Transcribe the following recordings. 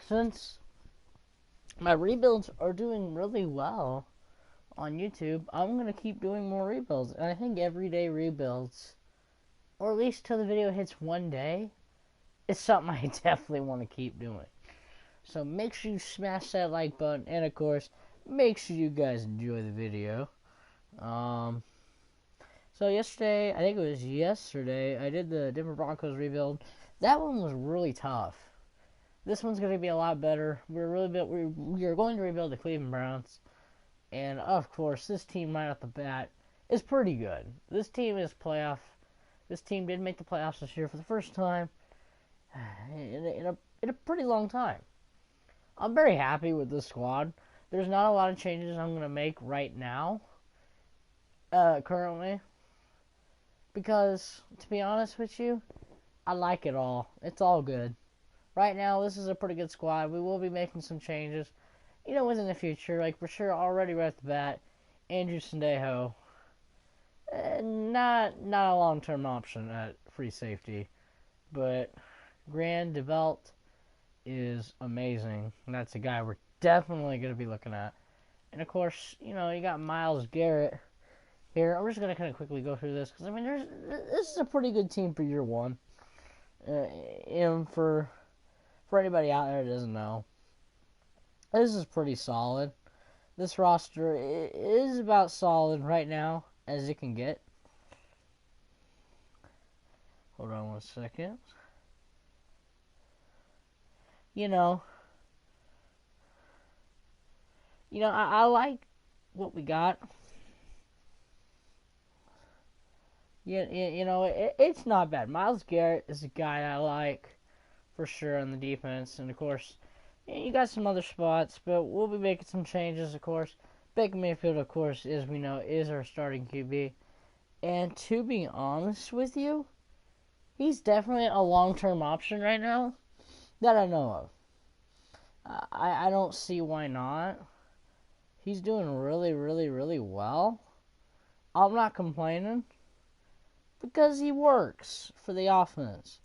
Since my rebuilds are doing really well on YouTube, I'm gonna keep doing more rebuilds. And I think everyday rebuilds, or at least till the video hits 1 day, is something I definitely want to keep doing. So make sure you smash that like button, and of course, make sure you guys enjoy the video. Um, so yesterday, I think it was yesterday, I did the Denver Broncos rebuild. That one was really tough. This one's going to be a lot better. We are going to rebuild the Cleveland Browns, and of course, this team right off the bat is pretty good. This team is playoff. This team did make the playoffs this year for the first time in a pretty long time. I'm very happy with this squad. There's not a lot of changes I'm going to make right now, currently, because, to be honest with you, I like it all. It's all good. Right now, this is a pretty good squad. We will be making some changes, within the future. Like, for sure, already right at the bat, Andrew Sandejo, not a long-term option at free safety, but Grand DeVelt is amazing. And that's a guy we're definitely going to be looking at. And, of course, you got Myles Garrett here. I'm just going to kind of quickly go through this, because, this is a pretty good team for year one. And for anybody out there that doesn't know, this is pretty solid. This roster is about solid right now as it can get. Hold on 1 second. I like what we got. It's not bad. Myles Garrett is a guy I like for sure on the defense, and of course, you got some other spots, but we'll be making some changes, of course. Baker Mayfield, of course, as we know, is our starting QB. And to be honest with you, he's definitely a long-term option right now that I know of. I don't see why not. He's doing really, really, really well. I'm not complaining because he works for the offense.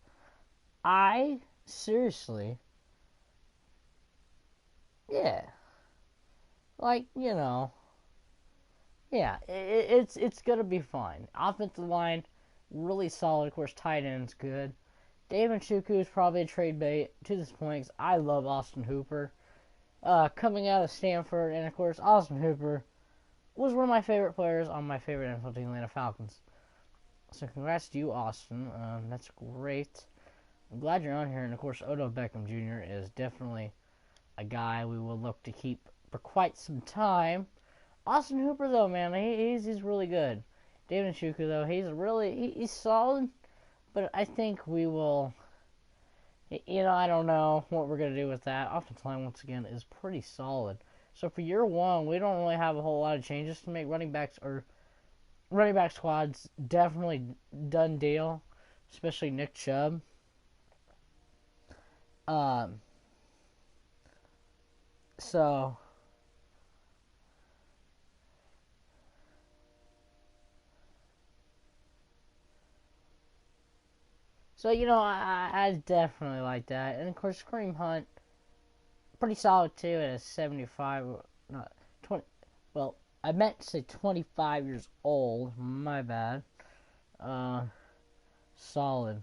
I seriously, yeah, like yeah, it's gonna be fine. Offensive line, really solid. Of course, tight end's good. Dave Njoku is probably a trade bait to this point, because I love Austin Hooper. Coming out of Stanford, and of course, Austin Hooper was one of my favorite players on my favorite NFL team, Atlanta Falcons. So congrats to you, Austin. That's great. I'm glad you're on here, and of course, Odell Beckham Jr. is definitely a guy we will look to keep for quite some time. Austin Hooper, though, man, he's really good. David Njoku, though, he's solid, but I think we will. I don't know what we're gonna do with that. Offensive line, once again, is pretty solid. So for year one, we don't really have a whole lot of changes to make. Running back squad's definitely done deal, especially Nick Chubb. Um, so I definitely like that. And of course, Kareem Hunt, pretty solid too at a 75, not 20. Well, I meant to say 25 years old. My bad. Uh, Solid,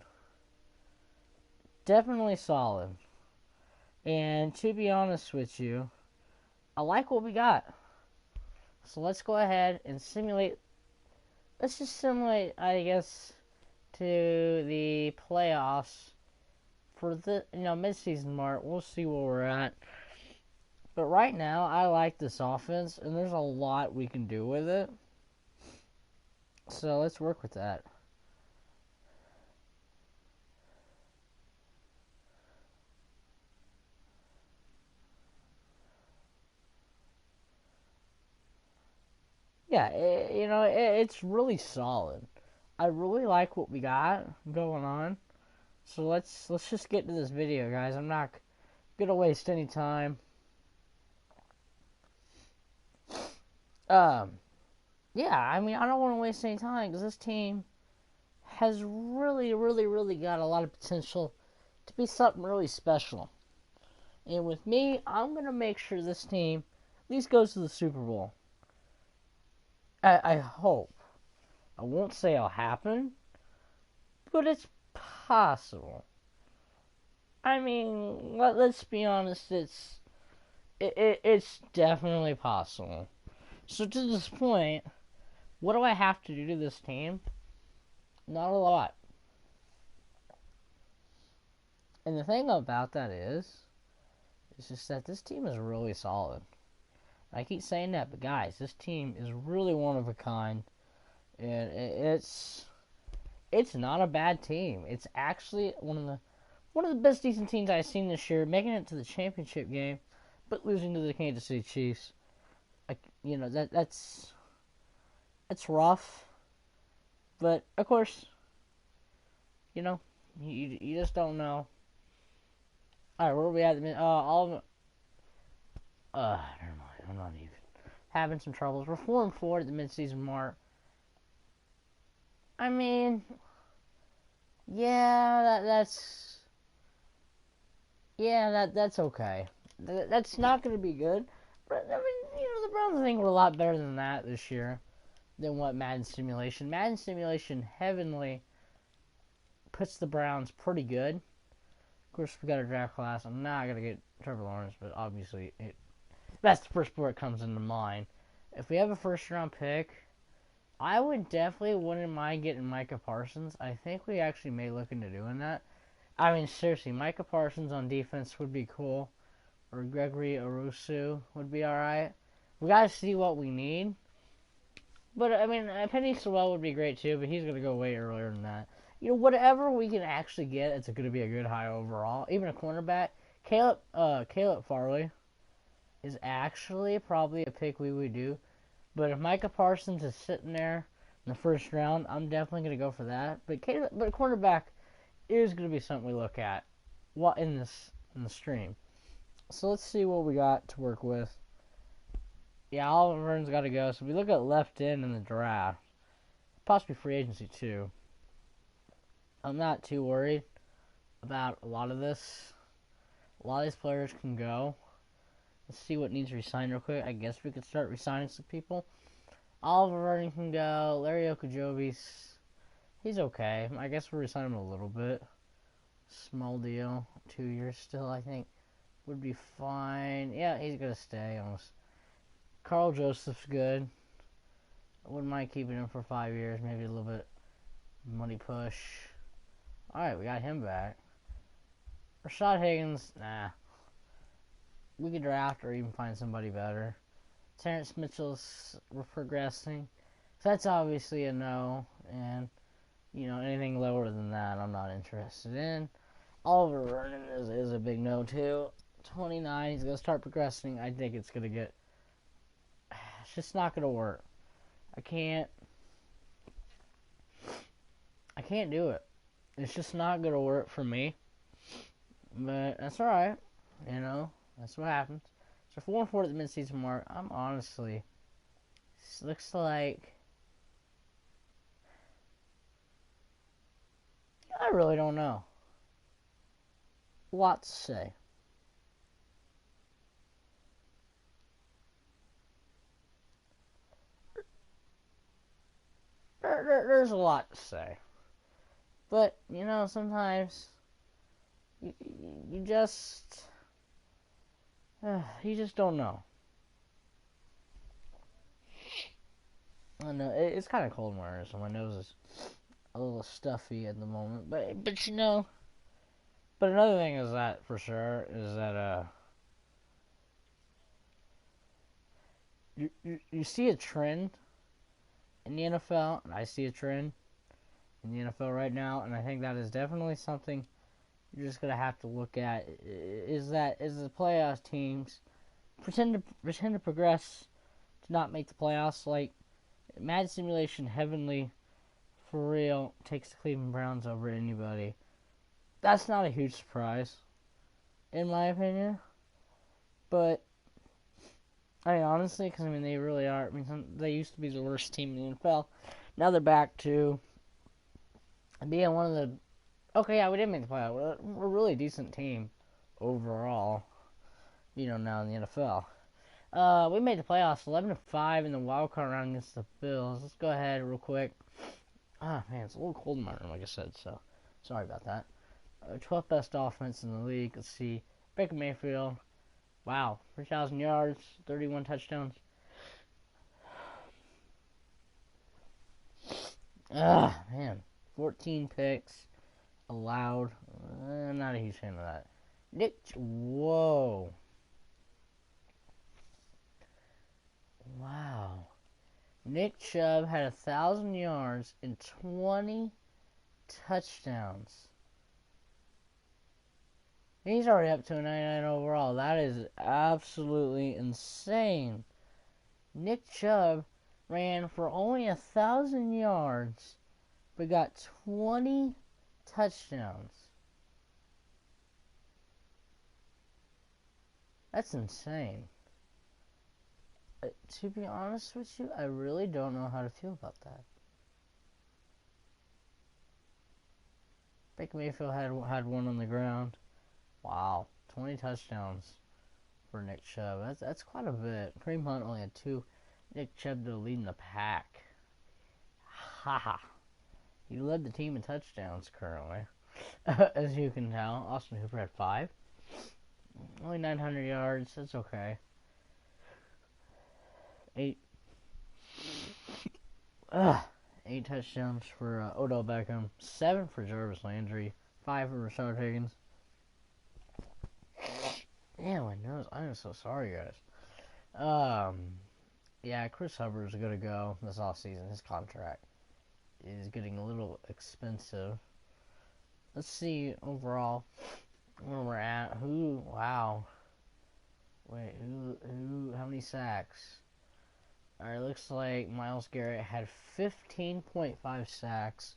definitely solid. And to be honest with you, I like what we got. So let's go ahead and simulate. Let's just simulate, I guess, to the playoffs for the mid-season mark. We'll see where we're at. But right now, I like this offense, and there's a lot we can do with it. So let's work with that. Yeah, it's really solid. I really like what we got going on. So let's just get to this video, guys. I'm not gonna waste any time. Um, yeah, I don't want to waste any time, because this team has really, really, really got a lot of potential to be something really special. And with me, I'm going to make sure this team at least goes to the Super Bowl. I hope. I won't say it'll happen, but it's possible. I mean, let's be honest, it's definitely possible. So to this point, what do I have to do to this team? Not a lot. And the thing about that is just that this team is really solid. I keep saying that, but guys, this team is really one of a kind, and it's not a bad team. It's actually one of the best decent teams I've seen this year, making it to the championship game, but losing to the Kansas City Chiefs. That's rough, but of course, you just don't know. All right, where are we at? All of them. Never mind. I'm not even having some troubles. We're 4-4 at the midseason mark. I mean, yeah, that's okay. That's not going to be good. But I mean, the Browns I think were a lot better than that this year than what Madden Simulation. Madden Simulation heavenly puts the Browns pretty good. Of course, we got a draft class. I'm not going to get Trevor Lawrence, but obviously that's the first sport that comes into mind. If we have a first-round pick, I would definitely wouldn't mind getting Micah Parsons. I think we actually may look into doing that. I mean, seriously, Micah Parsons on defense would be cool. Or Gregory Owusu would be alright. We got to see what we need. But, I mean, Penny Sewell would be great too, but he's going to go way earlier than that. Whatever we can actually get, it's going to be a good high overall. Even a cornerback. Caleb Farley is actually probably a pick we would do. But if Micah Parsons is sitting there in the first round, I'm definitely going to go for that. But a cornerback is going to be something we look at in the stream. So let's see what we got to work with. Yeah, Oliver Vern's got to go. So we look at left in the draft. Possibly free agency too. I'm not too worried about a lot of this. A lot of these players can go. Let's see what needs re-signed real quick. I guess we could start re-signing some people. Oliver Vernon can go. Larry Okojovis, he's okay. I guess we'll re-sign him a little bit. Small deal. 2 years still, I think. Would be fine. Yeah, he's going to stay almost. Carl Joseph's good. I wouldn't mind keeping him for 5 years. Maybe a little bit money push. Alright, we got him back. Rashad Higgins, nah. We could draft or even find somebody better. Terrence Mitchell's progressing. So that's obviously a no. And, anything lower than that I'm not interested in. Oliver Vernon is a big no too. 29, he's going to start progressing. I think it's going to get... It's just not going to work. I can't do it. It's just not going to work for me. But that's alright. That's what happens. So 4-4 at the midseason mark. I'm honestly... This looks like... I really don't know. A lot to say. There's a lot to say. But, sometimes you just don't know. I know it's kind of cold weather, so my nose is a little stuffy at the moment. But But another thing is that for sure is that you see a trend in the NFL, and I see a trend in the NFL right now, and I think that is definitely something you're just gonna have to look at. Is the playoff teams pretend to progress to not make the playoffs? Like Madden Simulation Heavenly for real takes the Cleveland Browns over anybody. That's not a huge surprise, in my opinion. But I mean, honestly, because they really are. They used to be the worst team in the NFL. Now they're back to being one of the. Okay, yeah, we didn't make the playoffs. We're a really decent team overall. now in the NFL. We made the playoffs 11-5 in the wild card round against the Bills. Let's go ahead real quick. Ah, man, it's a little cold in my room, like I said, so sorry about that. 12th best offense in the league. Let's see. Baker Mayfield. Wow, 3,000 yards, 31 touchdowns. Man. 14 picks allowed. Not a huge fan of that. Whoa. Wow. Nick Chubb had 1,000 yards and 20 touchdowns. He's already up to a 99 overall. That is absolutely insane. Nick Chubb ran for only 1,000 yards, but got 20 touchdowns. That's insane. To be honest with you, I really don't know how to feel about that. Baker Mayfield had one on the ground. Wow, 20 touchdowns for Nick Chubb. That's quite a bit. Kareem Hunt only had 2. Nick Chubb though leading the pack. Haha. He led the team in touchdowns currently, as you can tell. Austin Hooper had 5. Only 900 yards. That's okay. 8 touchdowns for Odell Beckham. 7 for Jarvis Landry. 5 for Rashard Higgins. Yeah, my nose. I am so sorry, guys. Yeah, Chris Hubbard is going to go this offseason. His contract is getting a little expensive. Let's see overall where we're at. Wow. Wait, how many sacks? Alright, looks like Myles Garrett had 15.5 sacks,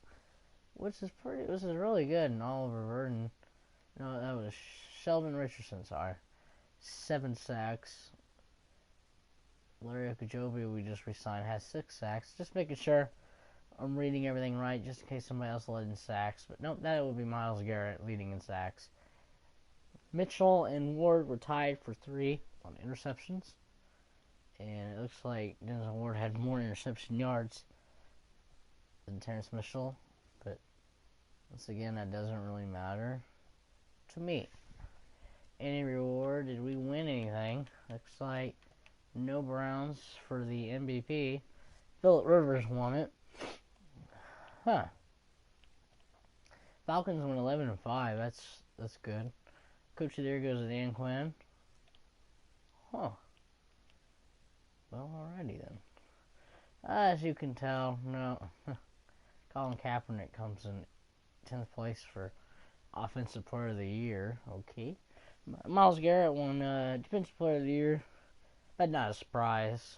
which is really good. And Oliver Vernon, no, that was Sheldon Richardson, sorry. 7 sacks. Larry Ogunjobi, we just re-signed, has 6 sacks. Just making sure I'm reading everything right, just in case somebody else led in sacks. But nope, that would be Myles Garrett leading in sacks. Mitchell and Ward were tied for 3 on interceptions. And it looks like Denzel Ward had more interception yards than Terrence Mitchell. But once again, that doesn't really matter to me. Any reward? Did we win anything? Looks like no Browns for the MVP. Phillip Rivers won it. Huh. Falcons went 11-5. That's good. Coach of the Year goes to Dan Quinn. Huh. Well, alrighty then. As you can tell, no. Colin Kaepernick comes in 10th place for Offensive Player of the Year. Okay. Myles Garrett won Defensive Player of the Year. But not a surprise.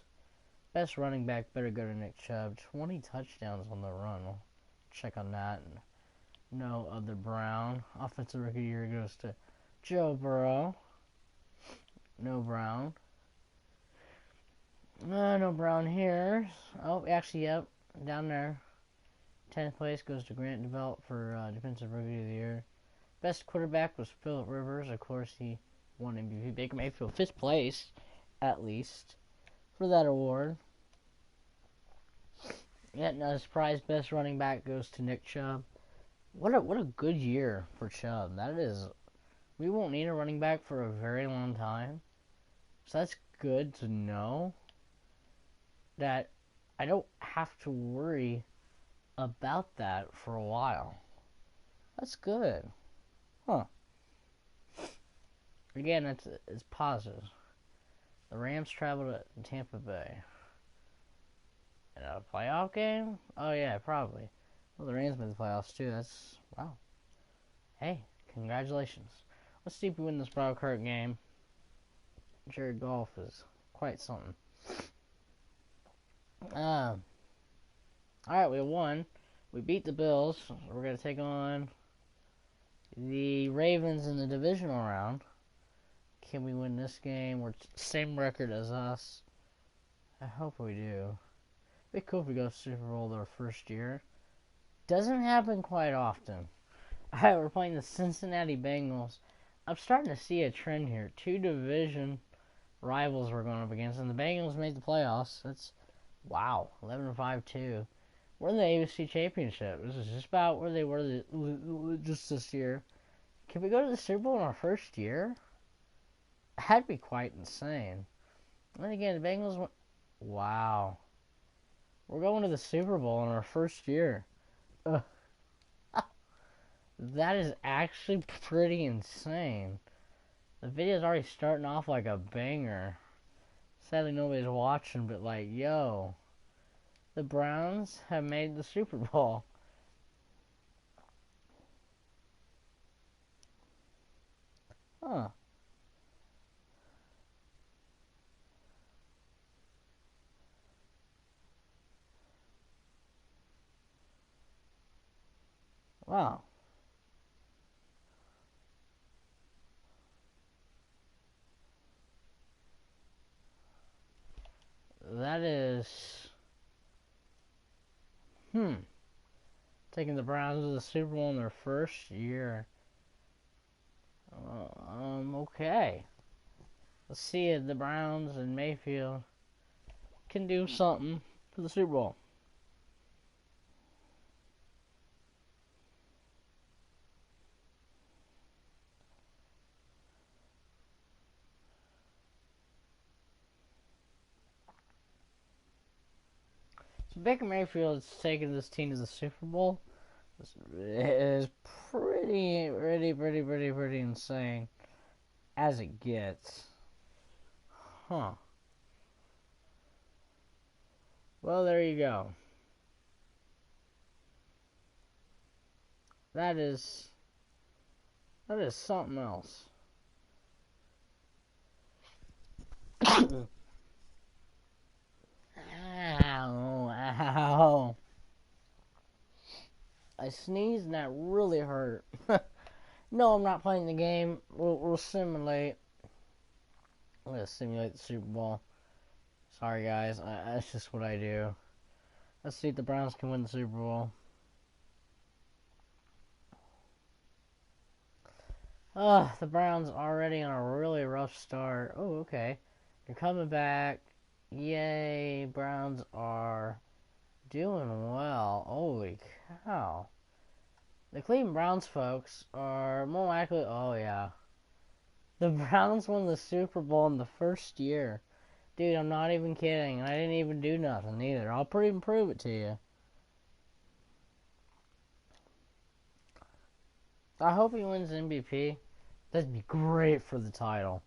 Best running back better go to Nick Chubb. 20 touchdowns on the run. We'll check on that. And no other Brown. Offensive Rookie of the Year goes to Joe Burrow. No Brown. No Brown here. Oh, actually, yep. Down there. 10th place goes to Grant DeVelt for Defensive Rookie of the Year. Best quarterback was Phillip Rivers. Of course, he won MVP. Baker Mayfield, 5th place, at least, for that award. Yet, not a surprise. Best running back goes to Nick Chubb. What a good year for Chubb. That is, we won't need a running back for a very long time. So that's good to know that I don't have to worry about that for a while. That's good. Huh. Again, it's positive. The Rams travel to Tampa Bay. In a playoff game? Oh yeah, probably. Well, the Rams made the playoffs too. That's, wow. Hey, congratulations. Let's see if we win this wild card game. Jared Goff is quite something. Alright, we won. We beat the Bills. We're going to take on the Ravens in the divisional round. Can we win this game? We're same record as us. I hope we do. It'd be cool if we go to Super Bowl their first year. Doesn't happen quite often. Alright, we're playing the Cincinnati Bengals. I'm starting to see a trend here. Two division rivals we're going up against, and the Bengals made the playoffs. That's wow, 11-5 too. We're in the AFC Championship. This is just about where they were just this year. Can we go to the Super Bowl in our first year? That'd be quite insane. And again, the Bengals went. Wow. We're going to the Super Bowl in our first year. Ugh. That is actually pretty insane. The video's already starting off like a banger. Sadly, nobody's watching, but like, yo. The Browns have made the Super Bowl. Huh. Wow. That is... Taking the Browns to the Super Bowl in their first year. Okay. Let's see if the Browns and Mayfield can do something for the Super Bowl. So Baker Mayfield is taking this team to the Super Bowl. This is pretty insane as it gets. Huh. Well, there you go. That is something else. Ow. I sneezed and that really hurt. No, I'm not playing the game. We'll simulate. I'm going to simulate the Super Bowl. Sorry, guys. That's just what I do. Let's see if the Browns can win the Super Bowl. The Browns already on a really rough start. Oh, okay. They're coming back. Yay. Browns are doing well. Holy cow. The Cleveland Browns folks are more likely... Oh, yeah. The Browns won the Super Bowl in the first year. Dude, I'm not even kidding. I didn't even do nothing either. I'll even prove it to you. I hope he wins MVP. That'd be great for the title.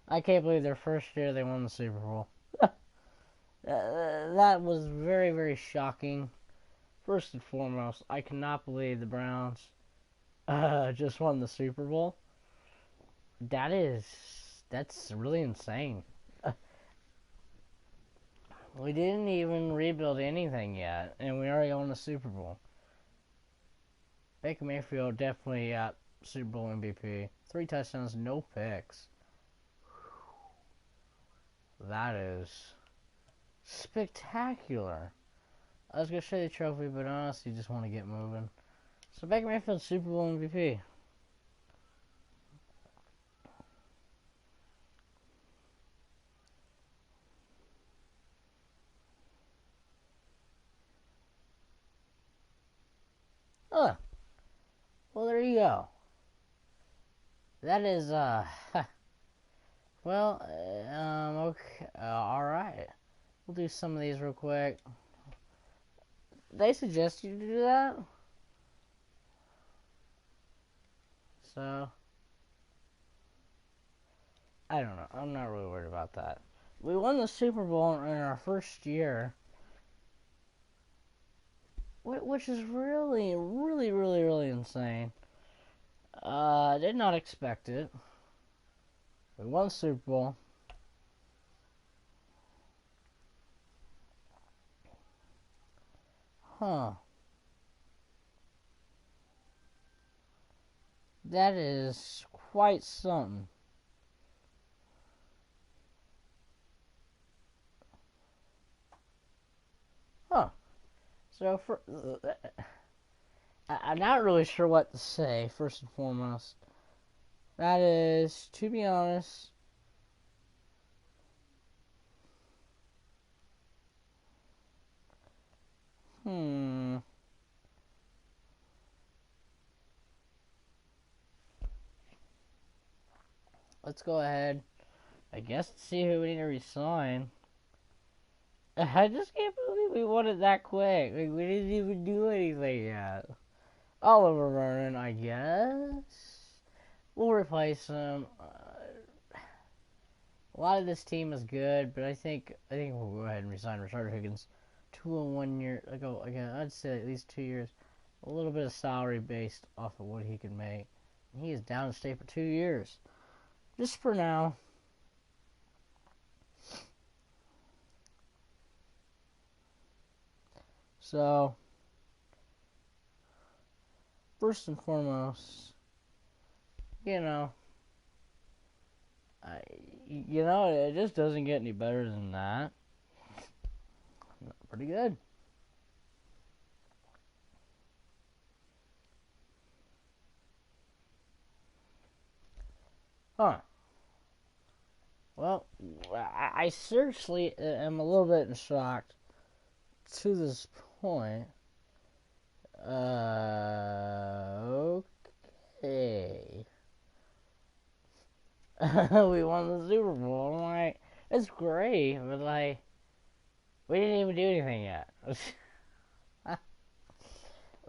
I can't believe their first year they won the Super Bowl. That was very shocking. First and foremost, I cannot believe the Browns just won the Super Bowl. That's really insane. We didn't even rebuild anything yet, and we already won the Super Bowl. Baker Mayfield definitely got Super Bowl MVP. 3 touchdowns, no picks. That is spectacular. I was going to show you the trophy, but honestly, just want to get moving. So Baker Mayfield, Super Bowl MVP. Oh, well, there you go. That is, well, okay, alright. We'll do some of these real quick. They suggest you to do that. So, I don't know. I'm not really worried about that. We won the Super Bowl in our first year, which is really insane. Did not expect it. We won the Super Bowl. Huh. That is quite something. Huh. So, I'm not really sure what to say, first and foremost. That is, to be honest, hmm. Let's go ahead. I guess to see who we need to resign. I just can't believe we won it that quick. Like, we didn't even do anything yet. Oliver Vernon, I guess. We'll replace him. A lot of this team is good, but I think we'll go ahead and resign Richard Higgins. 2 and 1 year ago, again, I'd say at least 2 years. A little bit of salary based off of what he can make. He is down to stay for 2 years. Just for now. So, first and foremost, you know, it just doesn't get any better than that. Pretty good. Huh. Well, I seriously am a little bit shocked to this point. Okay. We won the Super Bowl. I'm like, it's great, but like, we didn't even do anything yet.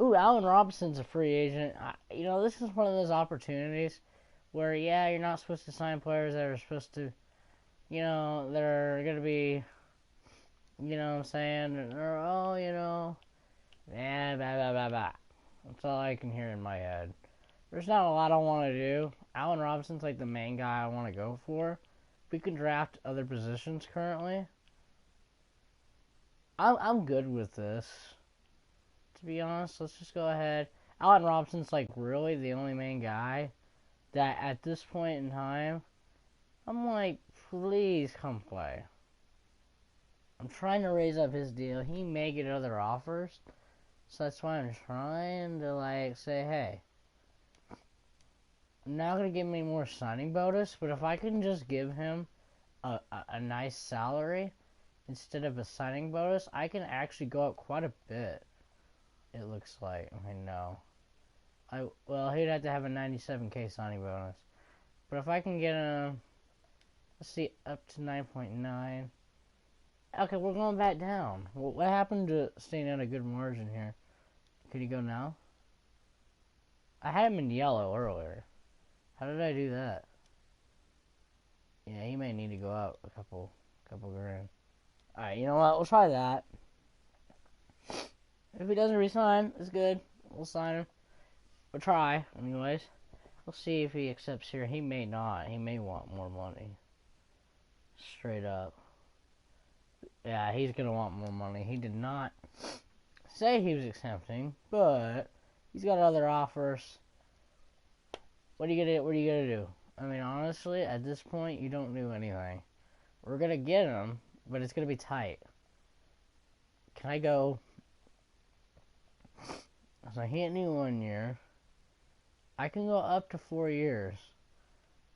Ooh, Allen Robinson's a free agent. This is one of those opportunities where, yeah, you're not supposed to sign players that are supposed to, that are going to be, what I'm saying, or, blah, blah, blah, blah. That's all I can hear in my head. There's not a lot I want to do. Allen Robinson's like the main guy I want to go for. We can draft other positions currently. I'm good with this. To be honest, let's just go ahead. Allen Robinson's like really the only main guy that at this point in time, I'm like, please come play. I'm trying to raise up his deal. He may get other offers. So that's why I'm trying to like say, hey, I'm not going to give me more signing bonus, but if I can just give him a nice salary instead of a signing bonus, I can actually go up quite a bit. It looks like. I know. Well, he'd have to have a 97K signing bonus. But if I can get him, let's see, up to 9.9. Okay, we're going back down. Well, what happened to staying at a good margin here? Could he go now? I had him in yellow earlier. How did I do that? Yeah, he may need to go up a couple grand. Alright, you know what? We'll try that. If he doesn't resign, it's good. We'll sign him. We'll try, anyways. We'll see if he accepts here. He may not. He may want more money. Straight up. Yeah, he's going to want more money. He did not say he was accepting, but he's got other offers. What are you gonna do? I mean, honestly, at this point, you don't do anything. We're gonna get him, but it's gonna be tight. Can I go? So he hit me 1 year. I can go up to 4 years,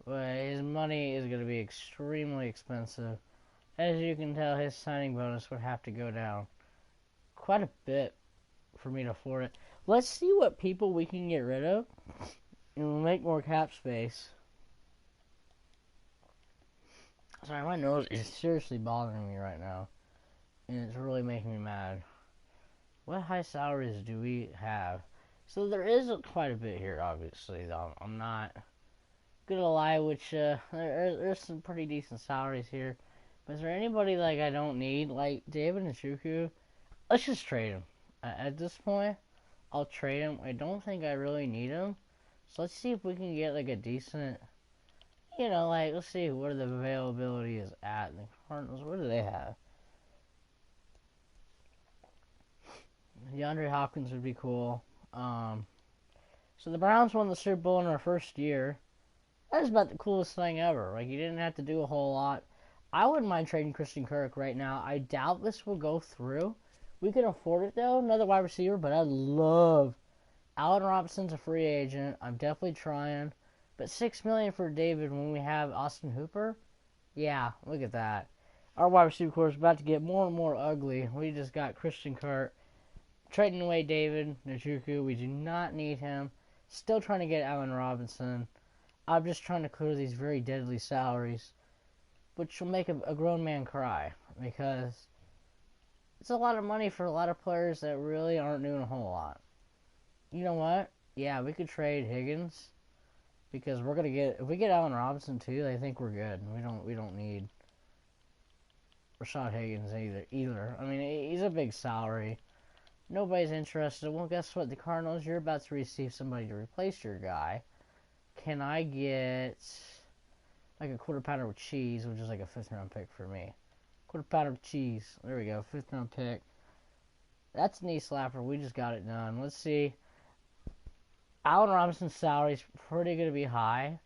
but his money is gonna be extremely expensive. As you can tell, his signing bonus would have to go down quite a bit for me to afford it. Let's see what people we can get rid of. And we'll make more cap space. Sorry, my nose is seriously bothering me right now. And it's really making me mad. What high salaries do we have? So there is quite a bit here, obviously, though. I'm not gonna lie, there's some pretty decent salaries here. But is there anybody, like, I don't need? Like, David Njoku? Let's just trade him. At this point, I'll trade him. I don't think I really need him. So let's see if we can get like a decent, let's see where the availability is at. The Cardinals, what do they have? DeAndre Hopkins would be cool. So the Browns won the Super Bowl in our first year. That is about the coolest thing ever. Like, you didn't have to do a whole lot. I wouldn't mind trading Christian Kirk right now. I doubt this will go through. We can afford it though, another wide receiver, but I love Allen Robinson's a free agent. I'm definitely trying. But $6 million for David when we have Austin Hooper? Yeah, look at that. Our wide receiver core is about to get more and more ugly. We just got Christian Kirk, trading away David Njoku. We do not need him. Still trying to get Allen Robinson. I'm just trying to clear these very deadly salaries, which will make a grown man cry, because it's a lot of money for a lot of players that really aren't doing a whole lot. You know what? Yeah, we could trade Higgins, because we're gonna get, if we get Allen Robinson too, I think we're good. We don't need Rashad Higgins either. I mean, he's a big salary. Nobody's interested. Well, guess what? The Cardinals, you're about to receive somebody to replace your guy. Can I get like a quarter pounder with cheese, which is like a 5th round pick for me? Quarter pounder with cheese. There we go. 5th round pick. That's a knee slapper. We just got it done. Let's see. Allen Robinson's salary is pretty going to be high,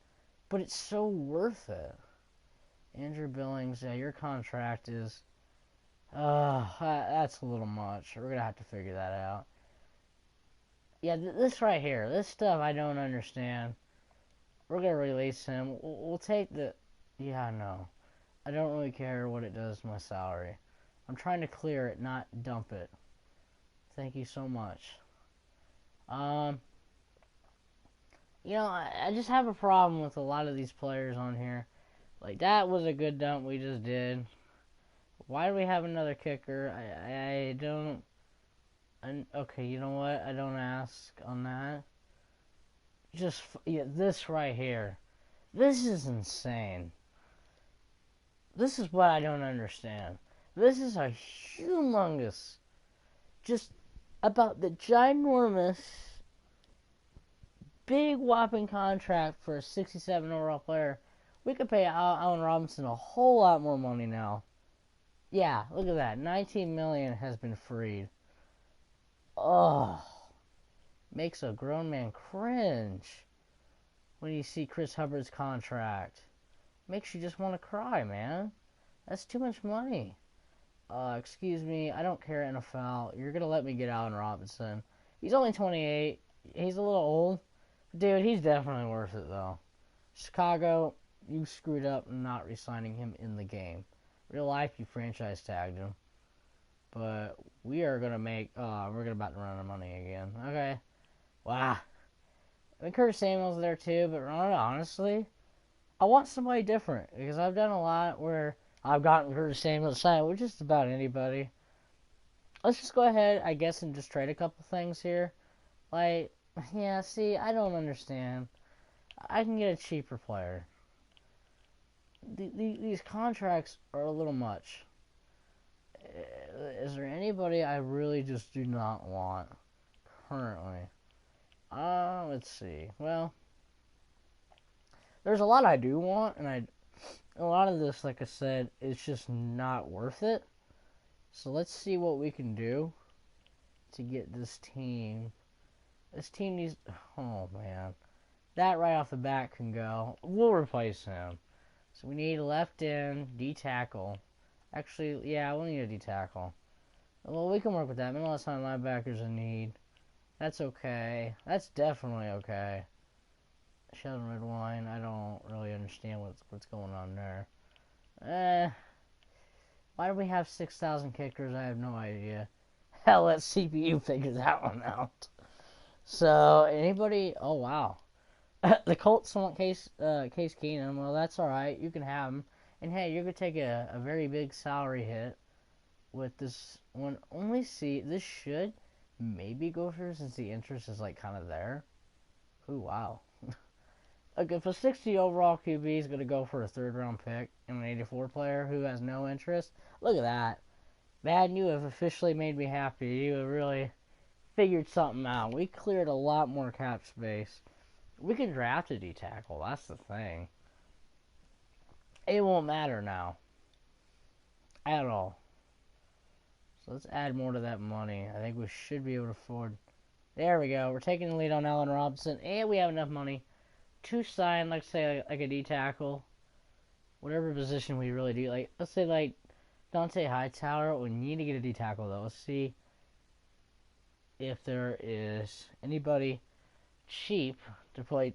but it's so worth it. Andrew Billings, yeah, your contract is, that's a little much. We're going to have to figure that out. Yeah, this right here, this stuff I don't understand. We're going to release him. We'll take the, yeah, no. I don't really care what it does to my salary. I'm trying to clear it, not dump it. Thank you so much. You know, I just have a problem with a lot of these players on here. Like, that was a good dump we just did. Why do we have another kicker? I don't... okay, you know what? I don't ask on that. Just, yeah, this right here. This is insane. This is what I don't understand. This is a humongous, just about the ginormous, big whopping contract for a 67 overall player. We could pay Allen Robinson a whole lot more money now. Yeah, look at that. $19 million has been freed. Oh, makes a grown man cringe when you see Chris Hubbard's contract. Makes you just want to cry, man. That's too much money. Excuse me, I don't care, NFL. You're gonna let me get Allen Robinson. He's only 28. He's a little old. Dude, he's definitely worth it, though. Chicago, you screwed up not re-signing him in the game. Real life, you franchise tagged him. But we are gonna make, we're about to run out of money again. Okay. Wow. I mean, Curtis Samuel's there too, but honestly, I want somebody different, because I've done a lot where I've gotten Curtis Samuel to sign with just about anybody. Let's just go ahead, I guess, and just trade a couple things here. Like, yeah, see, I don't understand. I can get a cheaper player. These contracts are a little much. Is there anybody I really just do not want currently? Let's see. Well, there's a lot I do want, and a lot of this, like I said, is just not worth it. So let's see what we can do to get this team. This team needs... oh, man. That right off the bat can go. We'll replace him. So we need left end, D-tackle. Actually, yeah, we'll need a D-tackle. Well, we can work with that. Middle outside linebacker's a need. That's okay. That's definitely okay. Sheldon Redwine, I don't really understand what's going on there. Why do we have 6,000 kickers? I have no idea. Hell, let CPU figure that one out. So, anybody... oh, wow. The Colts want Case Keenum. Well, that's alright. You can have him. And hey, you're going to take a very big salary hit with this one. Only see, this should maybe go through since the interest is like kind of there. Ooh, wow. Like, if a 60 overall QB is going to go for a 3rd round pick and an 84 player who has no interest, look at that. Madden, you have officially made me happy. You have really figured something out. We cleared a lot more cap space. We can draft a D-tackle. That's the thing. It won't matter now. At all. So let's add more to that money. I think we should be able to afford... there we go. We're taking the lead on Allen Robinson. And we have enough money to sign, like, say, like a D-tackle. Whatever position we really do. Like, let's say, like, Dante Hightower. We need to get a D-tackle, though. Let's see if there is anybody cheap to play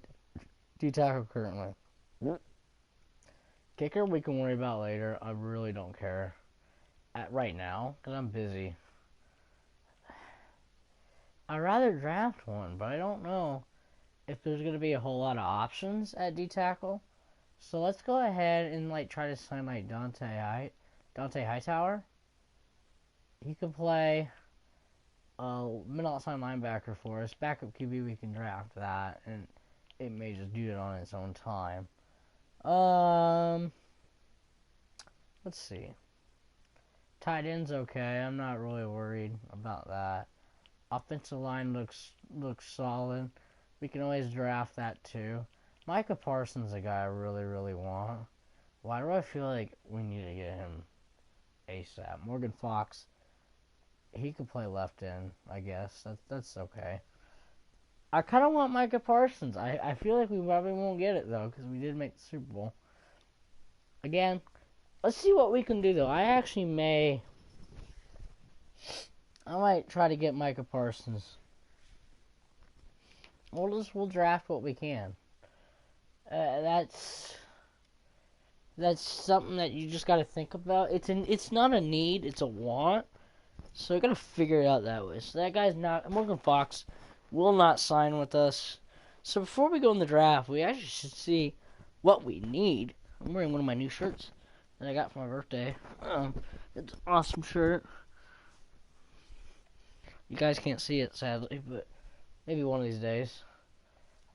D-tackle currently. Kicker we can worry about later. I really don't care right now because I'm busy. I'd rather draft one, but I don't know if there's going to be a whole lot of options at D-tackle. So let's go ahead and try to sign Dante Hightower. He could play middle outside linebacker for us. Backup QB, we can draft that, and it may just do it on its own time. Let's see. Tight end's okay. I'm not really worried about that. Offensive line looks solid. We can always draft that too. Micah Parsons is a guy I really, really want. Why do I feel like we need to get him ASAP? Morgan Fox, he could play left end, I guess. That's okay. I kind of want Micah Parsons. I feel like we probably won't get it, though, because we did make the Super Bowl. Again, let's see what we can do, though. I might try to get Micah Parsons. We'll draft what we can. That's something that you just got to think about. It's not a need, it's a want. So you got to figure it out that way. So that guy's not Morgan Fox will not sign with us. So before we go in the draft, we actually should see what we need. I'm wearing one of my new shirts that I got for my birthday. It's an awesome shirt. You guys can't see it, sadly, but maybe one of these days.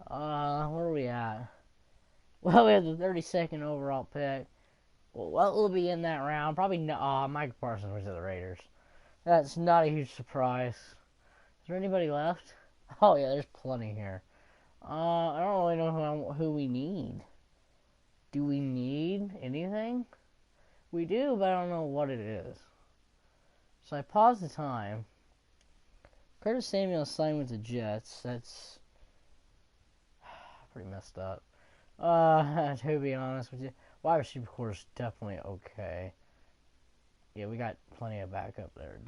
Where are we at? Well, we have the 32nd overall pick. Well, what will be in that round? Probably no. Mike Parsons was to the Raiders. That's not a huge surprise. Is there anybody left? Oh yeah, there's plenty here. I don't really know who we need. Do we need anything? We do, but I don't know what it is. So I pause the time. Curtis Samuel signed with the Jets. That's pretty messed up. To be honest with you, wide receiver core is definitely okay. Yeah, we got plenty of backup there.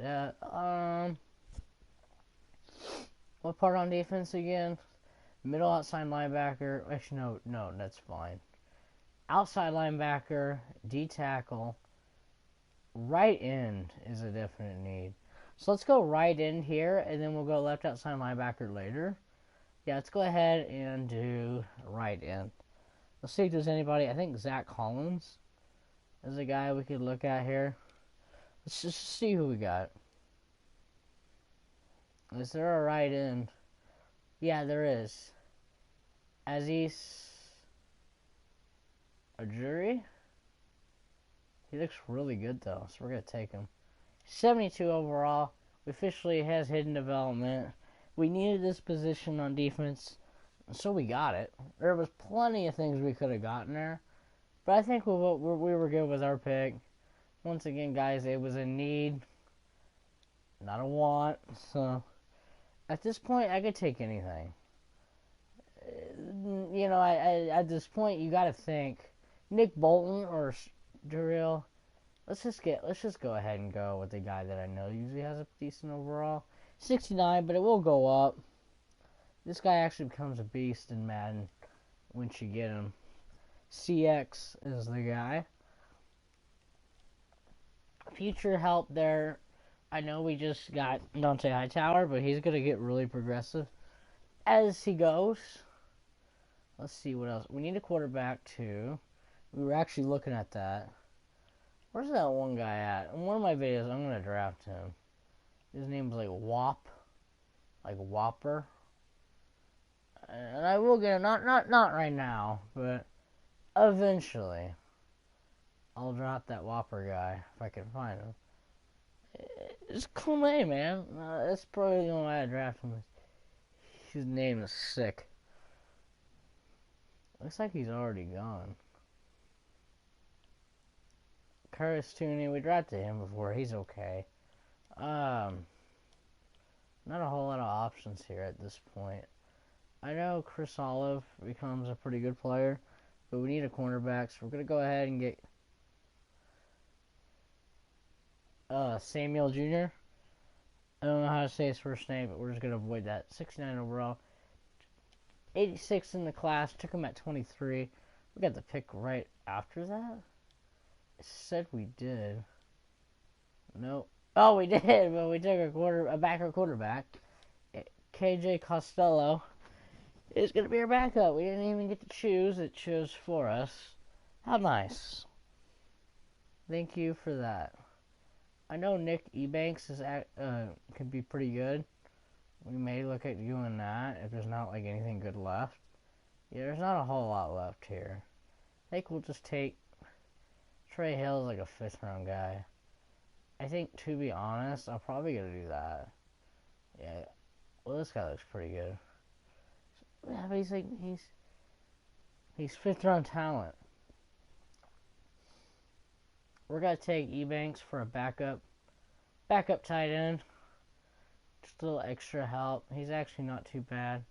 What part on defense again? Middle outside linebacker. Actually, no, that's fine. Outside linebacker, D tackle, right end is a definite need. So let's go right end here, and then we'll go left outside linebacker later. Yeah, let's go ahead and do right end. Let's see if there's anybody. I think Zach Collins is a guy we could look at here. Let's just see who we got. Is there a right end? Yeah, there is. Aziz Ajuri. He looks really good though, so we're gonna take him. 72 overall. Officially has hidden development. We needed this position on defense, so we got it. There was plenty of things we could have gotten there, but I think we were good with our pick. Once again, guys, it was a need, not a want. So at this point, I could take anything. You know, at this point, you got to think Nick Bolton or Durrell. Let's just go ahead and go with the guy that I know usually has a decent overall. 69, but it will go up. This guy actually becomes a beast in Madden once you get him. CX is the guy. Future help there. I know we just got Dante Hightower, but he's going to get really progressive as he goes. Let's see what else. We need a quarterback too. We were actually looking at that. Where's that one guy at? In one of my videos, I'm going to draft him. His name's like Whopper. And I will get him, not right now, but eventually. I'll drop that Whopper guy if I can find him. It's a cool name, man. That's probably the only way I draft him. His name is sick. Looks like he's already gone. Curtis Tooney, we drafted him before. He's okay. Not a whole lot of options here at this point. I know Chris Olive becomes a pretty good player, but we need a cornerback, so we're going to go ahead and get Samuel Jr. I don't know how to say his first name, but we're just going to avoid that. 69 overall. 86 in the class. Took him at 23. We got the pick right after that. It said we did. Nope. Oh, we did, but we took a backup quarterback. KJ Costello is going to be our backup. We didn't even get to choose. It chose for us. How nice. Thank you for that. I know Nick Ebanks could be pretty good. We may look at doing that if there's not like anything good left. Yeah, there's not a whole lot left here. I think we'll just take Trey Hill's like a 5th round guy. I think, to be honest, I'm probably going to do that. Yeah. Well, this guy looks pretty good. Yeah, but he's 5th round talent. We're going to take Ebanks for a backup tight end. Just a little extra help. He's actually not too bad.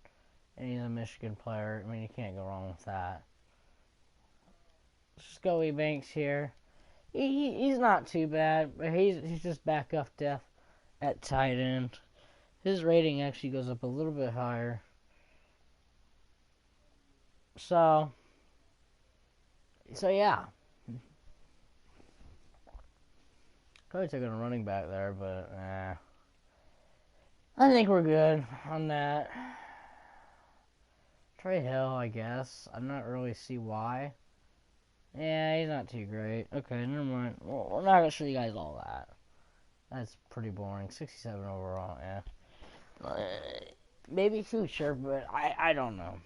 And he's a Michigan player. I mean, you can't go wrong with that. Let's just go Ebanks here. He's not too bad, but he's just backup depth at tight end. His rating actually goes up a little bit higher. So yeah. Probably took a running back there, but I think we're good on that. Trey Hill, I guess. I'm not really see why. Yeah, he's not too great. Okay, never mind. Well, we're not going to show you guys all that. That's pretty boring. 67 overall, yeah. Maybe future, but I don't know.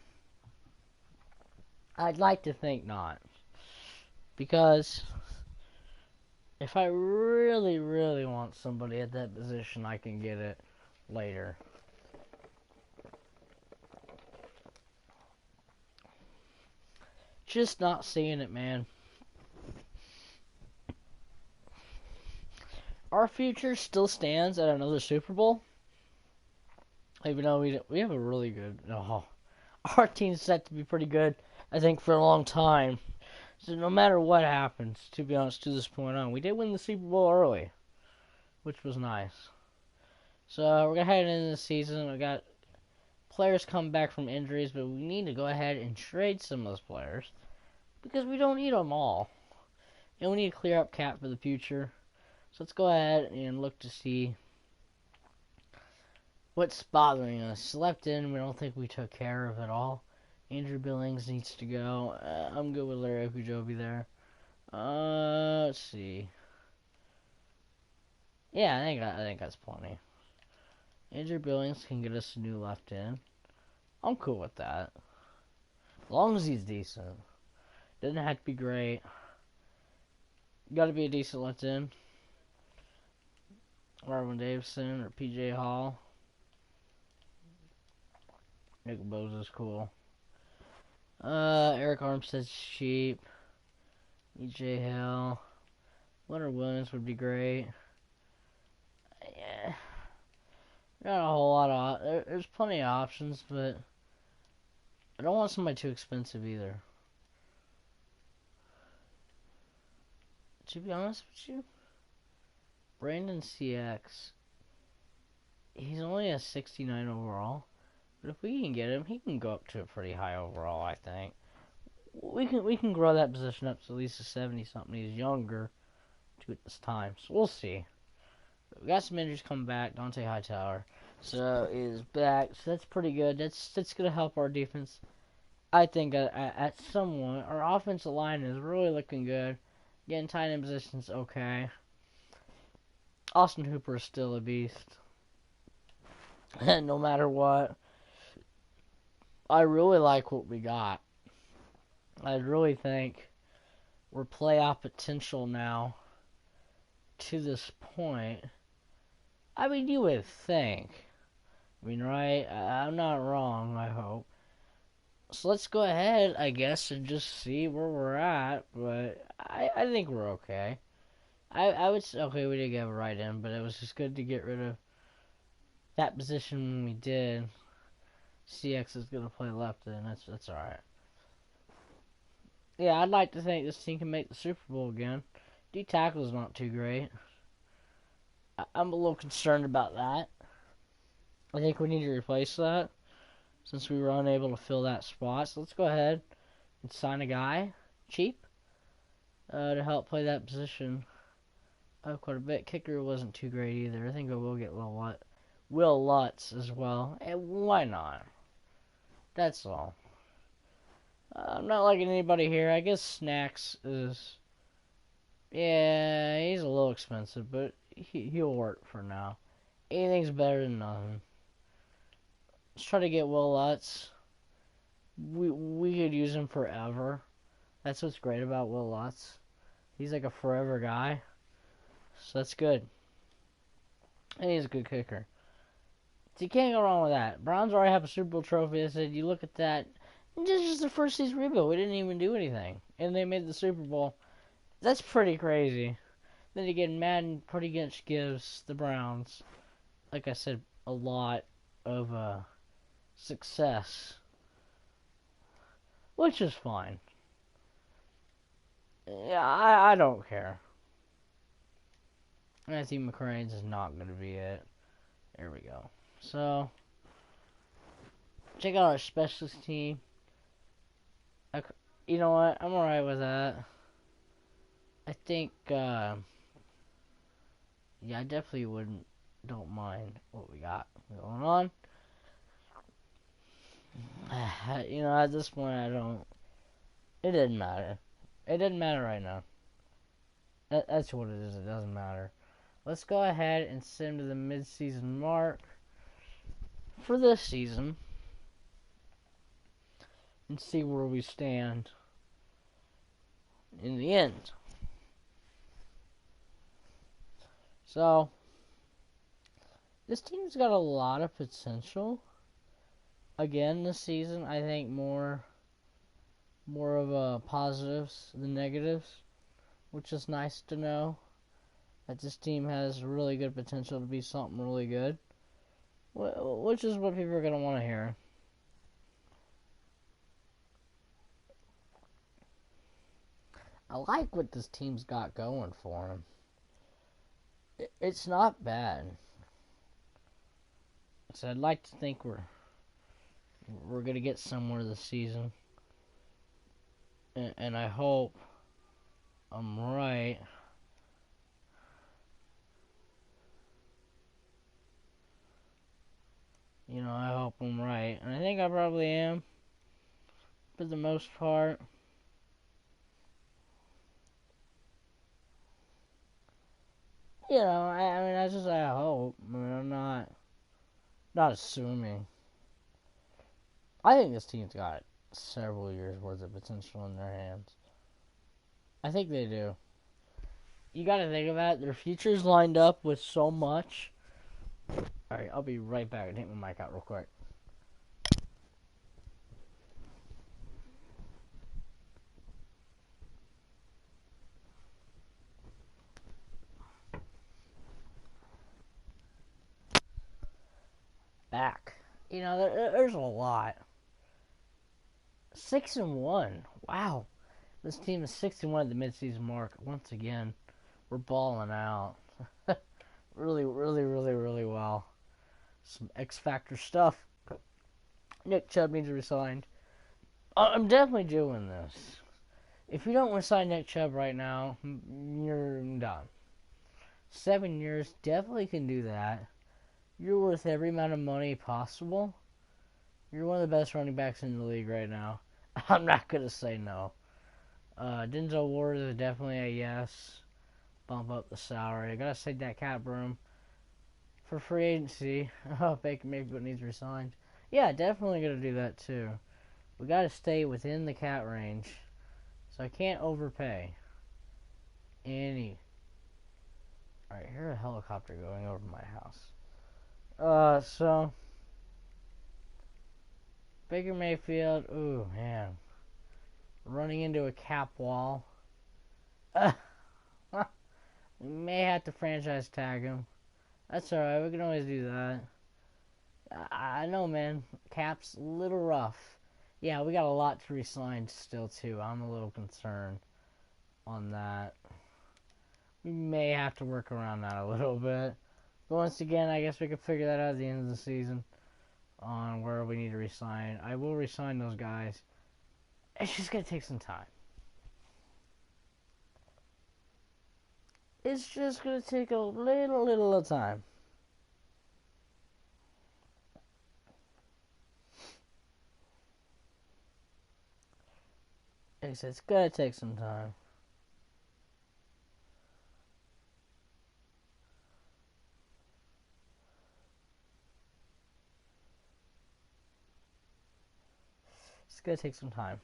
I'd like to think not. Because if I really, really want somebody at that position, I can get it later. Just not seeing it, man. Our future still stands at another Super Bowl. Even though we have a really good... Oh, our team's set to be pretty good, I think, for a long time. So no matter what happens, to be honest, to this point on, we did win the Super Bowl early, which was nice. So we're going to head into the season. We got players come back from injuries, but we need to go ahead and trade some of those players because we don't need them all. And we need to clear up cap for the future. So let's go ahead and look to see what's bothering us. Left in, we don't think we took care of at all. Andrew Billings needs to go. I'm good with Larry Okujobi there. Let's see. Yeah, I think that's plenty. Andrew Billings can get us a new left in. I'm cool with that. As long as he's decent. Doesn't have to be great. Gotta be a decent left in. Marvin Davison or PJ Hall. Nick Bosa's cool. Eric Armstead's cheap. EJ Hill. Leonard Williams would be great. Yeah. Not a whole lot of... There's plenty of options, but... I don't want somebody too expensive either. To be honest with you, Brandon CX, he's only a 69 overall, but if we can get him, he can go up to a pretty high overall, I think. We can grow that position up to at least a 70-something. He's younger to at this time, so we'll see. We got some injuries coming back. Dante Hightower is back, so that's pretty good. That's going to help our defense, I think, at somewhat. Our offensive line is really looking good. Getting tight end positions okay. Austin Hooper is still a beast. No matter what. I really like what we got. I really think we're playoff potential now to this point. I mean, you would think. I mean, right? I'm not wrong, I hope. So let's go ahead, I guess, and just see where we're at. But I think we're okay. I would say, okay, we did get a right in, but it was just good to get rid of that position when we did. CX is going to play left in. That's alright. Yeah, I'd like to think this team can make the Super Bowl again. D-tackle's not too great. I'm a little concerned about that. I think we need to replace that. since we were unable to fill that spot. So let's go ahead and sign a guy cheap to help play that position quite a bit. Kicker wasn't too great either. I think I will get Will Lutz as well. And why not? That's all. I'm not liking anybody here. I guess Snacks is... Yeah, he's a little expensive, but he'll work for now. Anything's better than nothing. Let's try to get Will Lutz. We could use him forever. That's what's great about Will Lutz. He's like a forever guy. So that's good. And he's a good kicker. So you can't go wrong with that. Browns already have a Super Bowl trophy. I said, you look at that. This is the first season rebuild. We didn't even do anything. And they made the Super Bowl. That's pretty crazy. Then again, Madden pretty much gives the Browns, like I said, a lot of success. Which is fine. Yeah, I don't care. Matthew McCrane's is not going to be it. There we go. So, check out our specialist team. You know what? I'm alright with that. I think, yeah, I definitely don't mind what we got going on. You know, at this point, it didn't matter. It doesn't matter right now. That's what it is. It doesn't matter. Let's go ahead and send to the mid-season mark for this season and see where we stand in the end. So, this team's got a lot of potential. Again, this season, I think more of a positives than negatives, which is nice to know that this team has really good potential to be something really good, which is what people are going to want to hear. I like what this team's got going for them. It's not bad. So I'd like to think we're going to get somewhere this season. And I hope I'm right. You know, I hope I'm right. And I think I probably am, for the most part. You know, I mean, that's just I hope. I mean, I'm not assuming. I think this team's got several years worth of potential in their hands. I think they do. You gotta think about it. Their future's lined up with so much. Alright, I'll be right back and take my mic out real quick. Back. You know, there's a lot. 6-1. Wow. This team is 6-1 at the midseason mark. Once again, we're balling out. Really, really, really, really well. Some X Factor stuff. Nick Chubb needs to resign. I'm definitely doing this. If you don't resign Nick Chubb right now, you're done. 7 years, definitely can do that. You're worth every amount of money possible. You're one of the best running backs in the league right now. I'm not going to say no. Denzel Ward is definitely a yes. Bump up the salary. I got to save that cap room for free agency. Oh, Baker Mayfield needs resigned. Yeah, definitely going to do that too. We got to stay within the cap range. So I can't overpay. Alright, here's a helicopter going over my house. So Baker Mayfield, ooh, man. Running into a cap wall. We may have to franchise tag him. That's alright, we can always do that. I know, man. Cap's a little rough. Yeah, we got a lot to resign still, too. I'm a little concerned on that. We may have to work around that a little bit. But once again, I guess we could figure that out at the end of the season. on where we need to resign. I will resign those guys. It's just going to take some time. It's just going to take a little time. It's going to take some time. It's going to take some time.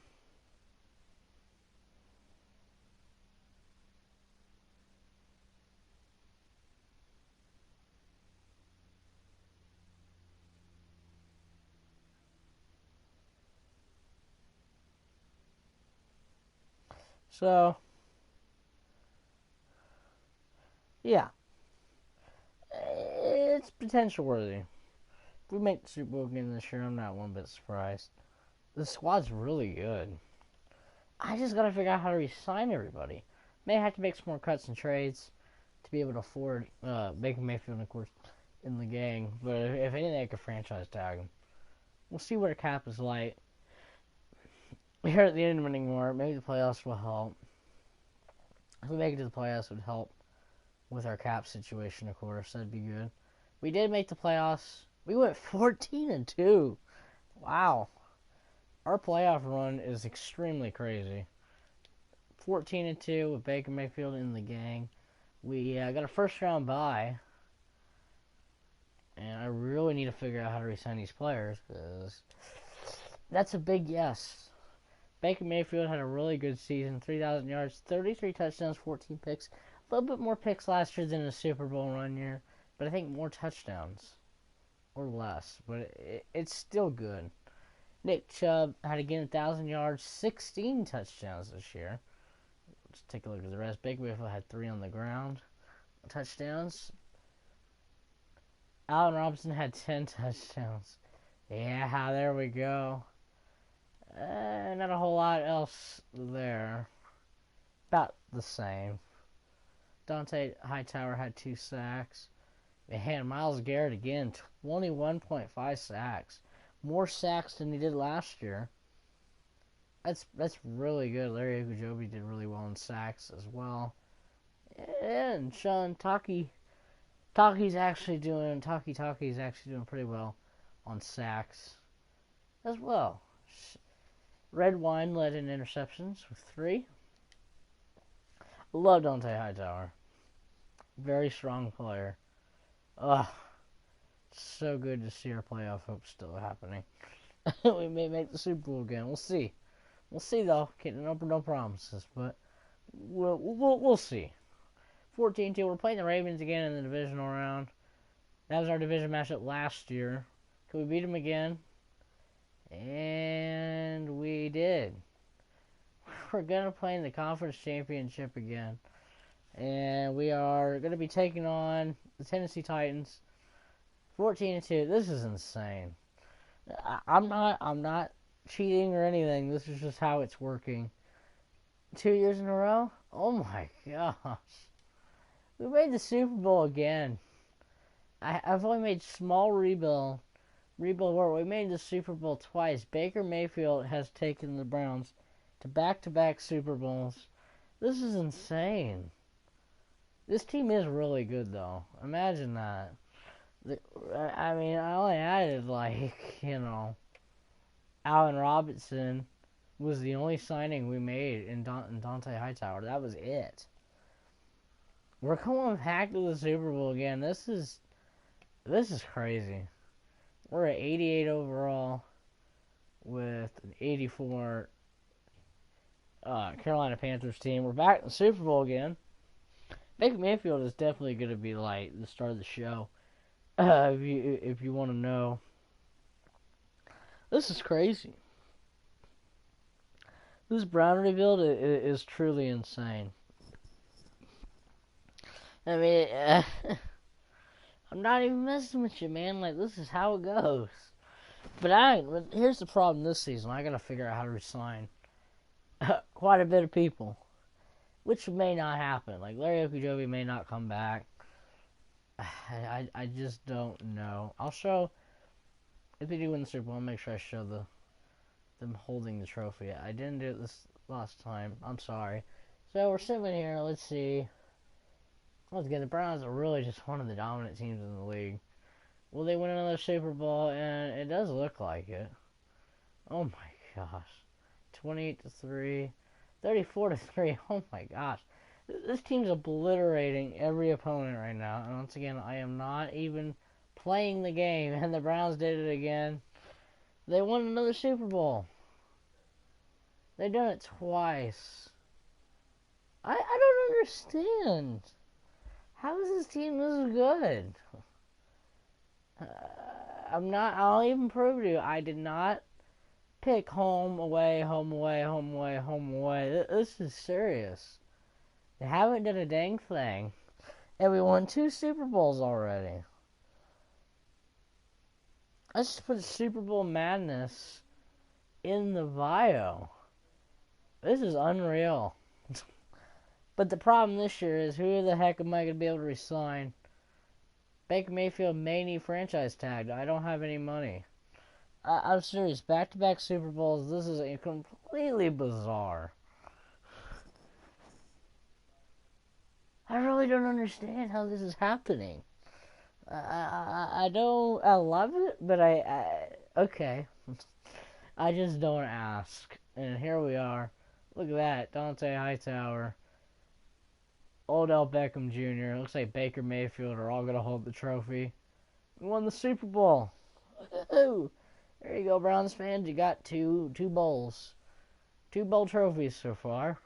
So, yeah. It's potential worthy. If we make the Super Bowl again this year, I'm not one bit surprised. The squad's really good. I just gotta figure out how to re-sign everybody. May have to make some more cuts and trades to be able to afford Baker Mayfield, of course, in the gang. But if anything, I could franchise tag him. We'll see what the cap is like. Here at the end anymore, maybe the playoffs will help. If we make it to the playoffs, it would help with our cap situation, of course. That'd be good. We did make the playoffs. We went 14-2. Wow. Our playoff run is extremely crazy. 14-2 with Baker Mayfield in the gang. We got a first round bye. And I really need to figure out how to resign these players, because that's a big yes. Baker Mayfield had a really good season. 3,000 yards, 33 touchdowns, 14 picks. A little bit more picks last year than a Super Bowl run year. But I think more touchdowns. Or less. But it's still good. Nick Chubb had again 1,000 yards, 16 touchdowns this year. Let's take a look at the rest. Baker Mayfield had 3 on the ground touchdowns. Allen Robinson had 10 touchdowns. Yeah, there we go. Not a whole lot else there. About the same. Dante Hightower had 2 sacks. Man, Myles Garrett again, 21.5 sacks. More sacks than he did last year. That's really good. Larry Ogunjobi did really well in sacks as well. And Sean Taki's actually doing pretty well on sacks as well. Red Wine led in interceptions with 3. Love Dante Hightower. Very strong player. Ugh. So good to see our playoff hopes still happening. We may make the Super Bowl again. We'll see. We'll see though. No promises, but we'll see. 14-2. We're playing the Ravens again in the divisional round. That was our division matchup last year. Can we beat them again? And we did. We're gonna play in the conference championship again, and we are gonna be taking on the Tennessee Titans. 14-2. This is insane. I'm not cheating or anything. This is just how it's working. 2 years in a row? Oh my gosh. We made the Super Bowl again. I've only made small rebuild work. We made the Super Bowl twice. Baker Mayfield has taken the Browns to back-to-back Super Bowls. This is insane. This team is really good, though. Imagine that. I mean, I only added, Allen Robinson was the only signing we made in Dante Hightower. That was it. We're going back to the Super Bowl again. This is crazy. We're at 88 overall with an 84 Carolina Panthers team. We're back in the Super Bowl again. Baker Mayfield is definitely going to be the star of the show. If you want to know, this is crazy. This Brown rebuild is truly insane. I mean, I'm not even messing with you, man. This is how it goes. But here's the problem this season. I got to figure out how to resign quite a bit of people, which may not happen. Larry Ogunjobi may not come back. I just don't know. I'll show if they do win the Super Bowl, I'll make sure I show them holding the trophy. I didn't do it this last time. I'm sorry. So we're sitting here. Let's see. Once again, the Browns are really just one of the dominant teams in the league. Will they win another Super Bowl? And it does look like it. Oh my gosh. 28-3. 34-3. Oh my gosh. This team's obliterating every opponent right now. And once again, I am not even playing the game. And the Browns did it again. They won another Super Bowl. They've done it twice. I don't understand. How is this team this good? I'll even prove to you, I did not pick home, away, home, away, home, away, home, away. This is serious. They haven't done a dang thing. And we won 2 Super Bowls already. Let's just put Super Bowl madness in the bio. This is unreal. But the problem this year is, who the heck am I going to be able to resign? Baker Mayfield may need franchise tag. I don't have any money. I'm serious. Back-to-back Super Bowls. This is completely bizarre. I really don't understand how this is happening. I don't. I love it, but okay. I just don't ask. And here we are. Look at that. Dante Hightower. Odell Beckham Jr. Looks like Baker Mayfield are all going to hold the trophy. We won the Super Bowl. Woo-hoo. There you go, Browns fans. You got two bowls. 2 bowl trophies so far.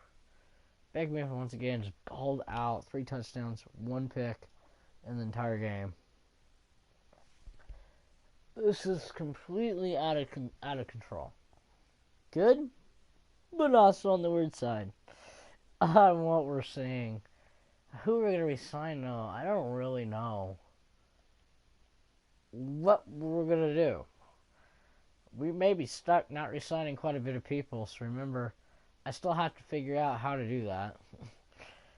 Baker Mayfield once again just balled out. 3 touchdowns, 1 pick in the entire game. This is completely out of control. Good, but also on the weird side. On what we're seeing. Who are we going to resign though? I don't really know what we're going to do. We may be stuck not resigning quite a bit of people, so remember, I still have to figure out how to do that.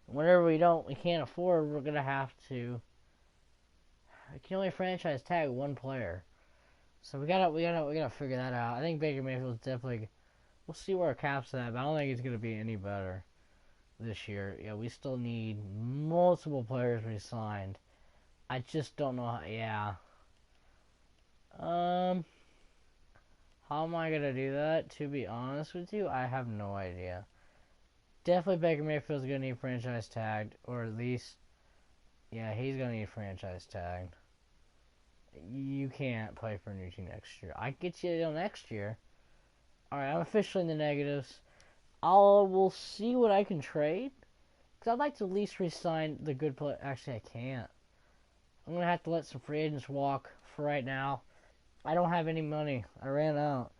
Whenever we can't afford, we're going to have to, I can only franchise tag 1 player. So we gotta figure that out. I think Baker Mayfield's definitely, we'll see where our cap's at, but I don't think it's going to be any better this year. Yeah, we still need multiple players re-signed. I just don't know how, yeah. How am I gonna do that? To be honest with you, I have no idea. Definitely Baker Mayfield's gonna need franchise tagged, or at least, yeah, he's gonna need franchise tagged. You can't play for a new team next year. I get you till next year. Alright, I'm officially in the negatives. We'll see what I can trade. Because I'd like to at least re-sign the good player. Actually, I can't. I'm going to have to let some free agents walk for right now. I don't have any money. I ran out.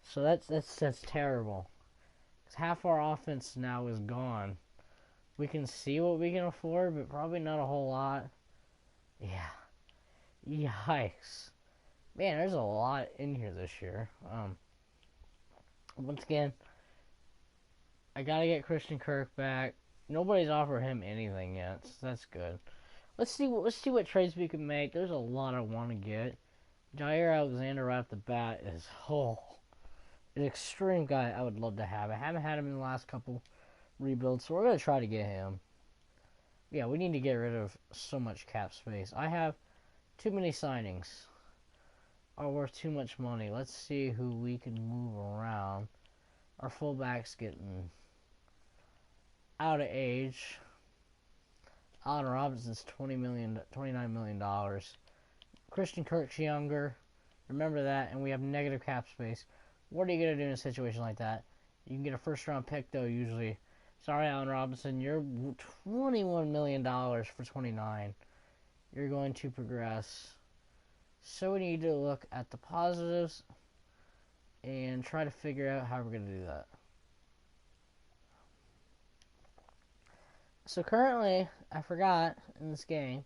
So that's terrible. Because half our offense now is gone. We can see what we can afford, but probably not a whole lot. Yeah. Yikes. Man, there's a lot in here this year. Once again, I gotta get Christian Kirk back. Nobody's offered him anything yet, so that's good. Let's see what trades we can make. There's a lot I want to get. Jair Alexander right off the bat is an extreme guy I would love to have. I haven't had him in the last couple rebuilds, so we're gonna try to get him. Yeah, we need to get rid of so much cap space. I have too many signings. Are worth too much money. Let's see who we can move around. Our fullback's getting out of age. Allen Robinson's $29 million. Christian Kirk's younger. Remember that, and we have negative cap space. What are you going to do in a situation like that? You can get a first-round pick, though, usually. Sorry, Allen Robinson, you're $21 million for 29. You're going to progress. So we need to look at the positives and try to figure out how we're going to do that. So currently, I forgot in this game,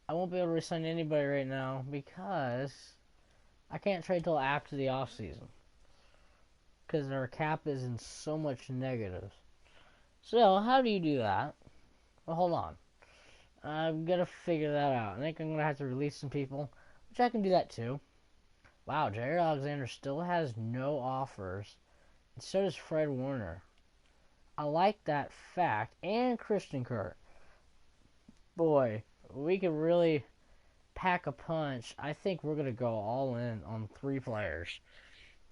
I won't be able to resign anybody right now because I can't trade till after the offseason. Because our cap is in so much negatives. So, how do you do that? Well, hold on. I'm going to figure that out. I think I'm going to have to release some people, which I can do that too. Wow, Jared Alexander still has no offers, and so does Fred Warner. I like that fact. And Christian Kirk. Boy, we could really pack a punch. I think we're going to go all in on 3 players.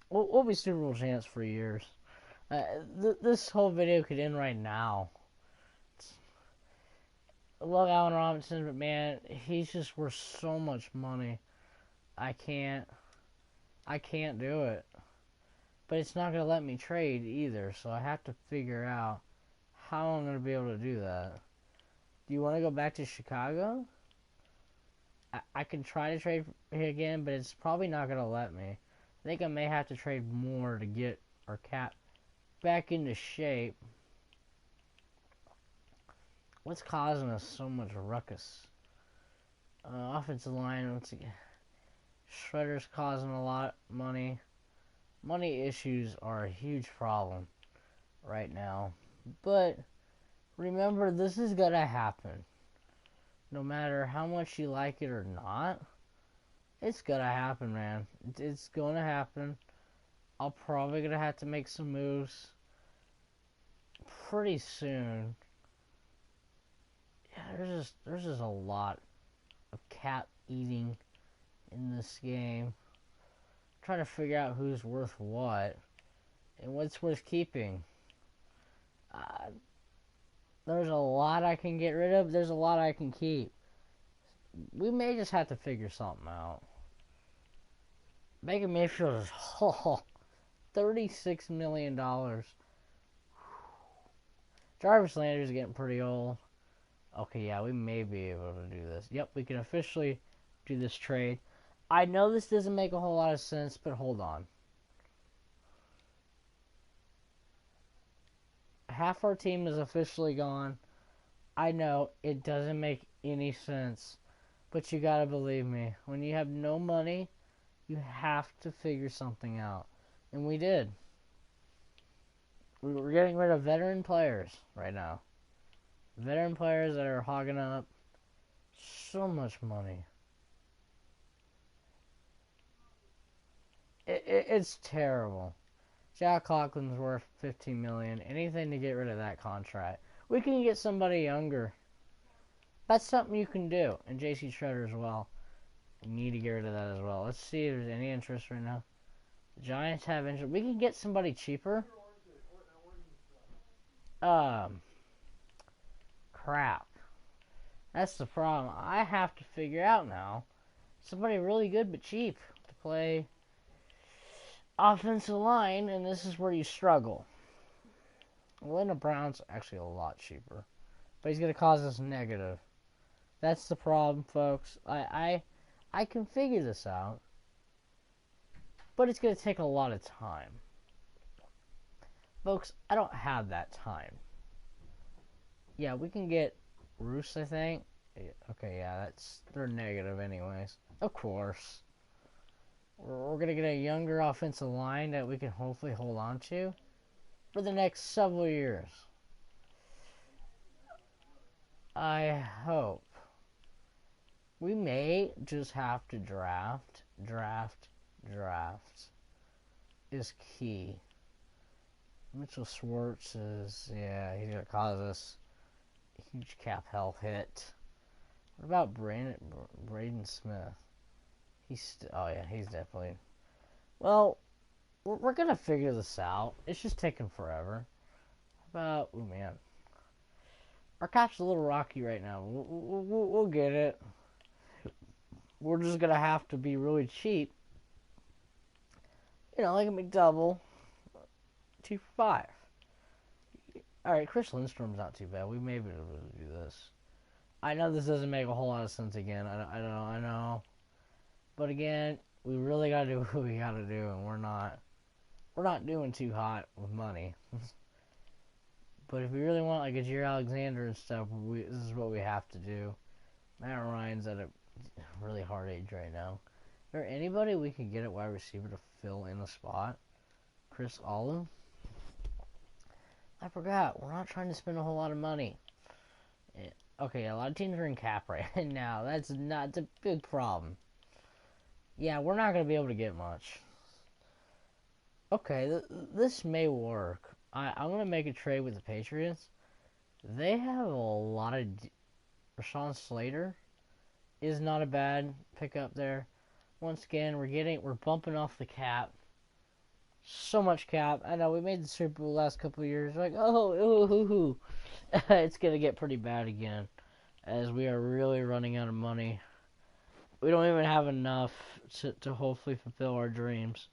We'll be Super Bowl champs for years. This whole video could end right now. I love Allen Robinson, but man, he's just worth so much money. I can't do it. But it's not going to let me trade either, so I have to figure out how I'm going to be able to do that. Do you want to go back to Chicago? I can try to trade again, but it's probably not going to let me. I think I may have to trade more to get our cap back into shape. What's causing us so much ruckus? Offensive line, once again. Shredder's causing a lot of money. Money issues are a huge problem right now. But remember, this is going to happen. No matter how much you like it or not, it's going to happen, man. It's going to happen. I'm probably going to have to make some moves pretty soon. Yeah, there's just a lot of cap eating in this game. I'm trying to figure out who's worth what and what's worth keeping. There's a lot I can get rid of. There's a lot I can keep. We may just have to figure something out. Baker Mayfield is $36 million. Jarvis Landry's getting pretty old. Okay, yeah, we may be able to do this. Yep, we can officially do this trade. I know this doesn't make a whole lot of sense, but hold on. Half our team is officially gone. I know it doesn't make any sense, but you gotta believe me. When you have no money, you have to figure something out. And we did. We're getting rid of veteran players right now. Veteran players that are hogging up so much money. It's terrible. Jack Coughlin's worth $15 million. Anything to get rid of that contract. We can get somebody younger. That's something you can do. And J.C. Shredder as well. We need to get rid of that as well. Let's see if there's any interest right now. The Giants have interest. We can get somebody cheaper. Crap. That's the problem. I have to figure out now. Somebody really good but cheap to play offensive line, and this is where you struggle. Atlanta Brown's actually a lot cheaper, but he's going to cause us negative. That's the problem, folks. I can figure this out, but it's going to take a lot of time. Folks, I don't have that time. Yeah, we can get Roos, I think. Okay, yeah, they're negative anyways. Of course. We're going to get a younger offensive line that we can hopefully hold on to for the next several years. I hope. We may just have to draft is key. Mitchell Schwartz is, yeah, he's going to cause us a huge cap hell hit. What about Brayden Smith? Oh yeah, he's definitely... Well, we're going to figure this out. It's just taking forever. How about... Oh, man. Our cap's a little rocky right now. We'll get it. We're just going to have to be really cheap. You know, like a McDouble. 2 for 5. Alright, Chris Lindstrom's not too bad. We may be able to do this. I know this doesn't make a whole lot of sense again. I know. But again, we really got to do what we got to do, and we're not doing too hot with money. But if we really want like a Jared Alexander and stuff, this is what we have to do. Matt Ryan's at a really hard age right now. Is there anybody we could get at wide receiver to fill in a spot? Chris Olive? I forgot. We're not trying to spend a whole lot of money. Okay, a lot of teams are in cap right now. That's a big problem. Yeah, we're not going to be able to get much. Okay, this may work. I'm going to make a trade with the Patriots. They have a lot of... Rashawn Slater is not a bad pickup there. Once again, we're bumping off the cap. So much cap. I know we made the Super Bowl last couple of years. Like, oh, ooh, hoo, hoo. It's going to get pretty bad again as we are really running out of money. We don't even have enough to hopefully fulfill our dreams.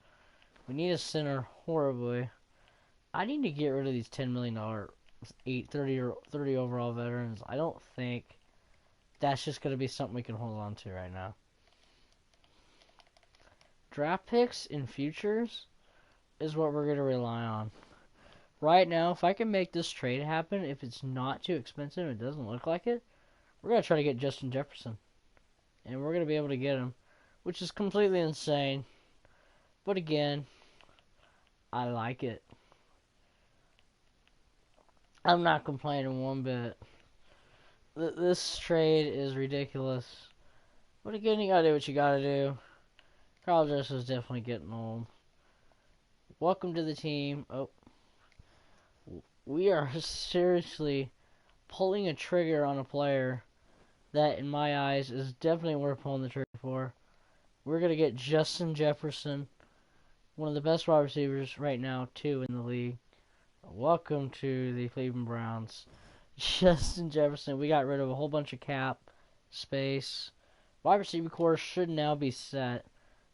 We need a center horribly. I need to get rid of these $10 million 30 overall veterans. I don't think that's just going to be something we can hold on to right now. Draft picks in futures is what we're going to rely on. Right now, if I can make this trade happen, if it's not too expensive, it doesn't look like it, we're going to try to get Justin Jefferson. And we're going to be able to get him, which is completely insane. But again, I like it. I'm not complaining one bit. This trade is ridiculous. But again, you gotta do what you gotta do. Carl Jones is definitely getting old. Welcome to the team. Oh, we are seriously pulling a trigger on a player that, in my eyes, is definitely worth pulling the trigger for. We're gonna get Justin Jefferson, one of the best wide receivers right now, too, in the league. Welcome to the Cleveland Browns. Justin Jefferson. We got rid of a whole bunch of cap space. Wide receiver core should now be set,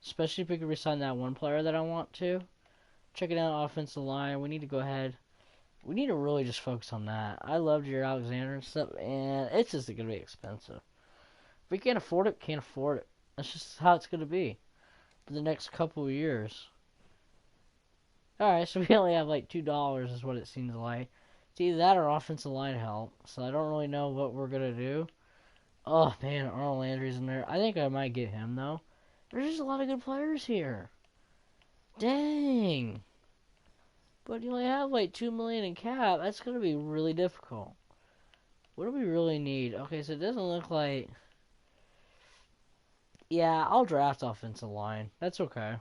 especially if we can resign that one player that I want to. Checking out offensive line. We need to go ahead. We need to really just focus on that. I love Jared Alexander and stuff, and it's just going to be expensive. If we can't afford it, can't afford it. That's just how it's going to be for the next couple of years. Alright, so we only have like $2 is what it seems like. It's either that or offensive line help. So I don't really know what we're going to do. Oh, man, Arnold Landry's in there. I think I might get him, though. There's just a lot of good players here. Dang. But you only have like $2 million in cap. That's going to be really difficult. What do we really need? Okay, so it doesn't look like... Yeah, I'll draft offensive line. That's okay.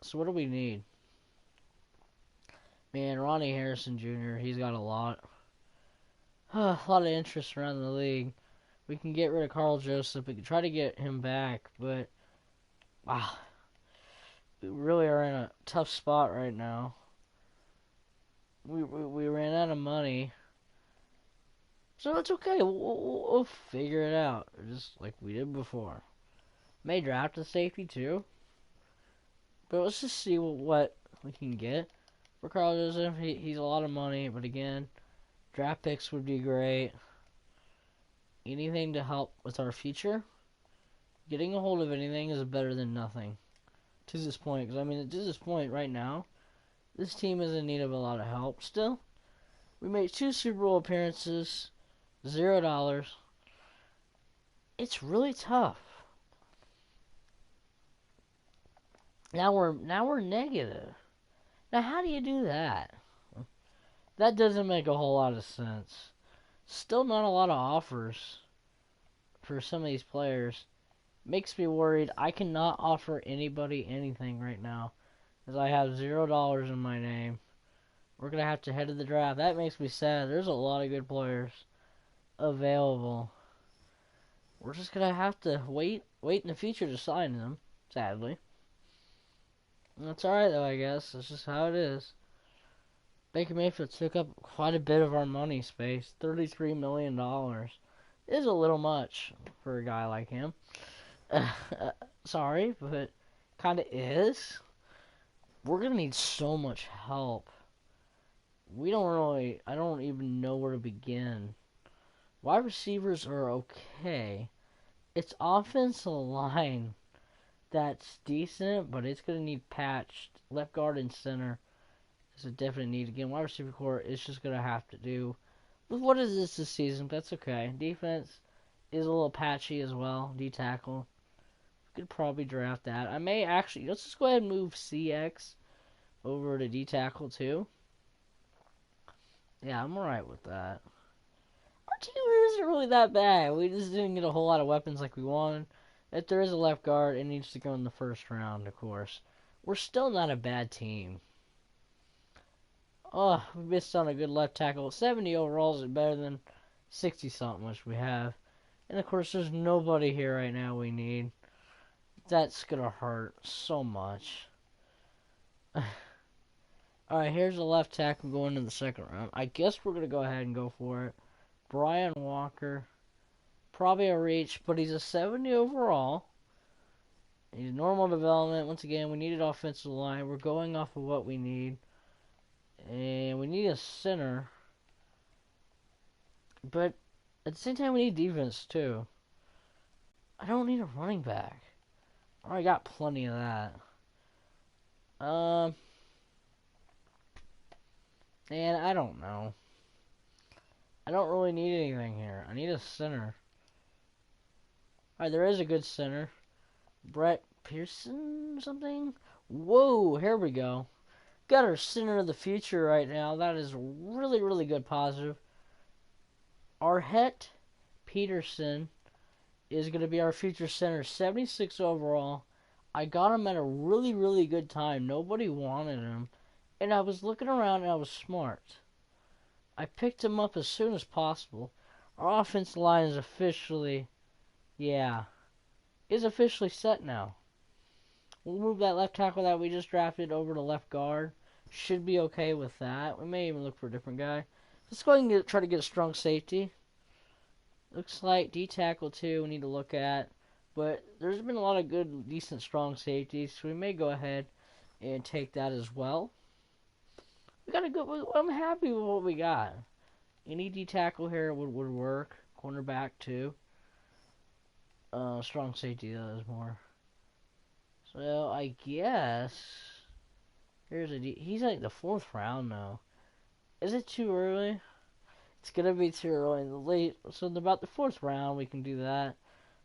So what do we need? Man, Ronnie Harrison Jr., he's got a lot. A lot of interest around the league. We can get rid of Carl Joseph. We can try to get him back, but... Wow. We really are in a tough spot right now. We ran out of money. So it's okay. We'll figure it out. Just like we did before. May draft a safety too. But let's just see what we can get. For Carl Joseph, he's a lot of money. But again, draft picks would be great. Anything to help with our future. Getting a hold of anything is better than nothing. To this point. Because, I mean, to this point right now, this team is in need of a lot of help still. We made 2 Super Bowl appearances. $0. It's really tough. Now we're negative. Now how do you do that? That doesn't make a whole lot of sense. Still not a lot of offers for some of these players. Makes me worried. I cannot offer anybody anything right now because I have $0 in my name. We're gonna have to head to the draft. That makes me sad. There's a lot of good players available. We're just gonna have to wait in the future to sign them, sadly. That's alright though, I guess. That's just how it is. Baker Mayfield took up quite a bit of our money space. $33 million is a little much for a guy like him. Sorry, but kinda is. We're gonna need so much help. I don't even know where to begin. Wide receivers are okay. It's offensive line that's decent, but it's going to need patched. Left guard and center is a definite need. Again, wide receiver core is just going to have to do with what is this season. That's okay. Defense is a little patchy as well. D-tackle. Could probably draft that. I may actually, let's just go ahead and move CX over to D-tackle too. Yeah, I'm alright with that. Our team isn't really that bad. We just didn't get a whole lot of weapons like we wanted. If there is a left guard, it needs to go in the first round, of course. We're still not a bad team. Oh, we missed on a good left tackle. 70 overall is better than 60-something, which we have. And, of course, there's nobody here right now we need. That's going to hurt so much. Alright, here's the left tackle going in the second round. I guess we're going to go ahead and go for it. Brian Walker. Probably a reach, but he's a 70 overall. He's normal development. Once again, we needed offensive line. We're going off of what we need. And we need a center. But at the same time, we need defense, too. I don't need a running back. I already got plenty of that. And I don't know. I don't really need anything here. I need a center. Alright, there is a good center. Brett Pearson or something? Whoa, here we go. Got our center of the future right now. That is really, really good positive. Arhet Peterson is going to be our future center. 76 overall. I got him at a really, really good time. Nobody wanted him. And I was looking around and I was smart. I picked him up as soon as possible. Our offensive line is officially, is officially set now. We'll move that left tackle that we just drafted over to left guard. Should be okay with that. We may even look for a different guy. Let's go ahead and try to get a strong safety. Looks like D tackle too we need to look at. But there's been a lot of good, decent, strong safeties. So we may go ahead and take that as well. We got a good. I'm happy with what we got. Any D tackle here would work. Cornerback too. Strong safety though is more. So I guess here's a D. He's like the 4th round now. Is it too early? It's gonna be too early in the late. So in about the 4th round we can do that.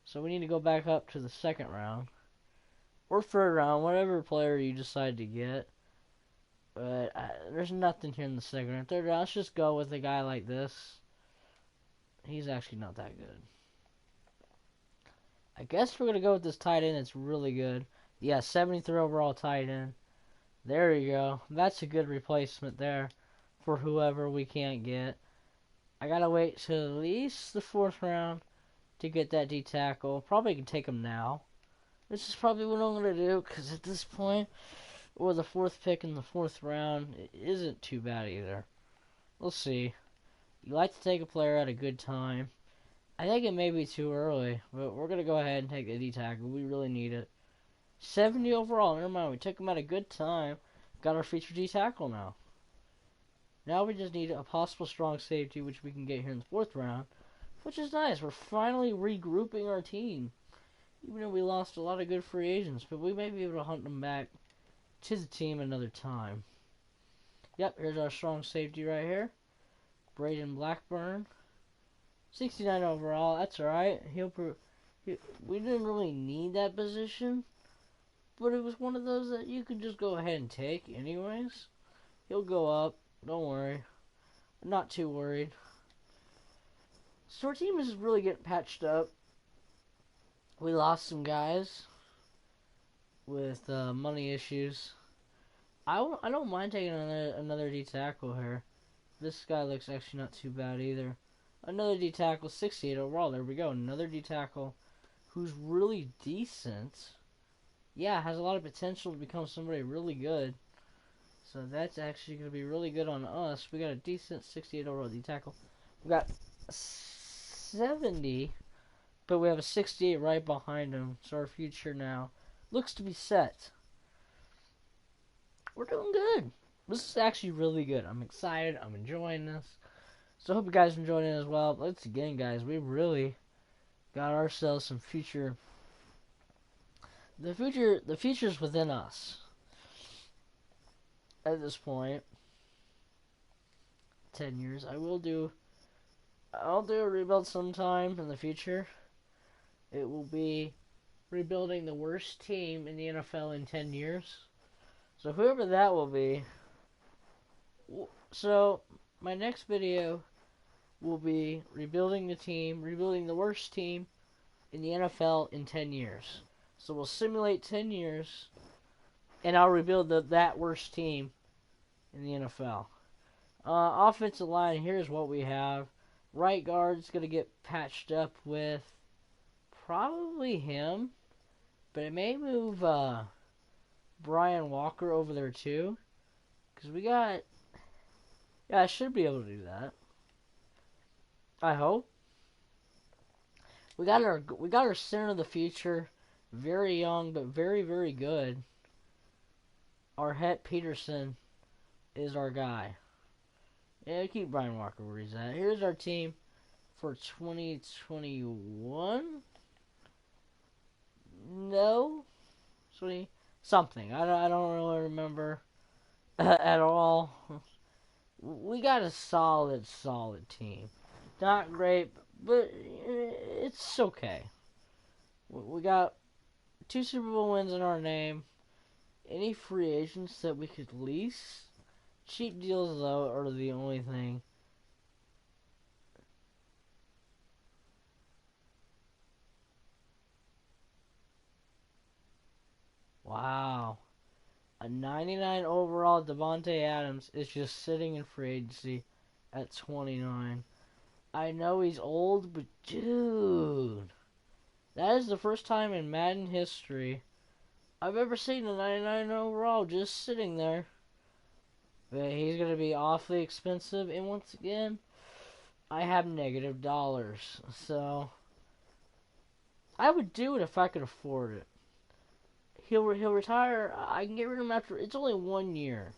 So we need to go back up to the 2nd round or 3rd round, whatever player you decide to get. But there's nothing here in the 2nd and 3rd round. Let's just go with a guy like this. He's actually not that good. I guess we're going to go with this tight end. It's really good. Yeah, 73 overall tight end. There you go. That's a good replacement there for whoever we can't get. I got to wait till at least the 4th round to get that D tackle. Probably can take him now. This is probably what I'm going to do because at this point, or the 4th pick in the 4th round, it isn't too bad either. We'll see. You like to take a player at a good time. I think it may be too early, but we're going to go ahead and take the D tackle. We really need it. 70 overall. Never mind. We took him at a good time. Got our feature D tackle now. Now we just need a possible strong safety, which we can get here in the 4th round, which is nice. We're finally regrouping our team. Even though we lost a lot of good free agents, but we may be able to hunt them back to the team another time. Yep, here's our strong safety right here. Brayden Blackburn. 69 overall, that's alright. We didn't really need that position, but it was one of those that you could just go ahead and take anyways. He'll go up, don't worry. I'm not too worried. So our team is really getting patched up. We lost some guys with money issues. I don't mind taking another D tackle here. This guy looks actually not too bad either. Another D tackle, 68 overall. There we go. Another D tackle who's really decent. Yeah, has a lot of potential to become somebody really good. So that's actually going to be really good on us. We got a decent 68 overall D tackle. We got 70, but we have a 68 right behind him. So our future now looks to be set. We're doing good. This is actually really good. I'm excited. I'm enjoying this. So I hope you guys enjoyed it as well. Once again, guys, we really got ourselves some future. The future's within us. At this point, 10 years, I'll do a rebuild sometime in the future. It will be rebuilding the worst team in the NFL in 10 years. So whoever that will be. So my next video will be rebuilding the worst team in the NFL in 10 years. So we'll simulate 10 years, and I'll rebuild that worst team in the NFL. Offensive line, here's what we have. Right guard's going to get patched up with probably him, but it may move Brian Walker over there too, because we got, yeah, I should be able to do that. I hope. We got our center of the future, very young but very, very good. Arhet Peterson is our guy. Yeah, keep Brian Walker where he's at. Here's our team for 2021. No, 20 something. I don't really remember at all. We got a solid team. Not great, but it's okay. We got 2 Super Bowl wins in our name. Any free agents that we could lease? Cheap deals, though, are the only thing. Wow. A 99 overall Devontae Adams is just sitting in free agency at 29. I know he's old, but dude, that is the first time in Madden history I've ever seen a 99 overall just sitting there. But he's going to be awfully expensive, and once again, I have negative dollars, so I would do it if I could afford it. He'll retire. I can get rid of him after. It's only 1 year.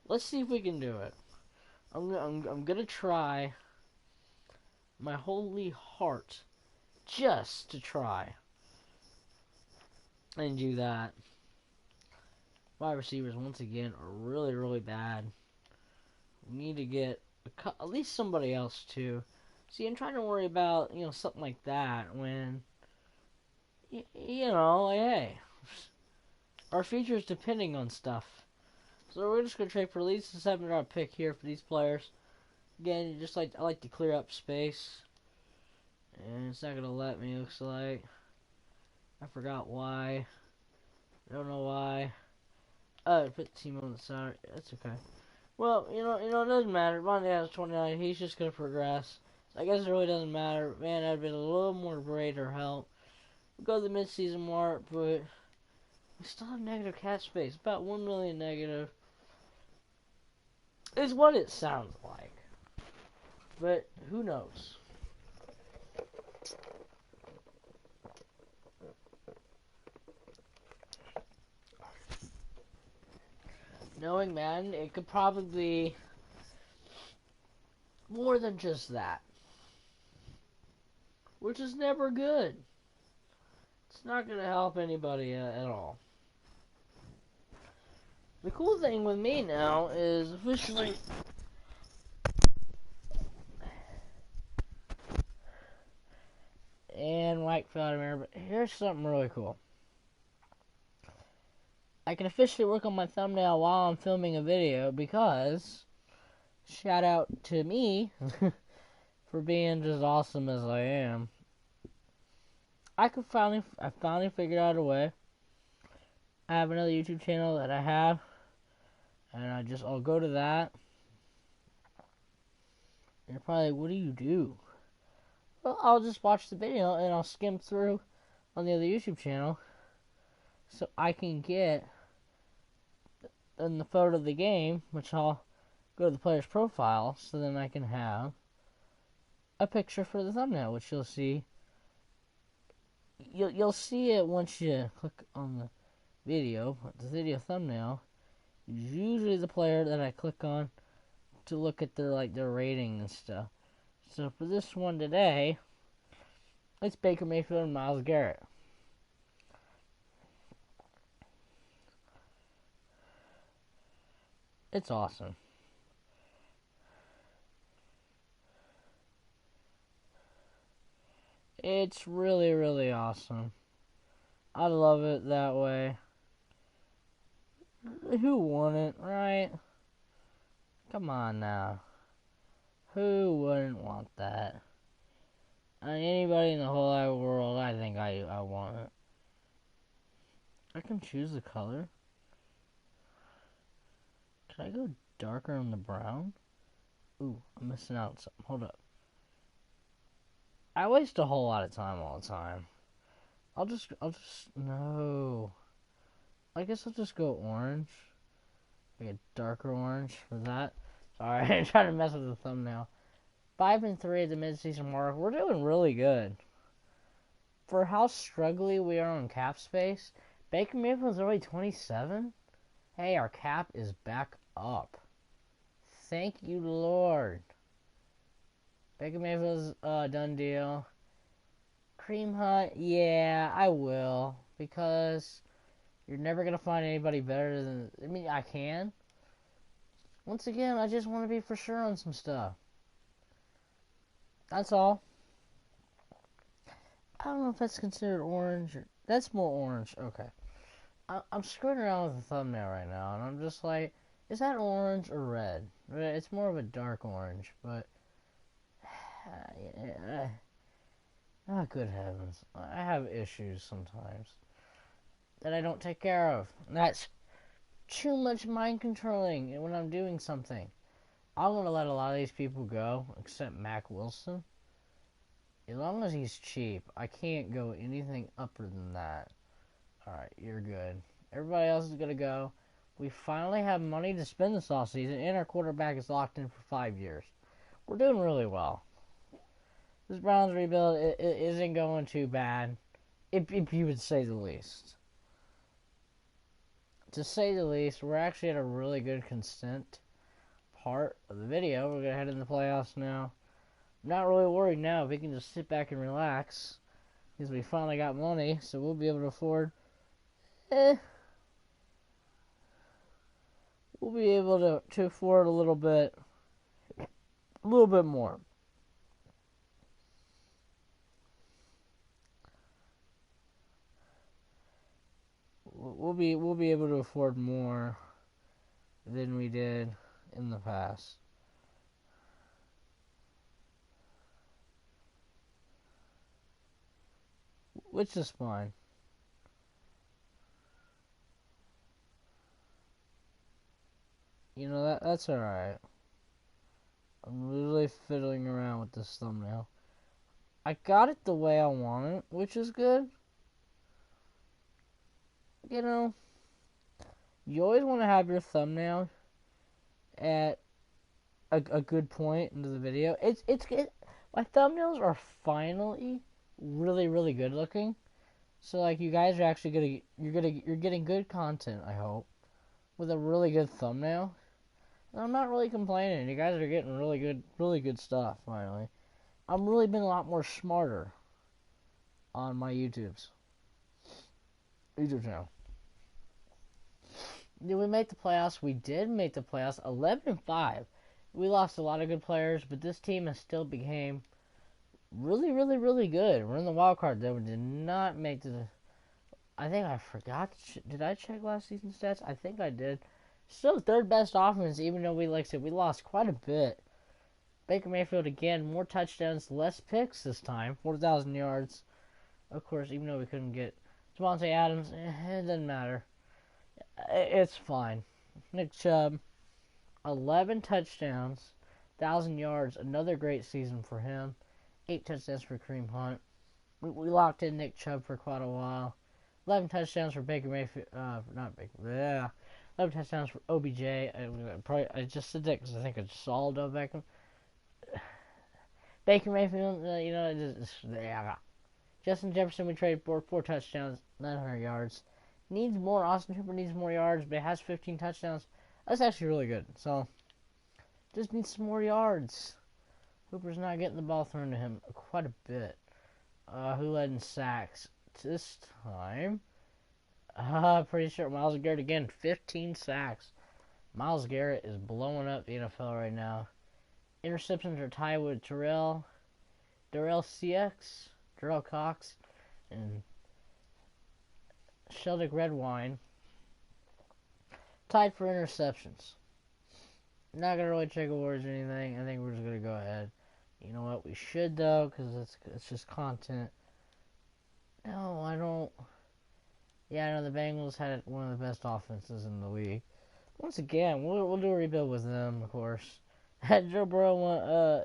Let's see if we can do it. I'm gonna try my holy heart just to try and do that. Wide receivers once again are really, really bad. We need to get at least somebody else too. See, I'm trying to worry about something like that when like, hey, our future is depending on stuff. So we're just gonna trade for at least a $7 pick here for these players. Again, I like to clear up space, and it's not gonna let me. Looks like I forgot why. I don't know why. Oh, put the team on the side. That's okay. Well, it doesn't matter. Bonnie has 29. He's just gonna progress. So I guess it really doesn't matter. Man, that'd been a little more great or help. We'll go to the mid-season mark, but we still have negative cap space. About 1 million negative is what it sounds like. But who knows? Knowing Madden, it could probably be more than just that. Which is never good. It's not going to help anybody at all. The cool thing with me now is officially and Mike Vladimir, but here's something really cool. I can officially work on my thumbnail while I'm filming a video because shout out to me for being just awesome as I am. I finally figured out a way. I have another YouTube channel that I have, and I'll go to that. And you're probably like, what do you do? Well, I'll just watch the video and I'll skim through on the other YouTube channel so I can get in the photo of the game, which I'll go to the player's profile, so then I can have a picture for the thumbnail, which you'll see. You'll see it once you click on the video. The video thumbnail is usually the player that I click on to look at their rating and stuff. So for this one today, it's Baker Mayfield and Myles Garrett. It's awesome. It's really, really awesome. I love it that way. Who wouldn't, right? Come on now. Who wouldn't want that? I mean, anybody in the whole wide world, I think I want it. I can choose the color. Can I go darker on the brown? Ooh, I'm missing out on something. Hold up. I waste a whole lot of time all the time. No. I guess I'll just go orange. Like a darker orange for that. Sorry, I'm trying to mess with the thumbnail. 5-3 at the midseason mark. We're doing really good. For how struggly we are on cap space, Baker Mayfield's already 27. Hey, our cap is back up. Thank you, Lord. Baker Mayfield's done deal. Cream Hunt, yeah, I will. Because you're never going to find anybody better than... I mean, I can. Once again, I just want to be for sure on some stuff. That's all. I don't know if that's considered orange. That's more orange. Okay. I'm screwing around with the thumbnail right now, and I'm just like, is that orange or red? It's more of a dark orange, but... Oh, good heavens. I have issues sometimes that I don't take care of. That's too much mind controlling when I'm doing something. I'm going to let a lot of these people go, except Mac Wilson. As long as he's cheap, I can't go anything upper than that. Alright, you're good. Everybody else is going to go. We finally have money to spend this offseason, and our quarterback is locked in for 5 years. We're doing really well. This Browns rebuild it isn't going too bad, if you would say the least. To say the least, we're actually at a really good consent part of the video. We're going to head in the playoffs now. I'm not really worried now. We can just sit back and relax because we finally got money, so we'll be able to afford. We'll be able to afford a little bit more. We'll be able to afford more than we did in the past. Which is fine. You know, that's alright. I'm really fiddling around with this thumbnail. I got it the way I want it, which is good. You know, you always want to have your thumbnail at a good point into the video. It's my thumbnails are finally really good looking. So like you guys are actually you're getting good content, I hope, with a really good thumbnail. And I'm not really complaining. You guys are getting really good stuff finally. I'm really been a lot more smarter on my YouTube channel. Did we make the playoffs? We did make the playoffs. 11-5. We lost a lot of good players, but this team has still became really good. We're in the wild card though. We did not make the. I think I forgot. Did I check last season's stats? I think I did. Still third best offense, even though we lost quite a bit. Baker Mayfield again, more touchdowns, less picks this time, 4,000 yards. Of course, even though we couldn't get Devontae Adams, it doesn't matter. It's fine. Nick Chubb, 11 touchdowns, 1,000 yards, another great season for him. 8 touchdowns for Kareem Hunt. We locked in Nick Chubb for quite a while. 11 touchdowns for Baker Mayfield. Not Baker. Yeah. 11 touchdowns for OBJ. I just said that because I think I just saw Odell Beckham. Baker Mayfield, yeah. Justin Jefferson, we traded for 4 touchdowns, 900 yards. Needs more. Austin Hooper needs more yards, but it has 15 touchdowns. That's actually really good. So, just needs some more yards. Hooper's not getting the ball thrown to him quite a bit. Who led in sacks this time? Pretty sure Myles Garrett again, 15 sacks. Myles Garrett is blowing up the NFL right now. Interceptions are tied with Darrell Cox, and Sheldon Redwine. Tied for interceptions. Not gonna really check awards or anything. I think we're just gonna go ahead. You know what? We should though, because it's just content. No, I don't. Yeah, I know the Bengals had one of the best offenses in the league. Once again, we'll do a rebuild with them, of course. Joe Burrow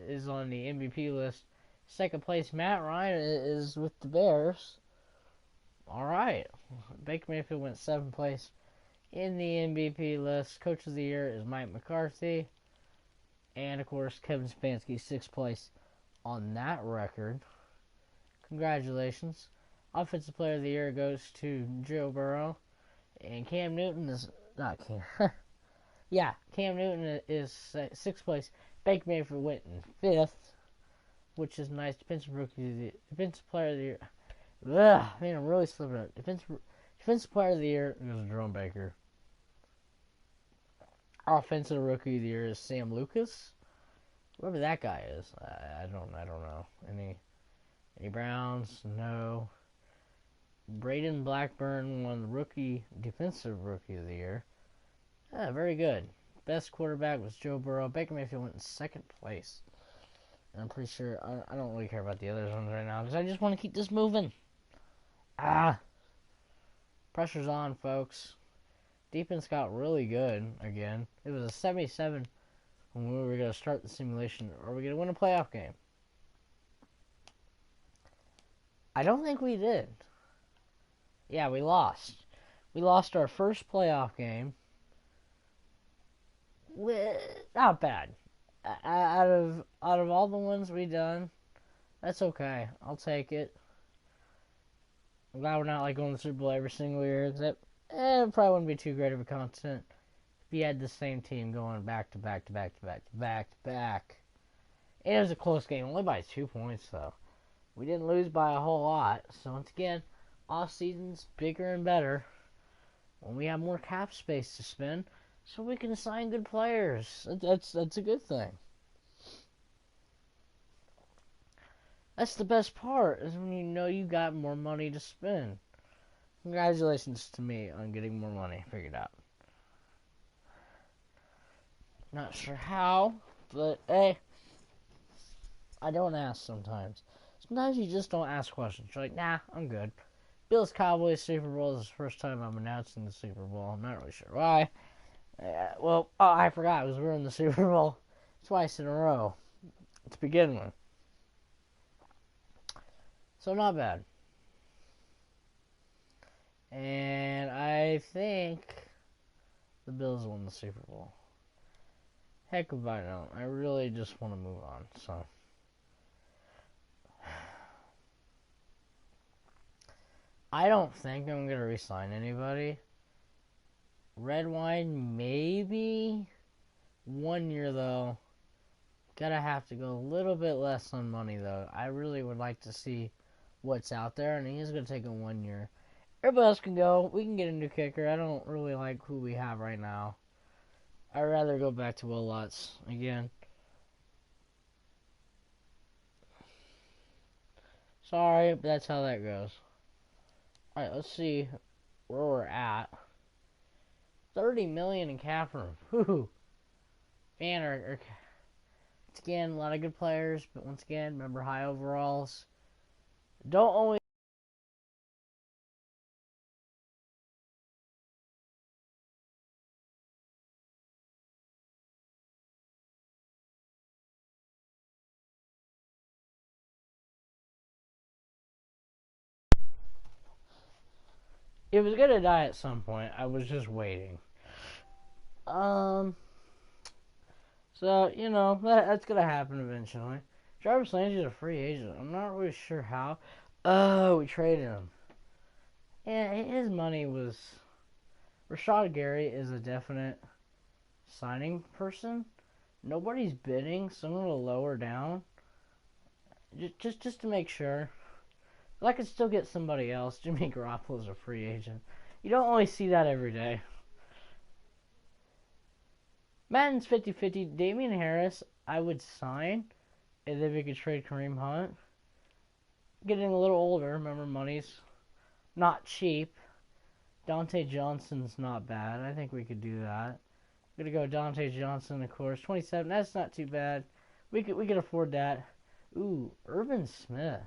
is on the MVP list. Second place, Matt Ryan is with the Bears. All right. Baker Mayfield went seventh place in the MVP list. Coach of the Year is Mike McCarthy. And, of course, Kevin Stefanski, sixth place on that record. Congratulations. Offensive Player of the Year goes to Joe Burrow. And Cam Newton is... Not Cam. Yeah, Cam Newton is sixth place. Baker Mayfield went in fifth, which is nice. Defensive Player of the Year. Ugh, man, I'm really slipping up. Defensive Player of the Year goes to Jerome Baker. Offensive Rookie of the Year is Sam Lucas. Whoever that guy is, I don't know. Any Browns? No. Brayden Blackburn won Defensive Rookie of the Year. Very good. Best quarterback was Joe Burrow. Baker Mayfield went in second place. And I'm pretty sure I don't really care about the other ones right now because I just want to keep this moving. Pressure's on, folks. Defense got really good again. It was a 77 when we were going to start the simulation. Are we going to win a playoff game? I don't think we did. Yeah, we lost. We lost our first playoff game. Not bad. Out of all the ones we done, that's okay. I'll take it. I'm glad we're not like going to the Super Bowl every single year. Except, it probably wouldn't be too great of a constant if you had the same team going back to back to back to back to back to back. It was a close game, only by 2 points though. We didn't lose by a whole lot. So once again, off season's bigger and better when we have more cap space to spend, so we can sign good players. That's a good thing. That's the best part, is when you know you got more money to spend. Congratulations to me on getting more money figured out. Not sure how, but hey, I don't ask sometimes. Sometimes you just don't ask questions. You're like, nah, I'm good. Bills Cowboys Super Bowl is the first time I'm announcing the Super Bowl. I'm not really sure why. I forgot. We were in the Super Bowl twice in a row to begin with. So not bad. And I think the Bills won the Super Bowl. Heck if I don't. I really just want to move on. So I don't think I'm going to re-sign anybody. Red wine, maybe. 1 year, though. Gotta have to go a little bit less on money, though. I really would like to see what's out there, and he's going to take a 1 year. Everybody else can go. We can get a new kicker. I don't really like who we have right now. I'd rather go back to Will Lutz again. Sorry, but that's how that goes. Alright, let's see where we're at. 30 million in cap room. Whew. Man, once again, a lot of good players, but once again, remember high overalls. Don't always. It was gonna die at some point. I was just waiting. So, that's gonna happen eventually. Jarvis Landry's a free agent. I'm not really sure how. Oh, we traded him. Yeah, his money was. Rashad Gary is a definite signing person. Nobody's bidding, so I'm gonna lower down. Just to make sure. But I could still get somebody else. Jimmy Garoppolo's a free agent. You don't always see that every day. Madden's 50-50. Damian Harris, I would sign. And then we could trade Kareem Hunt. Getting a little older. Remember, money's not cheap. Dante Johnson's not bad. I think we could do that. We're gonna go Dante Johnson, of course. 27. That's not too bad. We could afford that. Ooh, Urban Smith.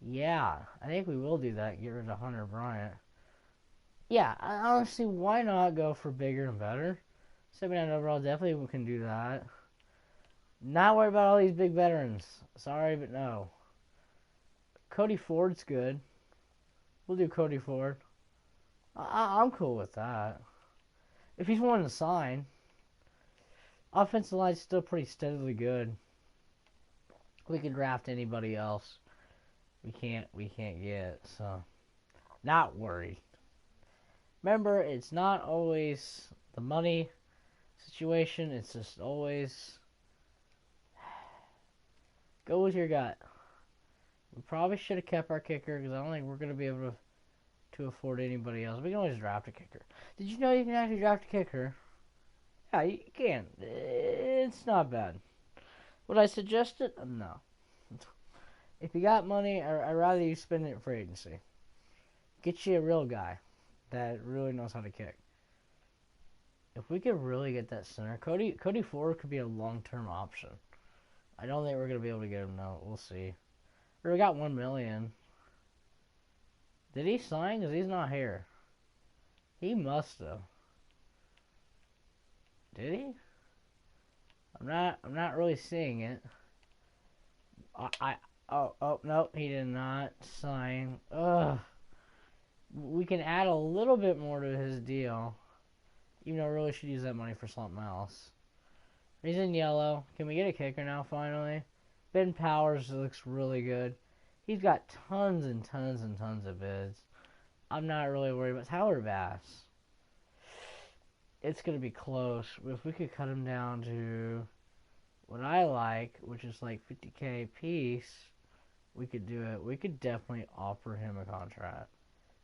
Yeah, I think we will do that. Get rid of Hunter Bryant. Yeah, honestly, why not go for bigger and better? 79 overall, definitely we can do that. Not worried about all these big veterans. Sorry, but no. Cody Ford's good. We'll do Cody Ford. I'm cool with that. If he's wanting to sign, offensive line's still pretty steadily good. We can draft anybody else. We can't get, so not worried. Remember, it's not always the money situation. It's just always go with your gut. We probably should have kept our kicker because I don't think we're going to be able to afford anybody else. We can always draft a kicker. Did you know you can actually draft a kicker? Yeah, you can. It's not bad. Would I suggest it? No. If you got money, I'd rather you spend it for agency. Get you a real guy that really knows how to kick. If we could really get that center, Cody Ford could be a long-term option. I don't think we're going to be able to get him now. We'll see. We got $1 million. Did he sign? Because he's not here. He must have. Did he? I'm not really seeing it. Oh no, he did not sign. Ugh. We can add a little bit more to his deal. Even though I really should use that money for something else. He's in yellow. Can we get a kicker now, finally? Ben Powers looks really good. He's got tons and tons and tons of bids. I'm not really worried about Tyler Bass. It's going to be close. If we could cut him down to what I like, which is like $50K a piece, we could do it. We could definitely offer him a contract.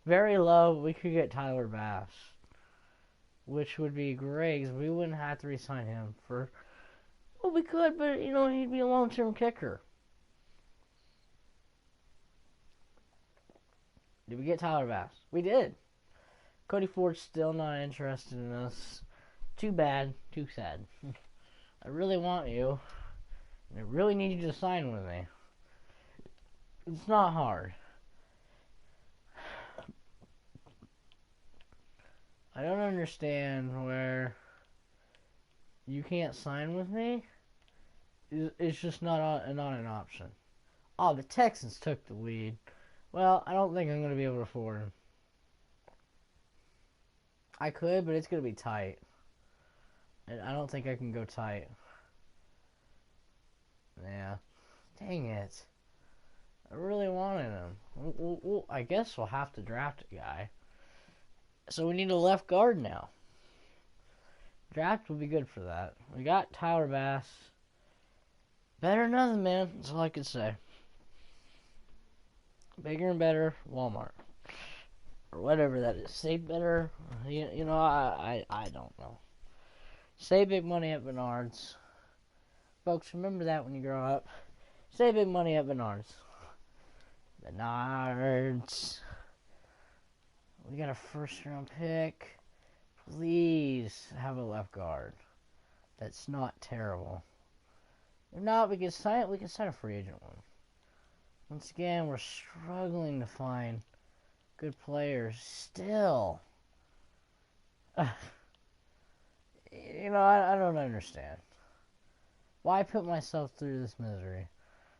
Very low, we could get Tyler Bass, which would be great because we wouldn't have to re-sign him for... Well, we could, but, he'd be a long-term kicker. Did we get Tyler Bass? We did. Cody Ford's still not interested in us. Too bad. Too sad. I really want you. And I really need you to sign with me. It's not hard. I don't understand where you can't sign with me. It's just not an option. Oh, the Texans took the lead. Well, I don't think I'm going to be able to afford him. I could, but it's going to be tight. And I don't think I can go tight. Yeah. Dang it. I really wanted him. I guess we'll have to draft a guy. So we need a left guard now. Draft would be good for that. We got Tyler Bass. Better than nothing, man. That's all I can say. Bigger and better, Walmart. Or whatever that is. Save better. I don't know. Save big money at Menards. Folks, remember that when you grow up. Save big money at Menards. Menards. We got a first round pick. Please have a left guard. That's not terrible. If not, we can sign a free agent one. Once again, we're struggling to find good players still. I don't understand. Why put myself through this misery?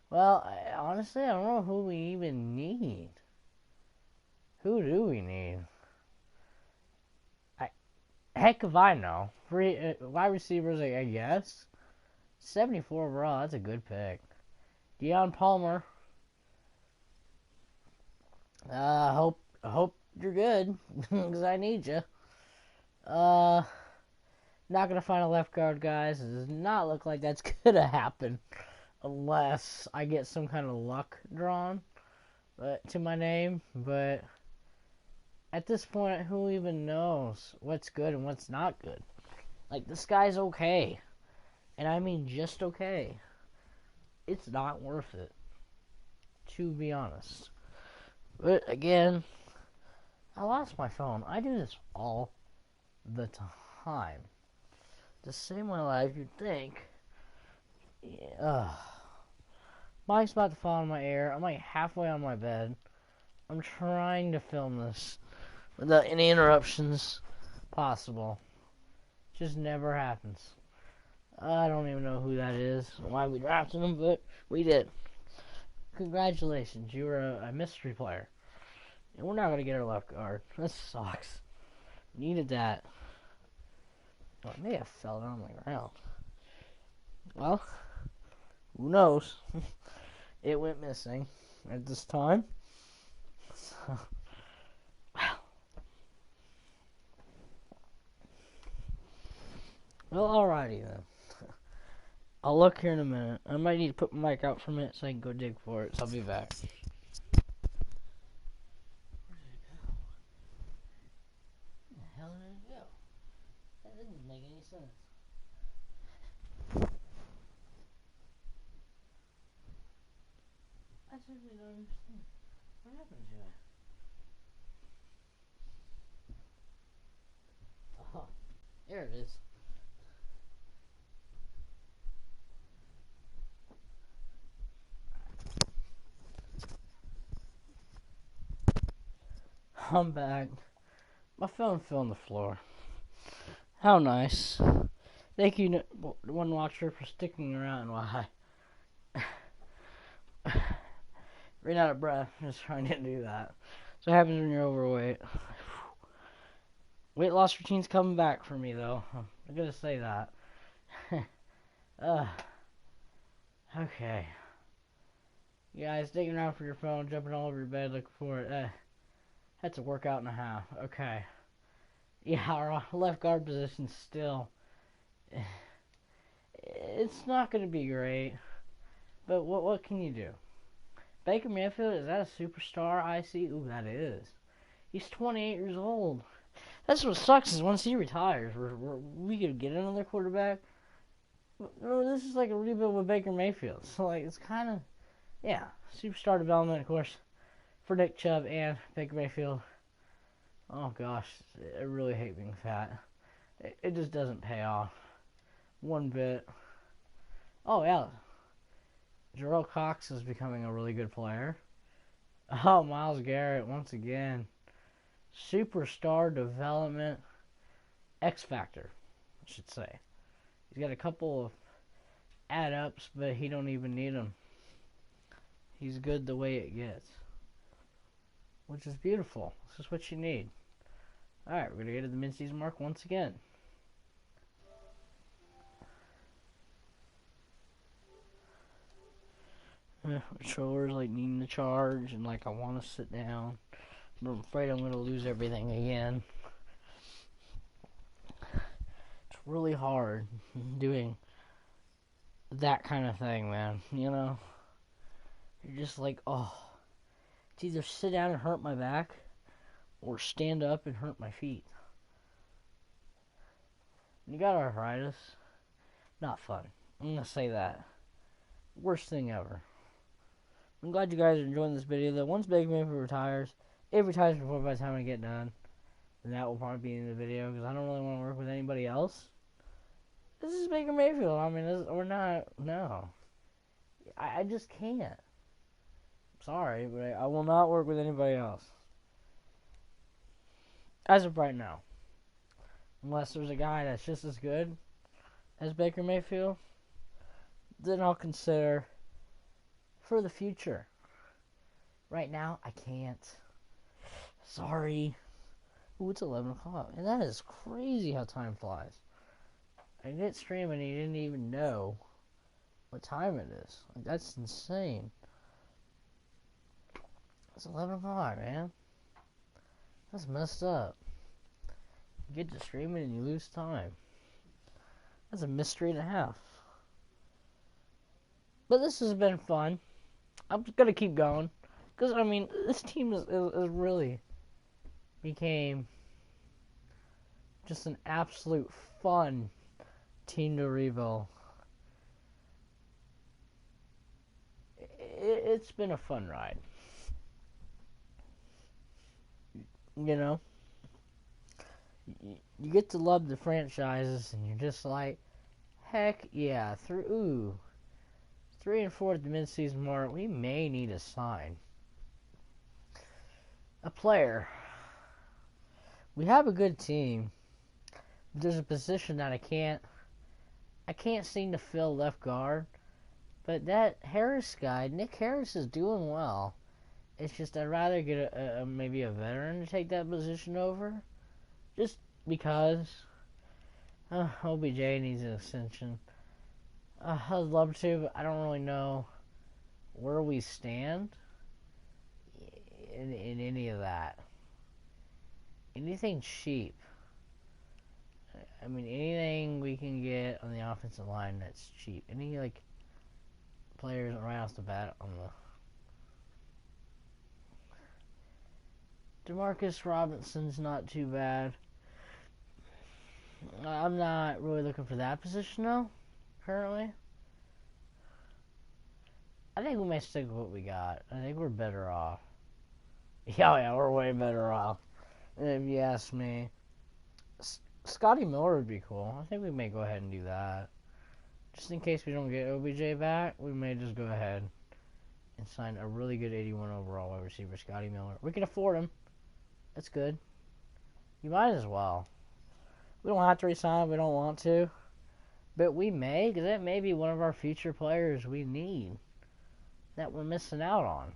Well, honestly, I don't know who we even need. Who do we need? Heck if I know. Wide receivers, I guess. 74 overall, that's a good pick. Deion Palmer. Hope you're good, because I need you. Not gonna find a left guard, guys. It does not look like that's gonna happen, unless I get some kind of luck drawn to my name. But at this point, who even knows what's good and what's not good? Like, this guy's okay, and I mean just okay. It's not worth it, to be honest. But again, I lost my phone. I do this all the time. To save my life, you'd think. Yeah, Mike's about to fall in my ear. I'm like halfway on my bed. I'm trying to film this without any interruptions possible. Just never happens. I don't even know who that is, why we drafted him, but we did. Congratulations, you were a mystery player. And we're not going to get our left guard. That sucks. Needed that. Oh, it may have fell down on the ground. Well, who knows? It went missing at this time. So, well, alrighty then. I'll look here in a minute. I might need to put my mic out for a minute so I can go dig for it, so I'll be back. Where did it go? Where the hell did it go? That didn't make any sense. I certainly don't understand. What happened to it? Oh, there it is. I'm back. My phone fell on the floor. How nice. Thank you, one watcher, for sticking around while I ran out of breath just trying to do that. So it happens when you're overweight. Weight loss routine's coming back for me, though. I'm gonna say that. Okay. You guys digging around for your phone, jumping all over your bed looking for it. That's a workout and a half. Okay. Yeah, our left guard position still. It's not going to be great. But what can you do? Baker Mayfield, is that a superstar I see? Ooh, that is. He's 28 years old. That's what sucks is once he retires, we could get another quarterback. This is like a rebuild with Baker Mayfield. So, like, it's kind of, yeah, superstar development, of course, for Nick Chubb and Baker Mayfield. Oh, gosh, I really hate being fat. It just doesn't pay off one bit. Oh, yeah. Jarrell Cox is becoming a really good player. Oh, Myles Garrett, once again. Superstar development. X Factor, I should say. He's got a couple of add-ups, but he don't even need them. He's good the way it gets. Which is beautiful. This is what you need. Alright, we're going to get to the mid-season mark once again. Controller's like needing to charge, and like I want to sit down, but I'm afraid I'm going to lose everything again. It's really hard doing that kind of thing, man. You know? You're just like, oh, it's either sit down and hurt my back, or stand up and hurt my feet. When you got arthritis, not fun. I'm going to say that. Worst thing ever. I'm glad you guys are enjoying this video, though. Once Baker Mayfield retires, it retires before by the time I get done. And that will probably be in the video, because I don't really want to work with anybody else. This is Baker Mayfield. I mean, we're not, no. I just can't. Sorry, but I will not work with anybody else. As of right now. Unless there's a guy that's just as good as Baker Mayfield, then I'll consider for the future. Right now, I can't. Sorry. Ooh, it's 11 o'clock. And that is crazy how time flies. I did stream and he didn't even know what time it is. Like, that's insane. It's 11 o'clock, man. That's messed up. You get to streaming and you lose time. That's a mystery and a half. But this has been fun. I'm just gonna keep going. Because, I mean, this team is really became just an absolute fun team to rebuild. It's been a fun ride. You know? You get to love the franchises, and you're just like, heck yeah, 3 and 4 at the midseason mark. We may need to sign a player. We have a good team. But there's a position that I can't seem to fill left guard. But that Harris guy, Nick Harris, is doing well. It's just I'd rather get maybe a veteran to take that position over, just because OBJ needs an extension. I'd love to, but I don't really know where we stand in any of that. Anything cheap. I mean, anything we can get on the offensive line that's cheap. Any players right off the bat on the Demarcus Robinson's not too bad. I'm not really looking for that position though, currently. I think we may stick with what we got. I think we're better off. Yeah, we're way better off. If you ask me, Scotty Miller would be cool. I think we may go ahead and do that. Just in case we don't get OBJ back, we may just go ahead and sign a really good 81 overall wide receiver, Scotty Miller. We can afford him. That's good. You might as well. We don't have to resign if we don't want to. But we may, because that may be one of our future players we need that we're missing out on.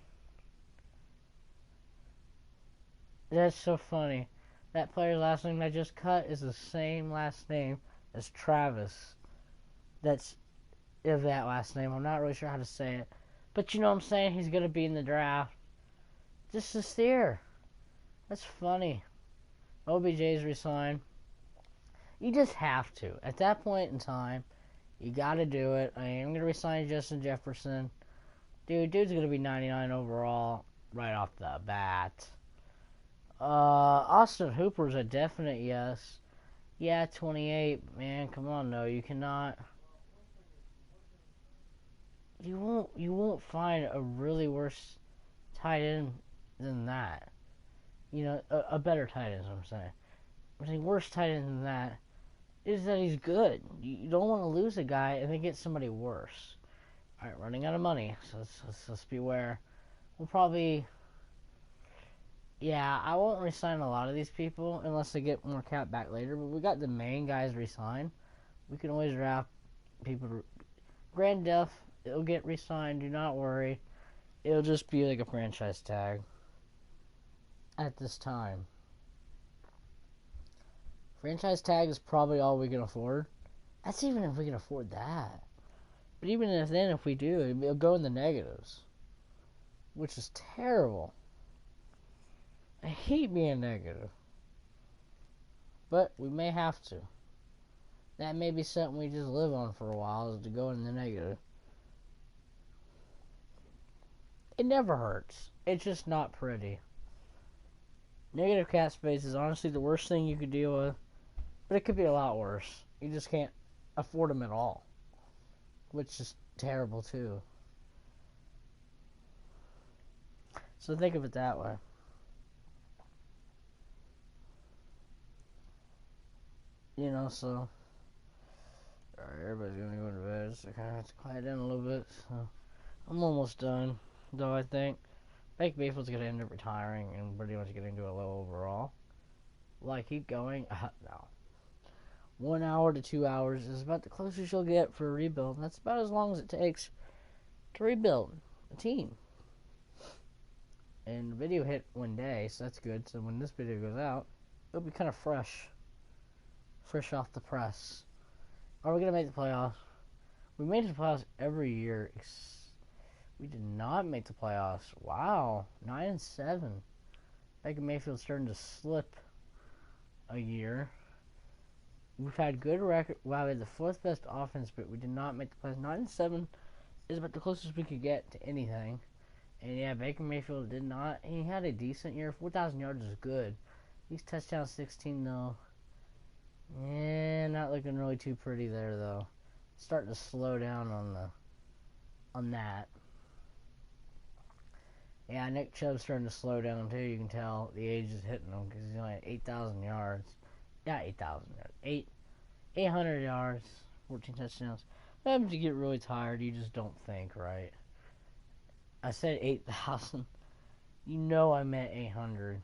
That's so funny. That player's last name I just cut is the same last name as Travis. That's of that last name. I'm not really sure how to say it. But you know what I'm saying? He's going to be in the draft. Just this year. That's funny. OBJ's resigned. You just have to. At that point in time, you got to do it. I am going to resign Justin Jefferson. Dude's going to be 99 overall right off the bat. Austin Hooper's a definite yes. Yeah, 28. Man, come on, no. You cannot. You won't find a really worse tight end than that. You know, a better tight end is what I'm saying. I'm saying worse tight end than that is that he's good. You don't want to lose a guy and then get somebody worse. Alright, running out of money, so let's beware. We'll probably... Yeah, I won't resign a lot of these people unless they get more cap back later, but we got the main guys resigned. We can always draft people to... Grand Duff, it'll get resigned, do not worry. It'll just be like a franchise tag at this time. Franchise tag is probably all we can afford. That's even if we can afford that. But even if we do, it'll go in the negatives. Which is terrible. I hate being negative. But we may have to. That may be something we just live on for a while, is to go in the negative. It never hurts. It's just not pretty. Negative cap space is honestly the worst thing you could deal with. But it could be a lot worse. You just can't afford them at all. Which is terrible too. So think of it that way. You know, so... Alright, everybody's gonna go to bed, so I kinda have to quiet down a little bit. So I'm almost done, though, I think. Baker Mayfield's gonna end up retiring and pretty much getting to a low overall. Will I keep going? No. 1 hour to 2 hours is about the closest you'll get for a rebuild. That's about as long as it takes to rebuild a team. And the video hit 1 day, so that's good. So when this video goes out, it'll be kind of fresh. Fresh off the press. Are we going to make the playoffs? We made the playoffs every year. We did not make the playoffs. Wow. 9-7. Baker Mayfield's starting to slip a year. We've had good record. Wow, we had the 4th best offense, but we did not make the playoffs. 9-7 is about the closest we could get to anything. And yeah, Baker Mayfield did not. He had a decent year. 4,000 yards is good. He's touchdown 16 though. Yeah, not looking really too pretty there though. Starting to slow down on that. Yeah, Nick Chubb's starting to slow down too. You can tell the age is hitting him because he's only at 8,000 yards. Yeah, 8,000 yards. 800 yards, 14 touchdowns. Sometimes you get really tired, you just don't think, right? I said 8,000. You know I meant 800.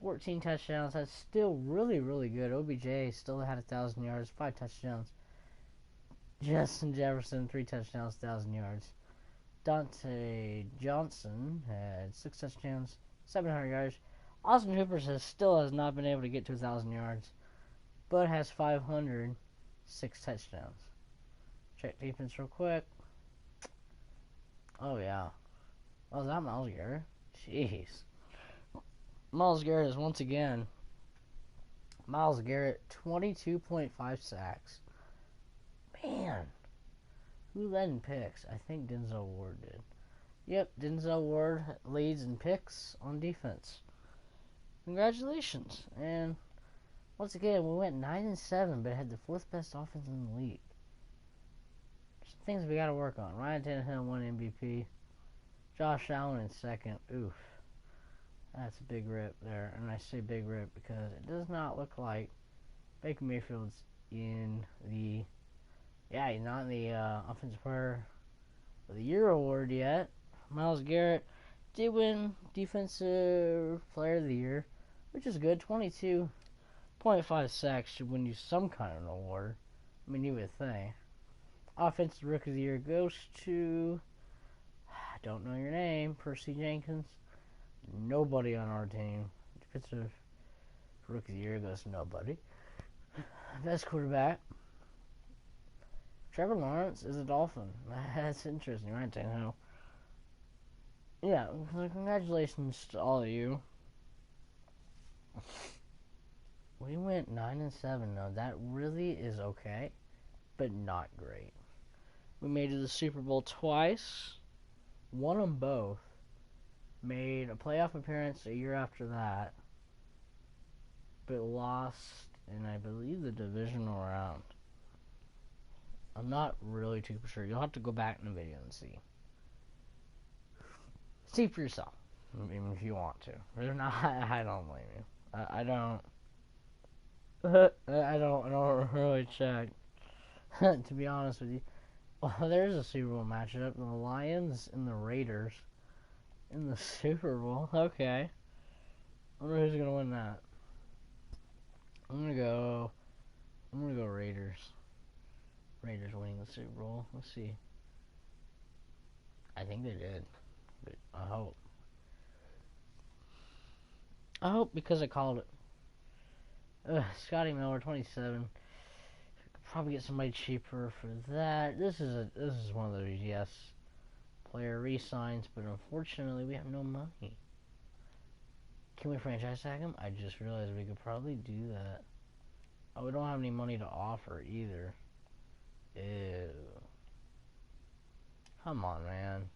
14 touchdowns. That's still really, really good. OBJ still had 1,000 yards, 5 touchdowns. Justin Jefferson, 3 touchdowns, 1,000 yards. Dante Johnson had 6 touchdowns, 700 yards. Austin Hooper still has not been able to get to 1,000 yards, but has 506 touchdowns. Check defense real quick. Oh, yeah. Oh, is that Myles Garrett? Jeez. Myles Garrett is once again. Myles Garrett, 22.5 sacks. Man. Who led in picks? I think Denzel Ward did. Yep, Denzel Ward leads in picks on defense. Congratulations. And once again, we went 9-7, but had the 4th best offense in the league. Some things we got to work on. Ryan Tannehill won MVP. Josh Allen in 2nd. Oof. That's a big rip there. And I say big rip because it does not look like Baker Mayfield's in the... Yeah, he's not in the Offensive Player of the Year award yet. Myles Garrett did win Defensive Player of the Year, which is good. 22.5 sacks should win you some kind of an award. I mean, you would think. Offensive Rookie of the Year goes to... I don't know your name. Percy Jenkins. Nobody on our team. Defensive Rookie of the Year goes to nobody. Best quarterback. Trevor Lawrence is a Dolphin. That's interesting, right, Tannehill? Yeah, congratulations to all of you. We went 9-7, though. That really is okay, but not great. We made it to the Super Bowl twice. Won them both. Made a playoff appearance a year after that, but lost in, I believe, the divisional round. I'm not really too sure. You'll have to go back in the video and see. See for yourself, even if you want to. If not, I don't blame you. I don't. I don't really check. To be honest with you, well, there's a Super Bowl matchup: the Lions and the Raiders in the Super Bowl. Okay, I wonder who's gonna win that. I'm gonna go Raiders. Raiders winning the Super Bowl. Let's see. I think they did, but I hope. I hope because I called it. Scotty Miller, 27. Probably get somebody cheaper for that. This is one of those yes player re-signs, but unfortunately we have no money. Can we franchise tag him? I just realized we could probably do that. Oh, we don't have any money to offer either. Ew. Come on, man.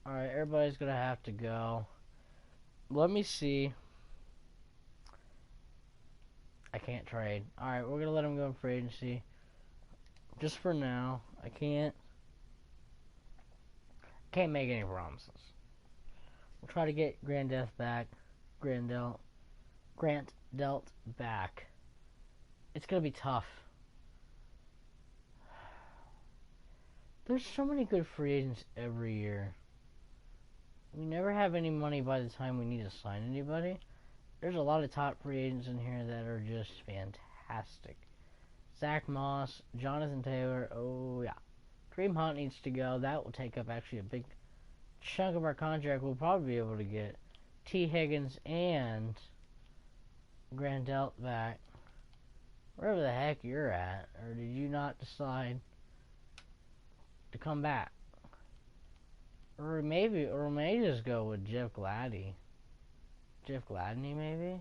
Alright, everybody's gonna have to go. Let me see. I can't trade. Alright, we're gonna let him go in free agency. Just for now. I can't make any promises. We'll try to get Grant Delt back. It's gonna be tough. There's so many good free agents every year. We never have any money by the time we need to sign anybody. There's a lot of top free agents in here that are just fantastic. Zach Moss, Jonathan Taylor, oh yeah. Kareem Hunt needs to go. That will take up actually a big chunk of our contract. We'll probably be able to get T. Higgins and Grandelt back. Wherever the heck you're at. Or did you not decide to come back? Or maybe just go with Jeff Gladney. Jeff Gladney, maybe?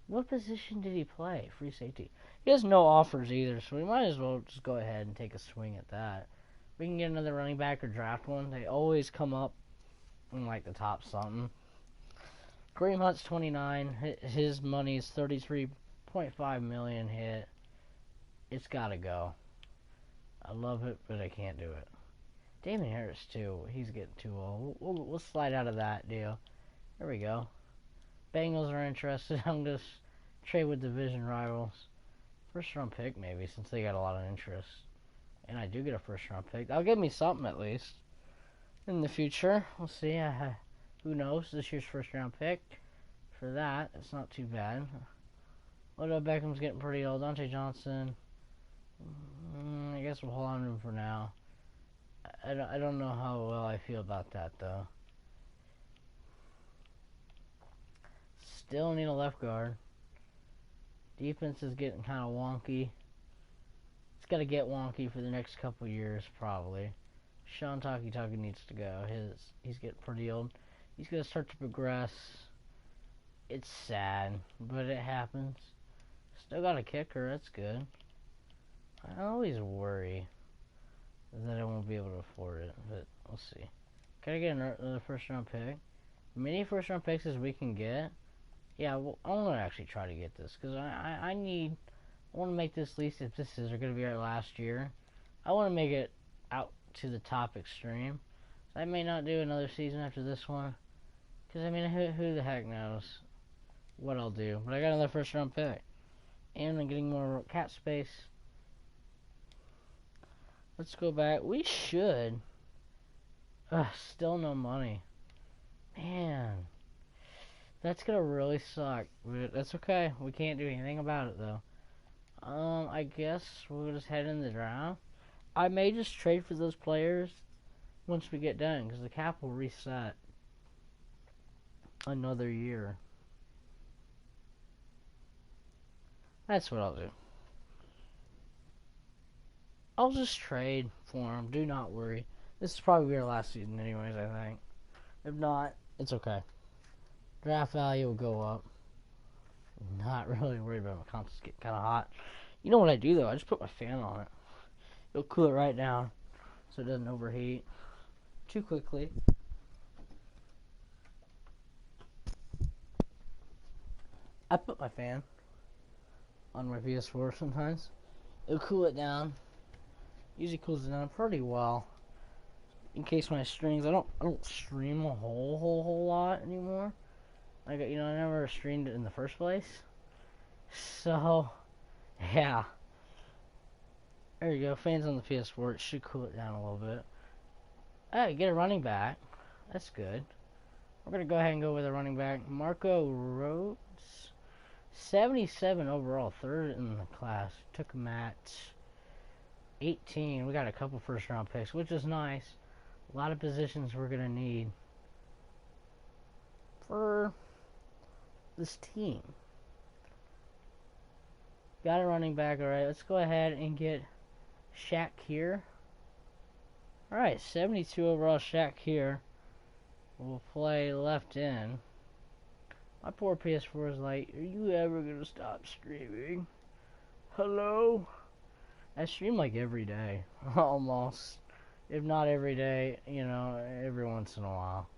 What position did he play? Free safety. He has no offers either, so we might as well just go ahead and take a swing at that. We can get another running back or draft one. They always come up in like the top something. Kareem Hunt's 29. His money is 33.5 million hit. It's gotta go. I love it, but I can't do it. Damon Harris too. He's getting too old. We'll slide out of that deal. There we go. Bengals are interested. I'm just trade with division rivals. First round pick maybe, since they got a lot of interest. and I do get a first round pick, that'll give me something at least in the future. We'll see. Who knows? This year's first round pick. For that, it's not too bad. Odell Beckham's getting pretty old. Dante Johnson, I guess we'll hold on to him for now. I don't know how well I feel about that, though. Still need a left guard. Defense is getting kind of wonky. It's got to get wonky for the next couple years, probably. Sean Taki needs to go. He's getting pretty old. He's going to start to progress. It's sad, but it happens. Still got a kicker. That's good. I always worry that I won't be able to afford it, but we'll see. Can I get another first-round pick? Many first-round picks as we can get. Yeah, well, I want to actually try to get this, because I want to make this least, if this is going to be our last year. I want to make it out to the top extreme. So I may not do another season after this one, because, I mean, who the heck knows what I'll do. But I got another first-round pick, and I'm getting more cap space. Let's go back. We should. Still no money. Man. That's gonna really suck. But that's okay. We can't do anything about it, though. I guess we'll just head in the draft. I may just trade for those players once we get done, because the cap will reset another year. That's what I'll do. I'll just trade for them. Do not worry. This is probably our last season anyways, I think. If not, it's okay. Draft value will go up. Not really worried about my consoles getting kind of hot. You know what I do, though? I just put my fan on it. It'll cool it right down so it doesn't overheat too quickly. I put my fan on my PS4 sometimes. It'll cool it down. Usually cools it down pretty well. In case my strings, I don't stream a whole lot anymore. Like, you know, I never streamed it in the first place. So, yeah. There you go. Fans on the PS4. It should cool it down a little bit. Hey, get a running back. That's good. We're going to go ahead and go with a running back. Marco Rhodes. 77 overall. Third in the class. Took him at 18. We got a couple first round picks, which is nice. A lot of positions we're going to need for this team. Got a running back. Alright, let's go ahead and get Shaq here. Alright, 72 overall Shaq here. We'll play left in. My poor PS4 is like, are you ever going to stop streaming? Hello? I stream like every day. Almost. If not every day, you know, every once in a while.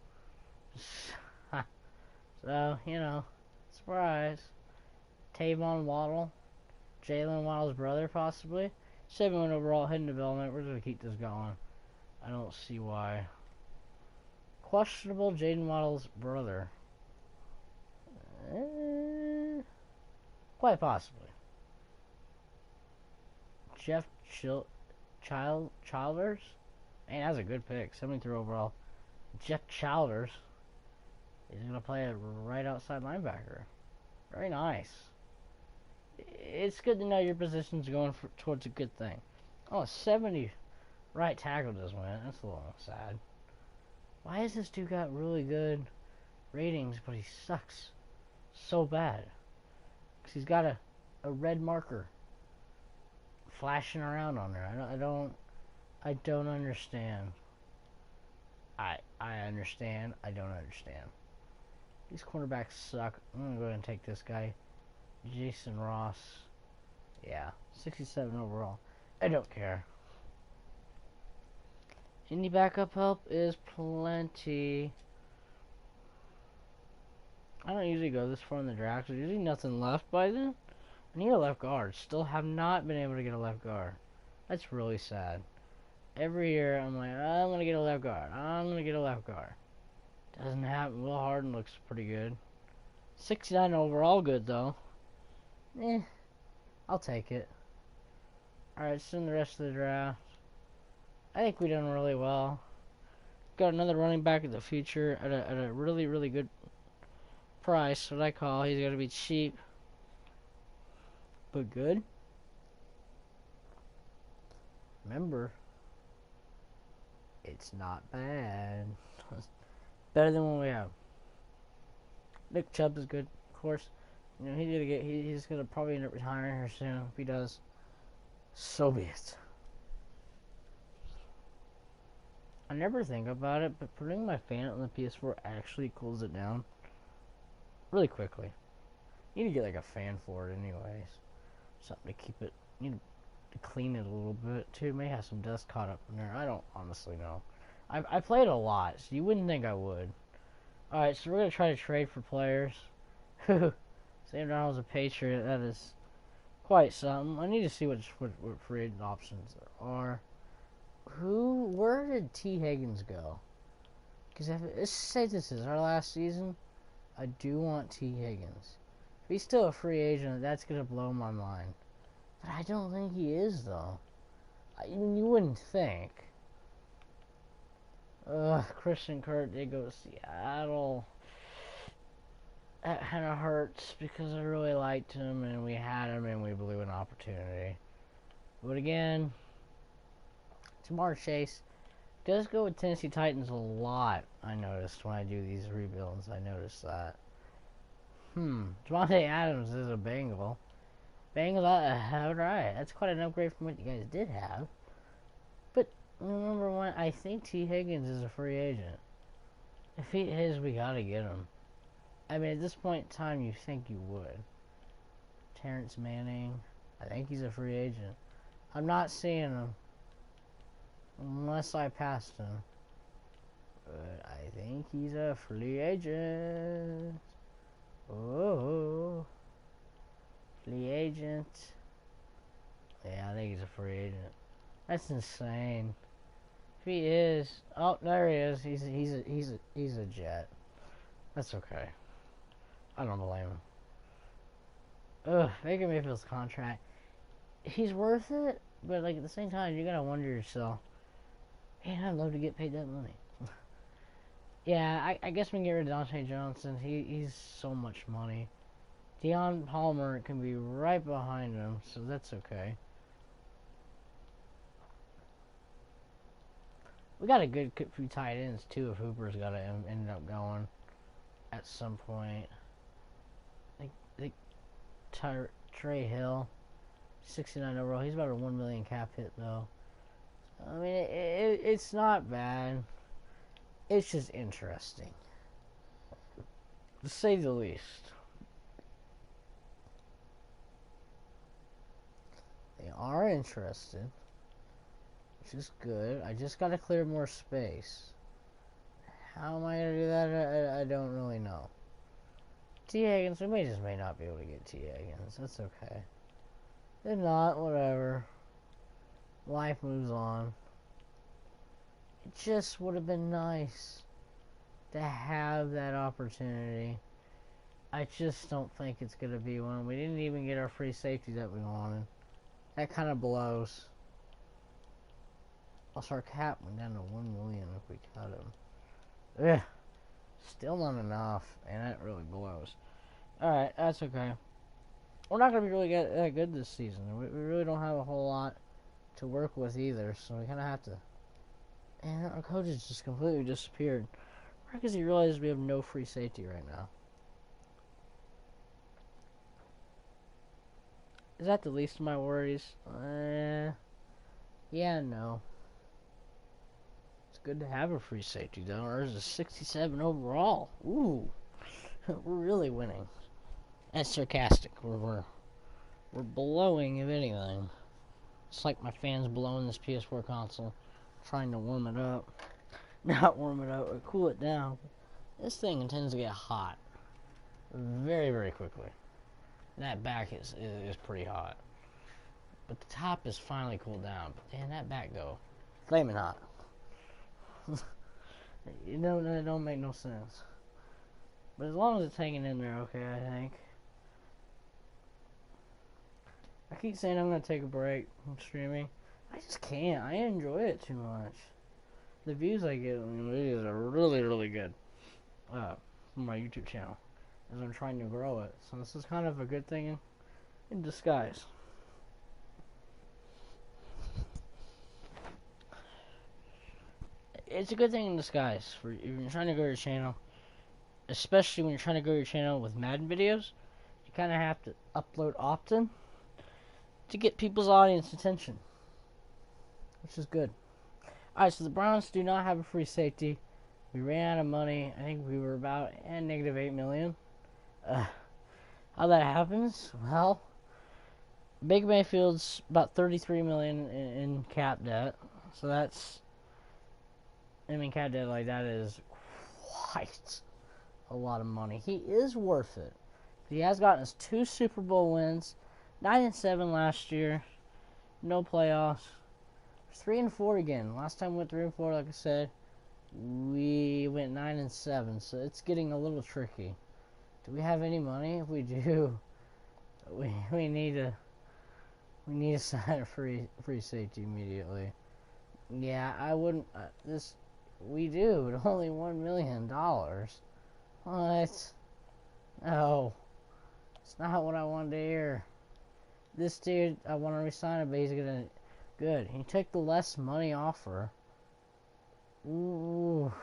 So, you know, surprise. Tavon Waddle. Jalen Waddle's brother, possibly. 71 overall, hidden development. We're going to keep this going. I don't see why. Questionable Jaden Waddle's brother. Quite possibly. Jeff Childers? Man, that's a good pick. 73 overall. Jeff Childers. He's going to play a right outside linebacker. Very nice. It's good to know your position's going towards a good thing. Oh, 70 right tackle just went. That's a little sad. Why has this dude got really good ratings, but he sucks so bad? Because he's got a red marker flashing around on there. I don't understand. I understand. I don't understand. These cornerbacks suck. I'm going to go ahead and take this guy. Jason Ross. Yeah. 67 overall. I don't care. Any backup help is plenty. I don't usually go this far in the draft. There's usually nothing left by then. I need a left guard. Still have not been able to get a left guard. That's really sad. Every year I'm like, I'm going to get a left guard. I'm going to get a left guard. Doesn't happen. Will Harden looks pretty good. 69 overall good, though. I'll take it. Alright, so in the rest of the draft. I think we done really well. Got another running back in the future at a really, really good price, what I call. He's going to be cheap, but good. Remember, it's not bad. Better than what we have. Nick Chubb is good, of course. You know, he's gonna probably end up retiring here soon. If he does, so be it. I never think about it, but putting my fan on the PS4 actually cools it down really quickly. You need to get like a fan for it, anyways. Something to keep it. You need to clean it a little bit too. May have some dust caught up in there. I don't honestly know. I played a lot, so you wouldn't think I would. All right, so we're gonna try to trade for players. Sam Darnold's a Patriot. That is quite something. I need to see what free agent options there are. Where did T. Higgins go? Because let's say this is our last season, I do want T. Higgins. If he's still a free agent, that's gonna blow my mind. But I don't think he is, though. I mean, you wouldn't think. Christian Kirk did go to Seattle. That kind of hurts because I really liked him and we had him and we blew an opportunity. But again, Jamar Chase does go with Tennessee Titans a lot. I noticed when I do these rebuilds, I noticed that. Devontae Adams is a Bengal. Bengals, alright. That's quite an upgrade from what you guys did have. But remember when I think T. Higgins is a free agent. If he is, we gotta get him. I mean, at this point in time, you think you would. Terrence Manning, I think he's a free agent. I'm not seeing him unless I passed him. But I think he's a free agent. Oh, free agent. Yeah, I think he's a free agent. That's insane. If he is, oh, there he is. He's a Jet. That's okay. I don't blame him. Baker Mayfield's contract. He's worth it, but like at the same time, you gotta wonder yourself, man, I'd love to get paid that money. Yeah, I guess we can get rid of Dante Johnson. He's so much money. Deion Palmer can be right behind him, so that's okay. We got a good few tight ends too if Hooper's got to end up going at some point. Like Trey Hill, 69 overall. He's about a 1 million cap hit though. I mean, it's not bad. It's just interesting, to say the least. They are interested, which is good. I just gotta clear more space. How am I gonna do that? I don't really know. T. Higgins, we may not be able to get T. Higgins. That's okay. If not, whatever. Life moves on. It just would have been nice to have that opportunity. I just don't think it's going to be one. We didn't even get our free safety that we wanted. That kind of blows. Also, our cap went down to 1 million if we cut him. Ugh. Still not enough, and that really blows. Alright, that's okay. We're not going to be really that good this season. We really don't have a whole lot to work with either, so we kind of have to. And our coach has just completely disappeared. Because he realizes we have no free safety right now. Is that the least of my worries? Yeah, no. It's good to have a free safety, though. Ours is 67 overall. Ooh. We're really winning. That's sarcastic. We're blowing, if anything. It's like my fans blowing this PS4 console. Trying to warm it up. Not warm it up, but cool it down. This thing tends to get hot very, very quickly. That back is pretty hot. But the top is finally cooled down. But damn, that back though, flaming hot. You know, that don't make no sense. But as long as it's hanging in there, okay, I think. I keep saying I'm gonna take a break from streaming. I just can't. I enjoy it too much. The views I get on the videos are really, really good. From my YouTube channel, as I'm trying to grow it. So this is kind of a good thing in disguise. It's a good thing in disguise for if you're trying to grow your channel, especially when you're trying to grow your channel with Madden videos. You kind of have to upload often to get people's audience attention, which is good. Alright, so the Browns do not have a free safety. We ran out of money. I think we were about negative $8 million. How that happens? Well, Baker Mayfield's about $33 million in cap debt. So that's, cap debt like that is quite a lot of money. He is worth it. He has gotten us 2 Super Bowl wins, 9-7 last year, no playoffs. 3-4 again. Last time we went 3-4, like I said, we went 9-7. So it's getting a little tricky. Do we have any money? If we do, we need to sign a free safety immediately. Yeah, I wouldn't. We do, but only $1 million. What? No, it's not what I wanted to hear. This dude, I want to resign him, but he's gonna. Good. He took the less money offer. Ooh,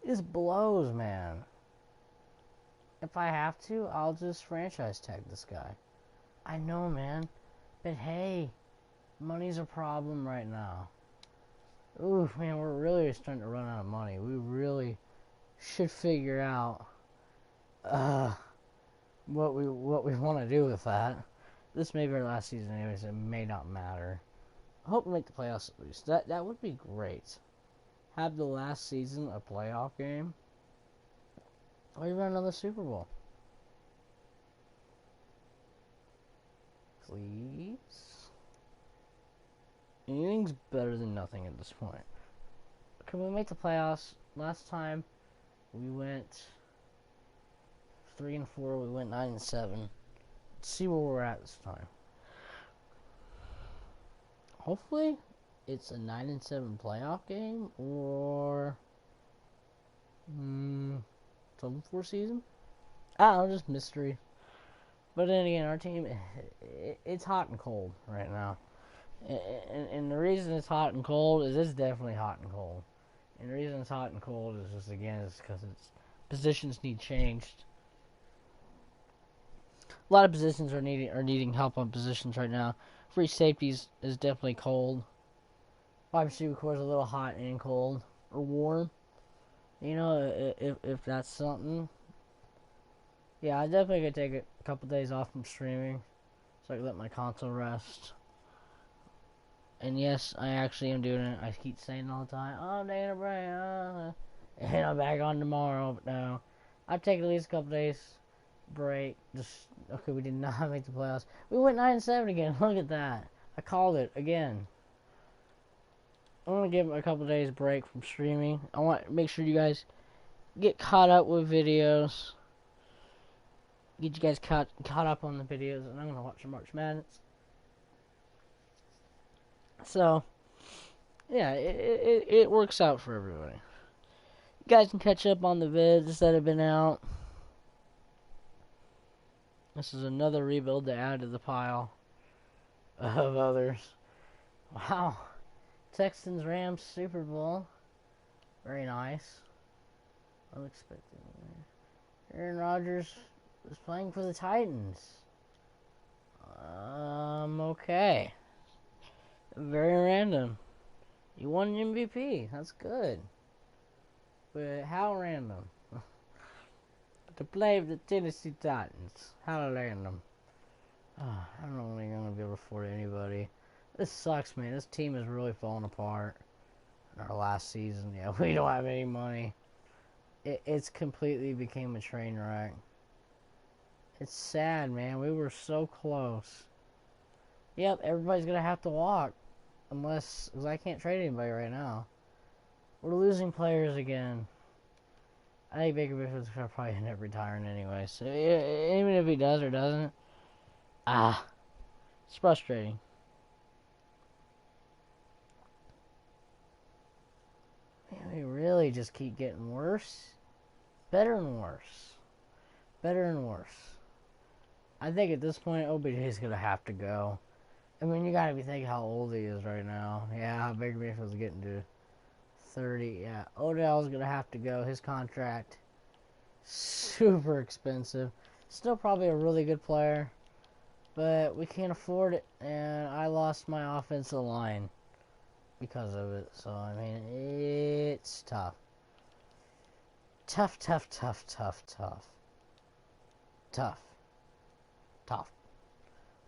this blows, man. If I have to, I'll just franchise tag this guy. I know, man. But hey, money's a problem right now. Ooh, man, we're really starting to run out of money. We really should figure out what we want to do with that. This may be our last season anyways. It may not matter. I hope we make the playoffs at least. That would be great. Have the last season a playoff game. Or even another Super Bowl. Please. Anything's better than nothing at this point. Can we make the playoffs? Last time we went 3-4. We went 9-7. Let's see where we're at this time. Hopefully, it's a 9-7 playoff game or 7-4 season. I don't know, just mystery. But then again, our team, it's hot and cold right now. And the reason it's hot and cold is it's definitely hot and cold. And the reason it's hot and cold is just, again, is because positions need changed. A lot of positions are needing help on positions right now. Free safeties is definitely cold. Wide receiver core is a little hot and cold or warm. You know, if that's something. Yeah, I definitely could take a couple days off from streaming so I can let my console rest. And yes, I actually am doing it. I keep saying it all the time. Oh, I'm taking a break. And I'm back on tomorrow. But no, I've taken at least a couple days break. Okay, we did not make the playoffs. We went 9-7 again. Look at that. I called it again. I'm gonna give a couple days break from streaming. I want to make sure you guys get caught up with videos. Get you guys caught up on the videos, and I'm gonna watch the March Madness. So, yeah, it works out for everybody. You guys can catch up on the vids that have been out. This is another rebuild to add to the pile of others. Wow. Texans Rams Super Bowl. Very nice. Unexpected. Aaron Rodgers was playing for the Titans. Okay. Very random. You won an MVP. That's good. But how random? To play with the Tennessee Titans. How random. I don't think I'm going to be able to afford anybody. This sucks, man. This team is really falling apart. In our last season, yeah, we don't have any money. It's completely became a train wreck. It's sad, man. We were so close. Yep, everybody's going to have to walk. Because I can't trade anybody right now. We're losing players again. I think Baker Mayfield's going to probably end up retiring anyway. So, even if he does or doesn't, it's frustrating. Man, we really just keep getting worse. Better and worse. Better and worse. I think at this point, OBJ is going to have to go. I mean, you got to be thinking how old he is right now. Yeah, Baker Mayfield's getting to 30. Yeah, Odell's going to have to go. His contract, super expensive. Still probably a really good player, but we can't afford it. And I lost my offensive line because of it. So, I mean, it's tough. Tough.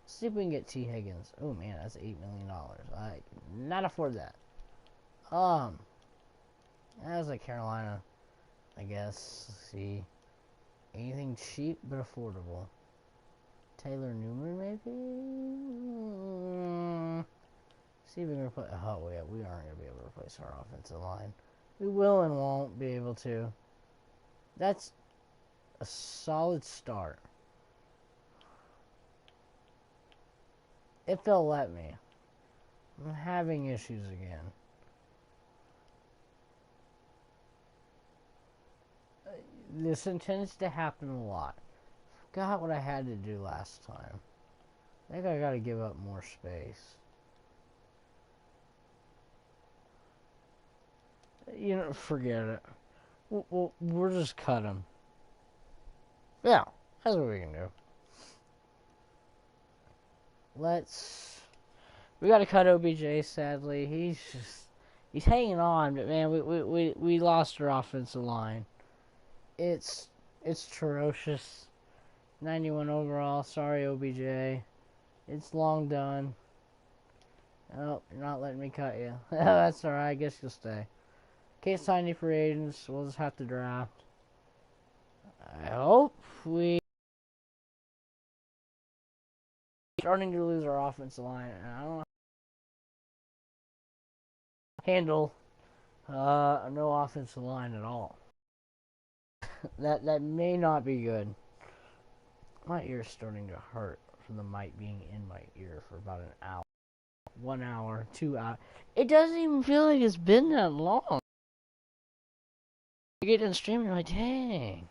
Let's see if we can get T. Higgins. Oh man, that's $8 million. I cannot afford that. That was like Carolina, I guess. Let's see. Anything cheap but affordable. Taylor Newman, maybe? See if we can replace. Oh, yeah, we aren't going to be able to replace our offensive line. We will and won't be able to. That's a solid start. If they'll let me. I'm having issues again. This tends to happen a lot. Forgot what I had to do last time. I think I gotta give up more space. You know, forget it. We'll just cut him. Yeah, that's what we can do. We gotta cut OBJ, sadly. He's hanging on, but man, we lost our offensive line. It's atrocious. 91 overall. Sorry, OBJ. It's long done. Oh, you're not letting me cut you. That's alright. I guess you'll stay. Can't sign any free agents. We'll just have to draft. I hope we starting to lose our offensive line. I don't know how to handle no offensive line at all. That may not be good. My ear's starting to hurt from the mic being in my ear for about an hour. 1 hour, 2 hours. It doesn't even feel like it's been that long. You get done streaming, you're like, dang.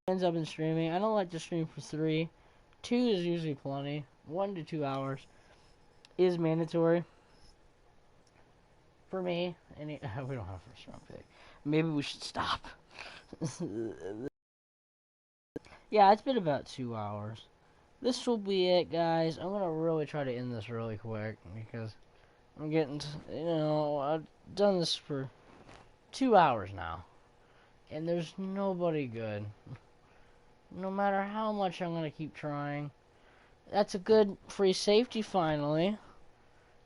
Ends up in streaming. I don't like to stream for 3. 2 is usually plenty. 1 to 2 hours is mandatory for me. We don't have a first round pick. Maybe we should stop. Yeah, it's been about 2 hours. This will be it, guys. I'm gonna really try to end this really quick because I'm getting I've done this for 2 hours now, and there's nobody good. No matter how much I'm gonna keep trying. That's a good free safety finally.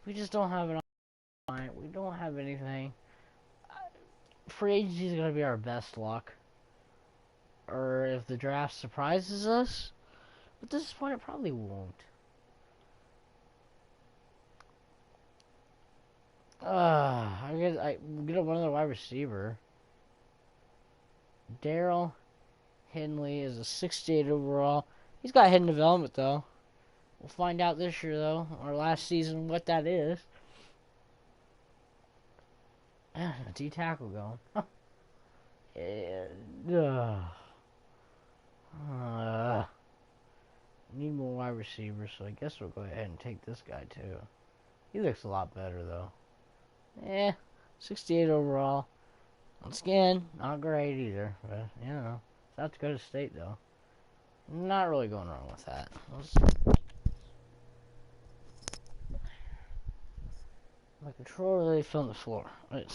We just don't have an line. We don't have anything. Free agency is gonna be our best luck. Or if the draft surprises us. But at this point, it probably won't. I guess I get one other wide receiver. Daryl Henley is a 68 overall. He's got hidden development though. We'll find out this year though, or last season, what that is. A D tackle going. Need more wide receivers, so I guess we'll go ahead and take this guy too. He looks a lot better though. 68 overall. Once again, not great either, but South Dakota State though. Not really going wrong with that. My controller really fell on the floor. I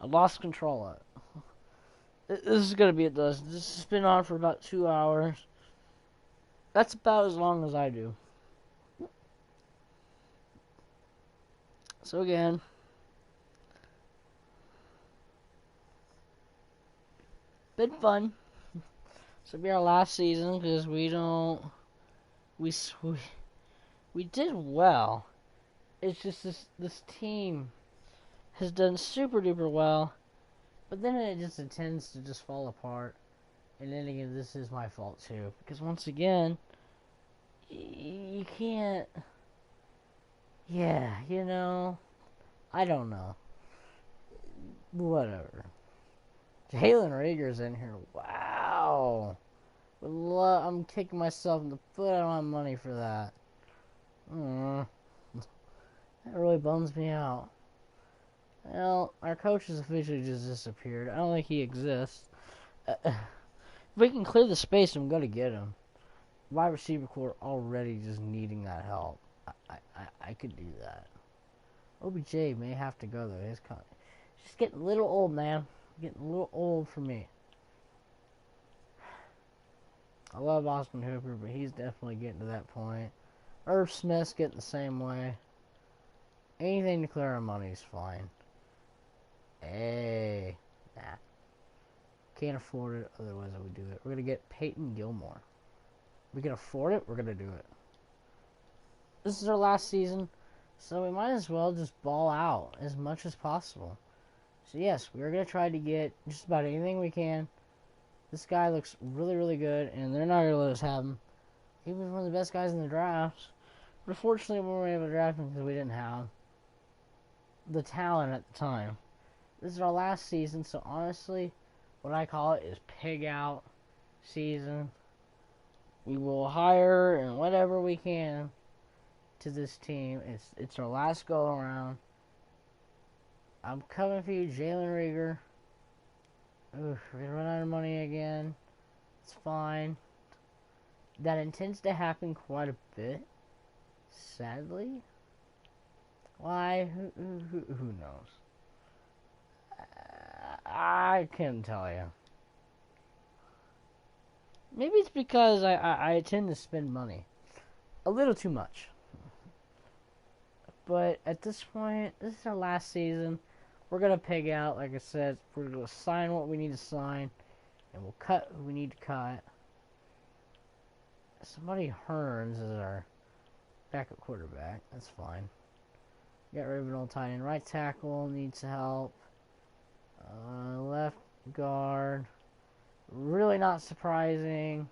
lost control of it. This is gonna be it though. This has been on for about 2 hours. That's about as long as I do. So again, been fun. This will be our last season because we did well. It's just this team has done super duper well, but then it just tends to just fall apart. And then again, this is my fault too, because once again, you can't. Yeah, I don't know. Whatever. Jalen Rager's in here. Wow. I'm kicking myself in the foot. I don't have money for that. That really bums me out. Well, our coach has officially just disappeared. I don't think he exists. If we can clear the space, I'm going to get him. Wide receiver core already just needing that help. I could do that. OBJ may have to go, though. He's just getting a little old, man. Getting a little old for me. I love Austin Hooper, but he's definitely getting to that point. Irv Smith's getting the same way. Anything to clear our money is fine. Hey. Nah. Can't afford it, otherwise I would do it. We're going to get Peyton Gilmore. We can afford it, we're going to do it. This is our last season, so we might as well just ball out as much as possible. So yes, we're going to try to get just about anything we can. This guy looks really, really good, and they're not going to let us have him. He was one of the best guys in the draft. But unfortunately, we weren't able to draft him because we didn't have the talent at the time. This is our last season, so honestly, what I call it is pig out season. We will hire and whatever we can to this team. It's our last go around. I'm coming for you, Jalen Rieger. Oof, we're gonna run out of money again. It's fine. That intends to happen quite a bit. Sadly. Why? Who knows? I can't tell you. Maybe it's because I tend to spend money. A little too much. But at this point, this is our last season. We're going to pig out, like I said. We're going to sign what we need to sign. And we'll cut who we need to cut. Somebody Hearns is our backup quarterback. That's fine. Got rid of an old tight end. Right tackle needs help. Left guard. Really not surprising.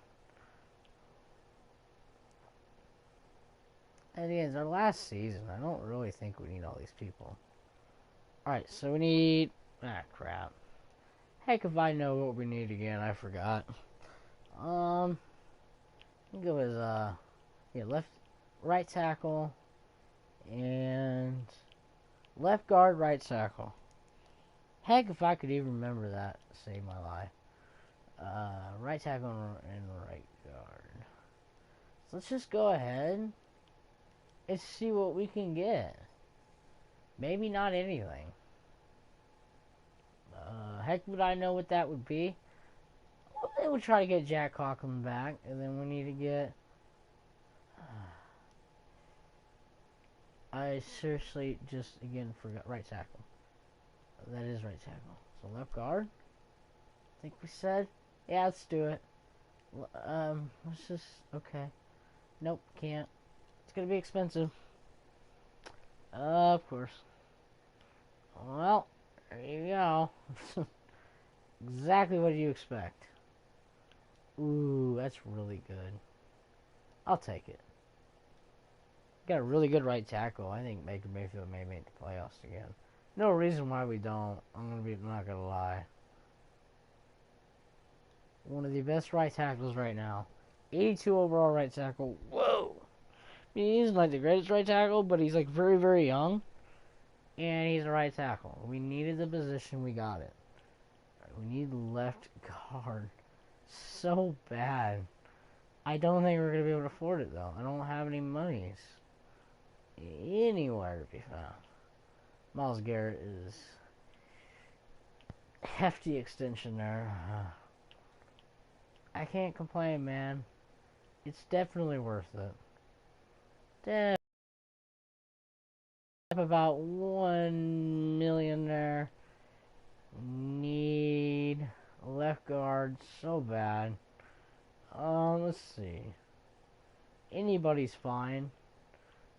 And again, it's our last season. I don't really think we need all these people. Alright, so we need... Ah, crap. Heck if I know what we need again. I forgot. I think it was, right tackle. And... left guard, right tackle. Heck if I could even remember that. Save my life. Right tackle and right guard. So let's just go ahead and see what we can get. Maybe not anything. Heck would I know what that would be. They would try to get Jack Coughlin back, and then we need to get... I seriously just, again, forgot. Right tackle. That is right tackle. So left guard? I think we said. Yeah, let's do it. Let's just... Okay. Nope, can't. It's gonna be expensive. Of course. Well, there you go. Exactly what you expect. Ooh, that's really good. I'll take it. Got a really good right tackle. I think Baker Mayfield may make the playoffs again. No reason why we don't. I'm not gonna lie. One of the best right tackles right now. 82 overall right tackle. Whoa! I mean, he's like the greatest right tackle, but he's like very, very young. And he's a right tackle. We needed the position, we got it. We need left guard. So bad. I don't think we're going to be able to afford it, though. I don't have any monies anywhere to be found. Myles Garrett is hefty extension there. I can't complain, man. It's definitely worth it. About 1 million there. Need left guard so bad. Let's see. Anybody's fine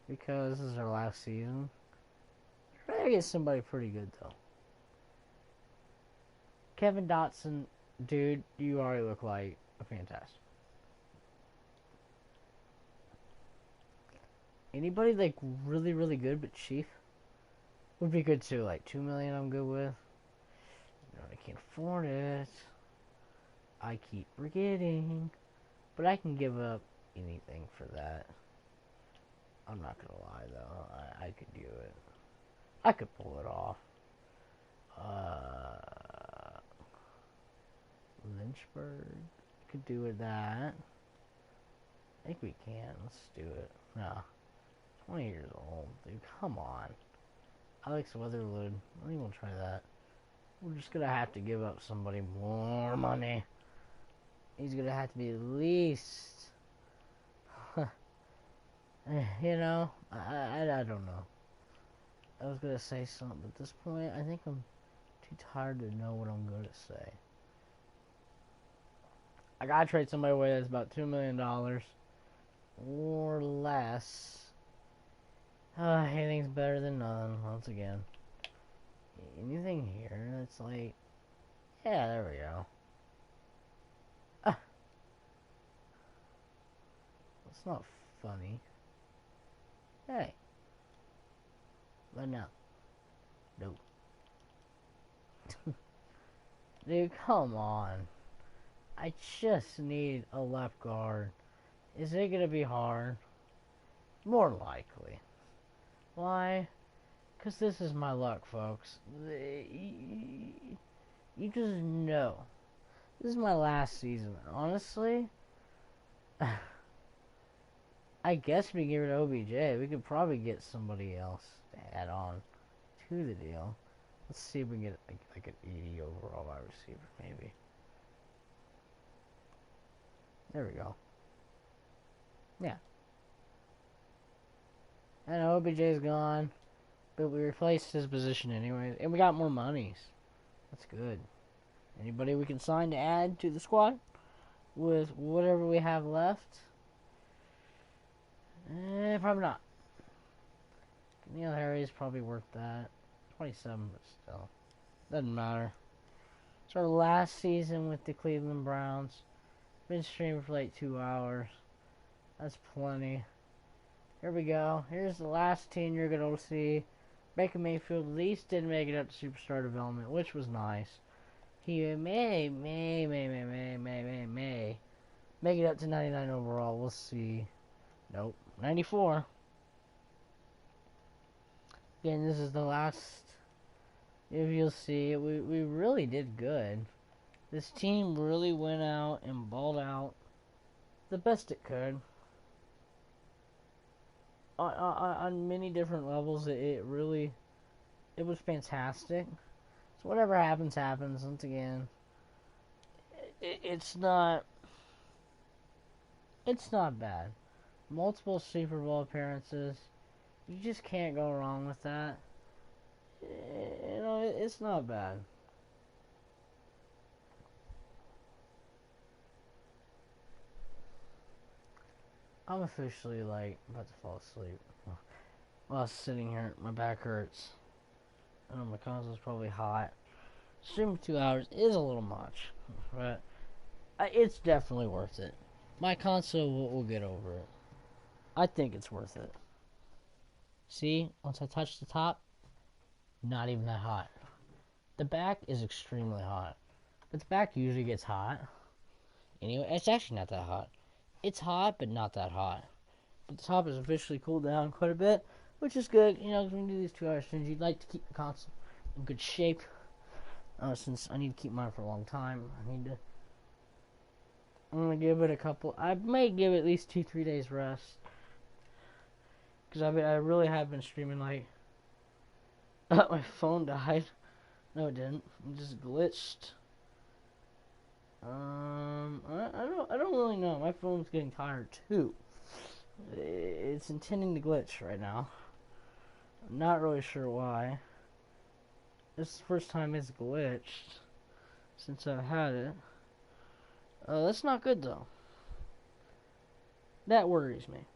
because this is our last season. I'd rather get somebody pretty good though. Kevin Dotson, dude, you already look like a fantastic. Anybody like really, really good but cheap would be good too. Like 2 million, I'm good with. I can't afford it. I keep forgetting. But I can give up anything for that. I'm not gonna lie though. I could do it. I could pull it off. Lynchburg. Could do with that. I think we can. Let's do it. No. 20 years old. Dude, come on. Alex Weatherwood. I think we'll try that. We're just gonna have to give up somebody more money. He's gonna have to be at least... you know? I don't know. I was gonna say something, but at this point, I think I'm too tired to know what I'm gonna say. I gotta trade somebody away that's about $2 million or less. Anything's better than none, once again. Anything here that's like, yeah, there we go. It's not funny. Hey. But no. Nope. Dude, come on. I just need a left guard. Is it gonna be hard? More likely. Why? Because this is my luck, folks. You just know. This is my last season. Honestly, I guess we give it to OBJ. We could probably get somebody else to add on to the deal. Let's see if we can get like an 80 overall wide receiver, maybe. There we go. Yeah. And OBJ's gone, but we replaced his position anyway, and we got more monies. That's good. Anybody we can sign to add to the squad with whatever we have left? Probably not. Neil Harry's probably worth that. 27, but still. Doesn't matter. It's our last season with the Cleveland Browns. Been streaming for like 2 hours. That's plenty. Here we go. Here's the last team you're going to see. Baker Mayfield at least didn't make it up to superstar development, which was nice. He may make it up to 99 overall. We'll see. Nope. 94. Again, this is the last. If you'll see, we really did good. This team really went out and balled out the best it could. On many different levels, it was fantastic. So whatever happens, happens. Once again, it's not bad. Multiple Super Bowl appearances, you just can't go wrong with that. You know, it's not bad. I'm officially like about to fall asleep. While I was sitting here, my back hurts. I know my console's probably hot. Streaming 2 hours is a little much, but it's definitely worth it. My console will get over it. I think it's worth it. See, once I touch the top, not even that hot. The back is extremely hot, but the back usually gets hot. Anyway, it's actually not that hot. It's hot, but not that hot. But the top has officially cooled down quite a bit, which is good. You know, when you do these 2 hour streams, you'd like to keep the console in good shape. Since I need to keep mine for a long time, I'm gonna give it a couple. I may give it at least 2-3 days rest, because I really have been streaming like. My phone died. No, it didn't. It just glitched. I don't really know. My phone's getting tired too. It's intending to glitch right now. I'm not really sure why. This is the first time it's glitched since I've had it. That's not good though. That worries me.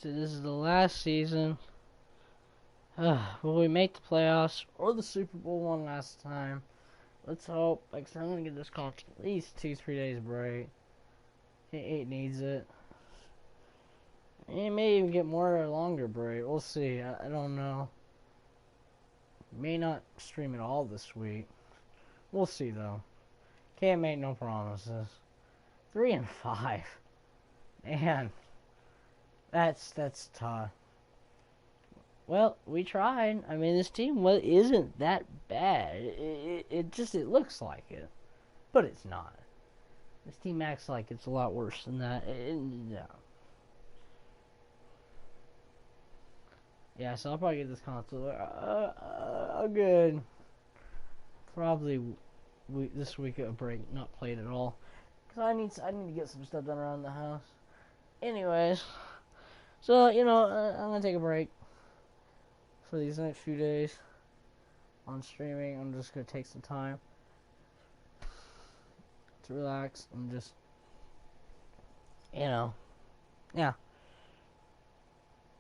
So this is the last season. Will we make the playoffs or the Super Bowl one last time? Let's hope. Like, so I'm gonna get this console at least 2-3 days break. It needs it. It may even get more or longer break. We'll see. I don't know. May not stream it all this week. We'll see though. Can't make no promises. 3-5. Man, that's tough. Well, we tried. I mean, this team isn't that bad. It looks like it, but it's not. This team acts like it's a lot worse than that. No. Yeah, so I'll probably get this console. Good. Probably this week a break, not played at all, because I need to get some stuff done around the house. Anyways, so I'm gonna take a break for these next few days on streaming. I'm just gonna take some time to relax and just yeah.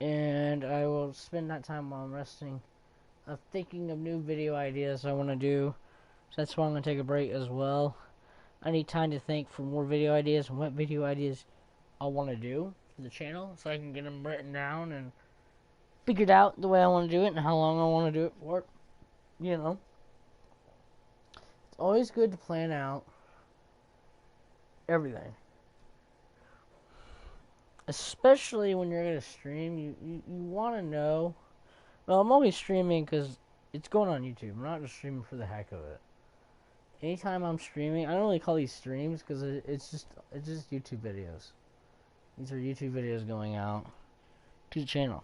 And I will spend that time while I'm resting of thinking of new video ideas I want to do. So that's why I'm going to take a break as well. I need time to think for more video ideas and what video ideas I want to do for the channel so I can get them written down and figured out the way I want to do it and how long I want to do it for. It's always good to plan out everything. Especially when you're going to stream, you want to know. Well, I'm only streaming because it's going on YouTube. I'm not just streaming for the heck of it. Anytime I'm streaming, I don't really call these streams because it's just YouTube videos. These are YouTube videos going out to the channel.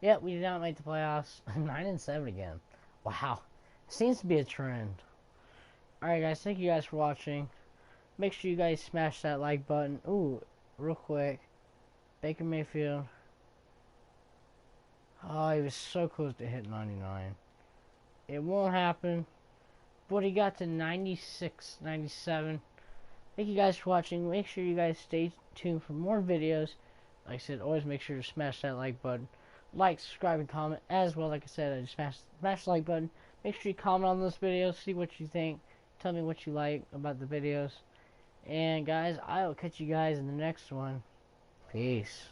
Yeah, we did not make the playoffs. 9-7 again. Wow, seems to be a trend. All right, guys. Thank you guys for watching. Make sure you guys smash that like button. Ooh, real quick. Baker Mayfield. Oh, he was so close to hit 99. It won't happen. But he got to 96, 97. Thank you guys for watching. Make sure you guys stay tuned for more videos. Like I said, always make sure to smash that like button. Like, subscribe, and comment as well. Like I said, I just smash the like button. Make sure you comment on those videos. See what you think. Tell me what you like about the videos. And guys, I will catch you guys in the next one. Peace.